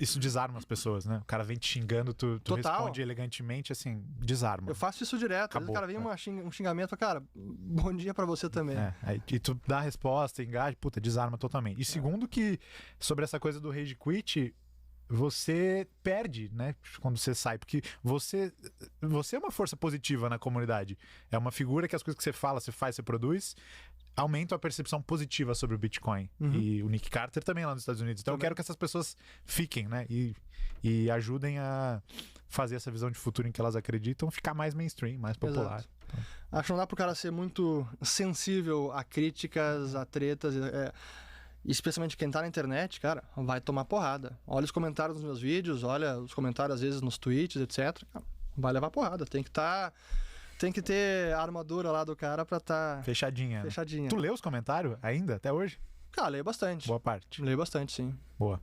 Speaker 1: isso desarma as pessoas, né? O cara vem te xingando, tu responde elegantemente, assim, desarma.
Speaker 2: Eu faço isso direto. Às vezes o cara vem um xingamento, cara, bom dia pra você também.
Speaker 1: E tu dá a resposta, engaja, desarma totalmente. E segundo que, sobre essa coisa do rage quit, você perde, né, quando você sai, porque você é uma força positiva na comunidade. É uma figura que as coisas que você fala, você faz, você produz, aumentam a percepção positiva sobre o Bitcoin. E o Nick Carter também lá nos Estados Unidos. Então eu quero que essas pessoas fiquem, né, e ajudem a fazer essa visão de futuro em que elas acreditam ficar mais mainstream, mais popular.
Speaker 2: Então. Acho que não dá pro cara ser muito sensível a críticas, a tretas, especialmente quem tá na internet, cara, vai tomar porrada. Olha os comentários nos meus vídeos, olha os comentários às vezes nos tweets, etc. Vai levar porrada. Tem que ter a armadura lá do cara pra tá...
Speaker 1: Fechadinha. Tu lê os comentários ainda, até hoje?
Speaker 2: Cara, leio bastante.
Speaker 1: Boa parte.
Speaker 2: Leio bastante, sim.
Speaker 1: Boa.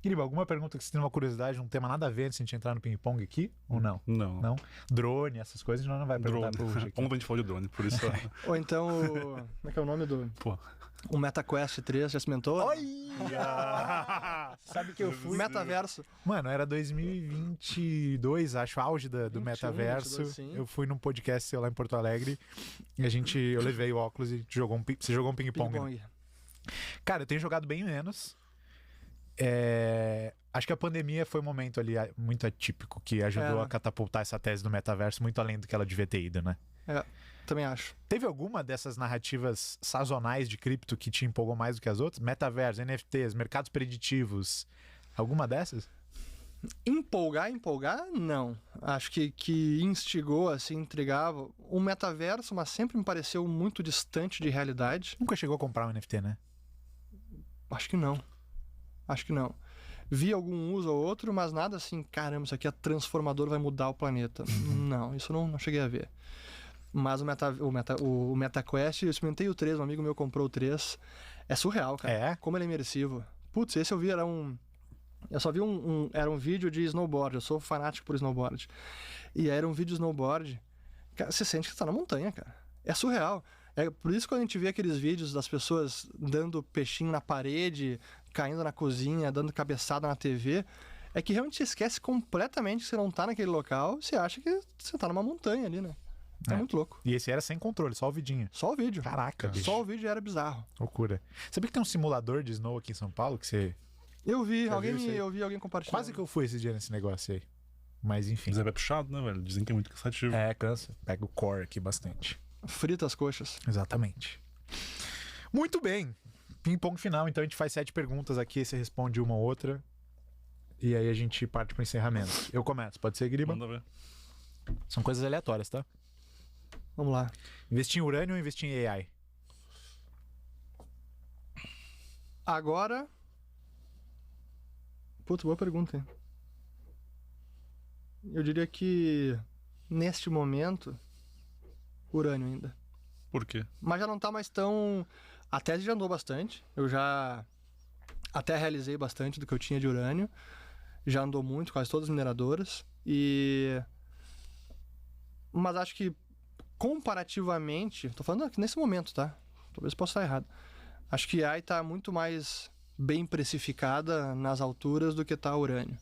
Speaker 1: Guilherme, alguma pergunta que você tem uma curiosidade, um tema nada a ver antes de a gente entrar no ping-pong aqui? Ou não?
Speaker 3: Não.
Speaker 1: Drone, essas coisas, a gente não vai perguntar pro hoje aqui.
Speaker 3: Ontem a gente falou de drone, por isso...
Speaker 2: Ou então, como é que é o nome do...
Speaker 3: Pô...
Speaker 2: O MetaQuest 3, já experimentou?
Speaker 1: Olha! Sabe que eu fui...
Speaker 2: Metaverso.
Speaker 1: Mano, era 2022, acho, auge do metaverso.
Speaker 2: 22,
Speaker 1: eu fui num podcast seu lá em Porto Alegre e eu levei o óculos e você jogou um ping-pong.
Speaker 2: Ping-pong.
Speaker 1: Né? Cara, eu tenho jogado bem menos. Acho que a pandemia foi um momento ali muito atípico que ajudou a catapultar essa tese do metaverso muito além do que ela devia ter ido, né?
Speaker 2: Também acho.
Speaker 1: Teve alguma dessas narrativas sazonais de cripto que te empolgou mais do que as outras? Metaverso, NFTs, mercados preditivos, alguma dessas?
Speaker 2: Empolgar, não. Acho que instigou, assim, intrigava. O metaverso, mas sempre me pareceu muito distante de realidade.
Speaker 1: Nunca chegou a comprar um NFT, né?
Speaker 2: Acho que não. Vi algum uso ou outro, mas nada assim, caramba, isso aqui é transformador, vai mudar o planeta. Não, isso não cheguei a ver. Mas o MetaQuest, eu experimentei o 3, um amigo meu comprou o 3. É surreal, cara. Como ele é imersivo. Putz, esse eu vi, eu só vi era um vídeo de snowboard, eu sou fanático por snowboard. E era um vídeo de snowboard, cara, você sente que você tá na montanha, cara. É surreal. É por isso que quando a gente vê aqueles vídeos das pessoas dando peixinho na parede, caindo na cozinha, dando cabeçada na TV, é que realmente você esquece completamente que você não tá naquele local, você acha que você tá numa montanha ali, né? É muito louco.
Speaker 1: E esse era sem controle, só o vidinho.
Speaker 2: Só o vídeo.
Speaker 1: Caraca, bicho.
Speaker 2: Só o vídeo era bizarro.
Speaker 1: Loucura. Sabia que tem um simulador de snow aqui em São Paulo que você...
Speaker 2: Eu vi alguém compartilhando.
Speaker 1: Quase que eu fui esse dia nesse negócio aí. Mas enfim.
Speaker 3: Mas é puxado, né, velho? Dizem que é muito cansativo.
Speaker 1: Cansa. Pega o core aqui bastante.
Speaker 2: Frita as coxas.
Speaker 1: Exatamente. Muito bem. Ping-pong final. Então a gente faz 7 perguntas aqui, você responde uma ou outra. E aí a gente parte pro encerramento. Eu começo. Pode ser, Guiriba?
Speaker 3: Manda ver.
Speaker 1: São coisas aleatórias, tá?
Speaker 2: Vamos lá.
Speaker 1: Investir em urânio ou investir em AI?
Speaker 2: Agora... Puta, boa pergunta, hein? Eu diria que, neste momento, urânio ainda.
Speaker 3: Por quê?
Speaker 2: Mas já não tá mais tão... A tese já andou bastante. Eu já até realizei bastante do que eu tinha de urânio. Já andou muito, quase todas as mineradoras. Mas acho que, comparativamente... Tô falando aqui nesse momento, tá? Talvez possa estar errado. Acho que a AI tá muito mais bem precificada nas alturas do que tá o urânio.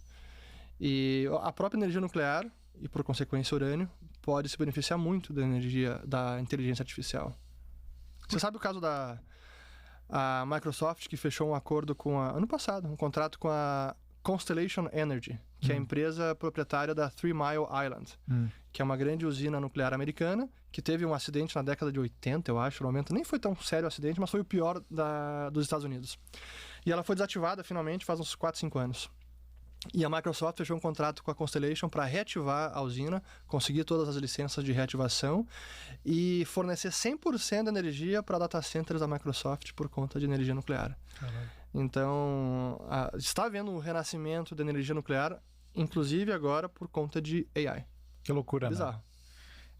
Speaker 2: E a própria energia nuclear, e por consequência urânio, pode se beneficiar muito da inteligência artificial. Você sabe o caso da Microsoft, que fechou um acordo ano passado, um contrato com a Constellation Energy, que é a empresa proprietária da 3 Mile Island, que é uma grande usina nuclear americana, que teve um acidente na década de 80, eu acho. No momento nem foi tão sério o acidente, mas foi o pior dos Estados Unidos. E ela foi desativada finalmente faz uns 4, 5 anos. E a Microsoft fechou um contrato com a Constellation para reativar a usina, conseguir todas as licenças de reativação e fornecer 100% da energia para data centers da Microsoft por conta de energia nuclear.
Speaker 1: Caralho.
Speaker 2: Então, está havendo um renascimento da energia nuclear, inclusive agora por conta de AI.
Speaker 1: Que loucura,
Speaker 2: Bizarro.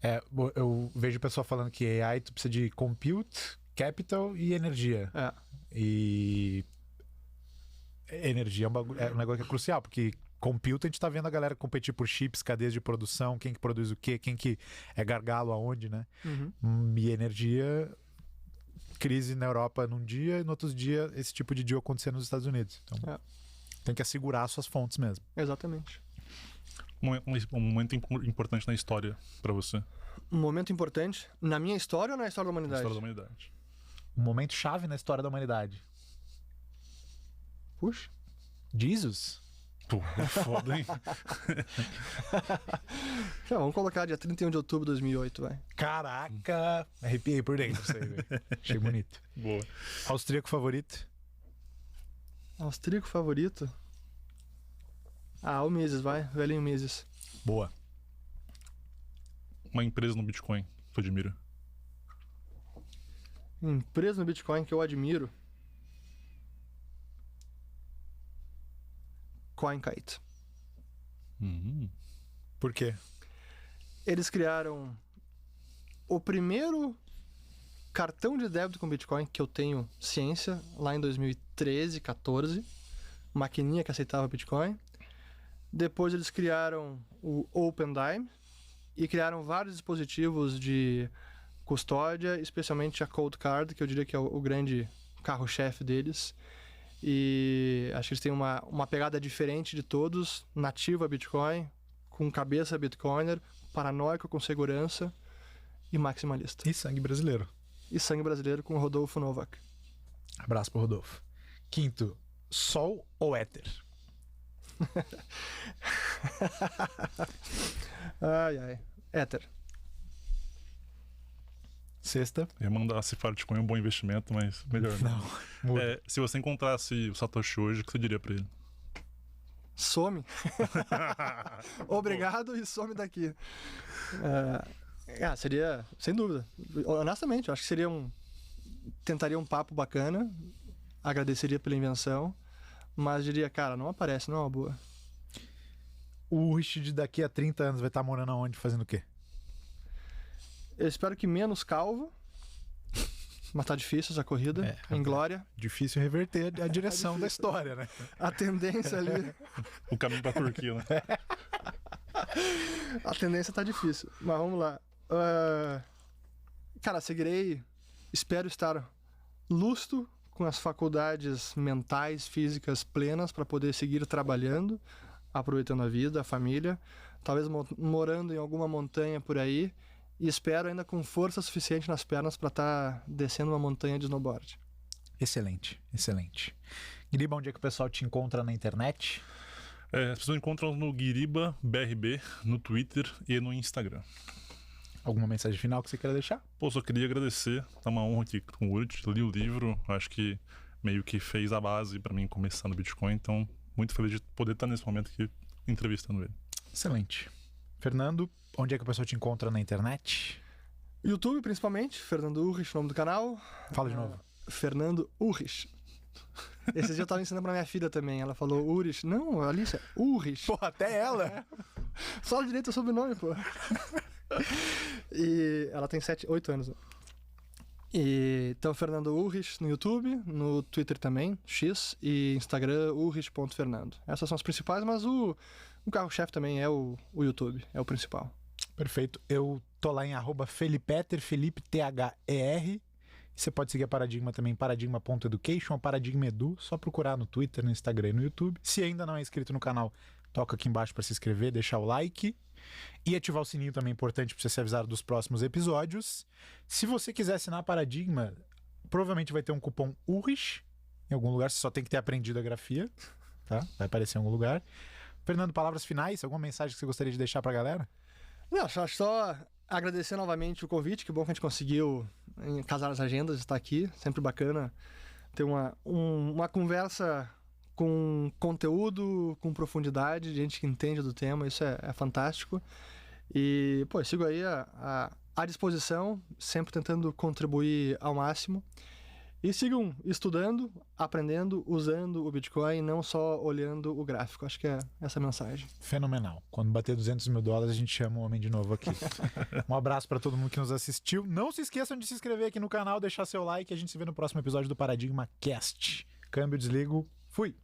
Speaker 1: né? Eu vejo o pessoal falando que AI tu precisa de compute, capital e energia.
Speaker 2: É.
Speaker 1: E energia é um negócio que é crucial, porque compute a gente tá vendo a galera competir por chips, cadeias de produção, quem que produz o quê, quem que é gargalo aonde, né? E energia, crise na Europa num dia e no outro dia esse tipo de dia acontecer nos Estados Unidos. Então tem que assegurar suas fontes mesmo.
Speaker 2: Exatamente.
Speaker 3: Um momento importante na história pra você.
Speaker 2: Um momento importante na minha história ou na história da
Speaker 3: Na
Speaker 2: humanidade?
Speaker 3: história da humanidade.
Speaker 1: Um momento chave na história da humanidade.
Speaker 2: Puxa.
Speaker 1: Jesus?
Speaker 3: Pô, é foda, hein?
Speaker 2: Vamos colocar dia 31 de outubro de 2008, vai.
Speaker 1: Caraca! Arrepiei por dentro isso aí, velho. Achei bonito.
Speaker 3: Boa.
Speaker 1: Austríaco favorito?
Speaker 2: Austríaco favorito? O Mises, vai. Velhinho Mises.
Speaker 1: Boa.
Speaker 3: Uma empresa no Bitcoin, tu admira?
Speaker 2: Empresa no Bitcoin que eu admiro. CoinKite.
Speaker 1: Por quê?
Speaker 2: Eles criaram o primeiro cartão de débito com Bitcoin que eu tenho ciência, lá em 2013, 14. Maquininha que aceitava Bitcoin. Depois eles criaram o OpenDime e criaram vários dispositivos de custódia, especialmente a Cold Card, que eu diria que é o grande carro-chefe deles. E acho que eles têm uma pegada diferente de todos, nativa Bitcoin, com cabeça Bitcoiner, paranoico com segurança e maximalista.
Speaker 1: E sangue brasileiro.
Speaker 2: E sangue brasileiro com Rodolfo Novak.
Speaker 1: Abraço pro Rodolfo. Quinto, Sol ou éter?
Speaker 2: Ai. Éter.
Speaker 1: Sexta.
Speaker 3: Eu ia mandar a Cifar Bitcoin um bom investimento, mas melhor não.
Speaker 1: Muda.
Speaker 3: Se você encontrasse o Satoshi hoje, o que você diria pra ele?
Speaker 2: Some. Obrigado e some daqui. Seria, sem dúvida. Honestamente, eu acho que seria tentaria um papo bacana, agradeceria pela invenção, mas diria, cara, não aparece, não é uma boa.
Speaker 1: O Rich daqui a 30 anos vai estar morando aonde, fazendo o quê?
Speaker 2: Eu espero que menos calvo, mas tá difícil essa corrida, em glória.
Speaker 1: Difícil reverter a direção da história, né?
Speaker 2: A tendência ali...
Speaker 3: O caminho pra Turquia, né?
Speaker 2: A tendência tá difícil, mas vamos lá. Cara, espero estar lustro, com as faculdades mentais, físicas plenas para poder seguir trabalhando, aproveitando a vida, a família, talvez morando em alguma montanha por aí, e espero ainda com força suficiente nas pernas para estar descendo uma montanha de snowboard.
Speaker 1: Excelente, excelente. Guiriba, onde é que o pessoal te encontra na internet?
Speaker 3: As pessoas encontram no Guiriba BRB, no Twitter e no Instagram.
Speaker 1: Alguma mensagem final que você queira deixar?
Speaker 3: Pô, só queria agradecer, tá uma honra aqui com o Urt, li o livro, acho que meio que fez a base pra mim começar no Bitcoin, então muito feliz de poder estar nesse momento aqui entrevistando ele.
Speaker 1: Excelente. Fernando, onde é que o pessoal te encontra na internet?
Speaker 2: YouTube, principalmente, Fernando Urrich, nome do canal.
Speaker 1: Fala de novo.
Speaker 2: Fernando Urrich. Esse dia eu tava ensinando pra minha filha também, ela falou Urrich. Não, Alicia, Urrich.
Speaker 1: Pô, até ela!
Speaker 2: Fala direito o sobrenome, pô. E ela tem 8 anos. Então, Fernando Urrich no YouTube, no Twitter também, X, e Instagram, urrich.fernando. Essas são as principais, mas o carro-chefe também é o YouTube, é o principal.
Speaker 1: Perfeito. Eu tô lá em @Felipeter, Felipe THER. Você pode seguir a Paradigma também, paradigma.education, Paradigma Edu, só procurar no Twitter, no Instagram e no YouTube. Se ainda não é inscrito no canal, toca aqui embaixo para se inscrever, deixar o like. E ativar o sininho também é importante para você ser avisado dos próximos episódios. Se você quiser assinar a Paradigma, provavelmente vai ter um cupom URICH em algum lugar, você só tem que ter aprendido a grafia, tá? Vai aparecer em algum lugar. Fernando, palavras finais? Alguma mensagem que você gostaria de deixar pra galera?
Speaker 2: Não, só agradecer novamente o convite, que bom que a gente conseguiu casar as agendas, estar aqui, sempre bacana ter uma conversa com conteúdo, com profundidade, gente que entende do tema, isso é fantástico. E, pô, eu sigo aí à disposição, sempre tentando contribuir ao máximo. E sigam estudando, aprendendo, usando o Bitcoin, não só olhando o gráfico. Acho que é essa a mensagem.
Speaker 1: Fenomenal. Quando bater $200 mil, a gente chama o homem de novo aqui. Um abraço para todo mundo que nos assistiu. Não se esqueçam de se inscrever aqui no canal, deixar seu like. A gente se vê no próximo episódio do Paradigma Cast. Câmbio, desligo. Fui!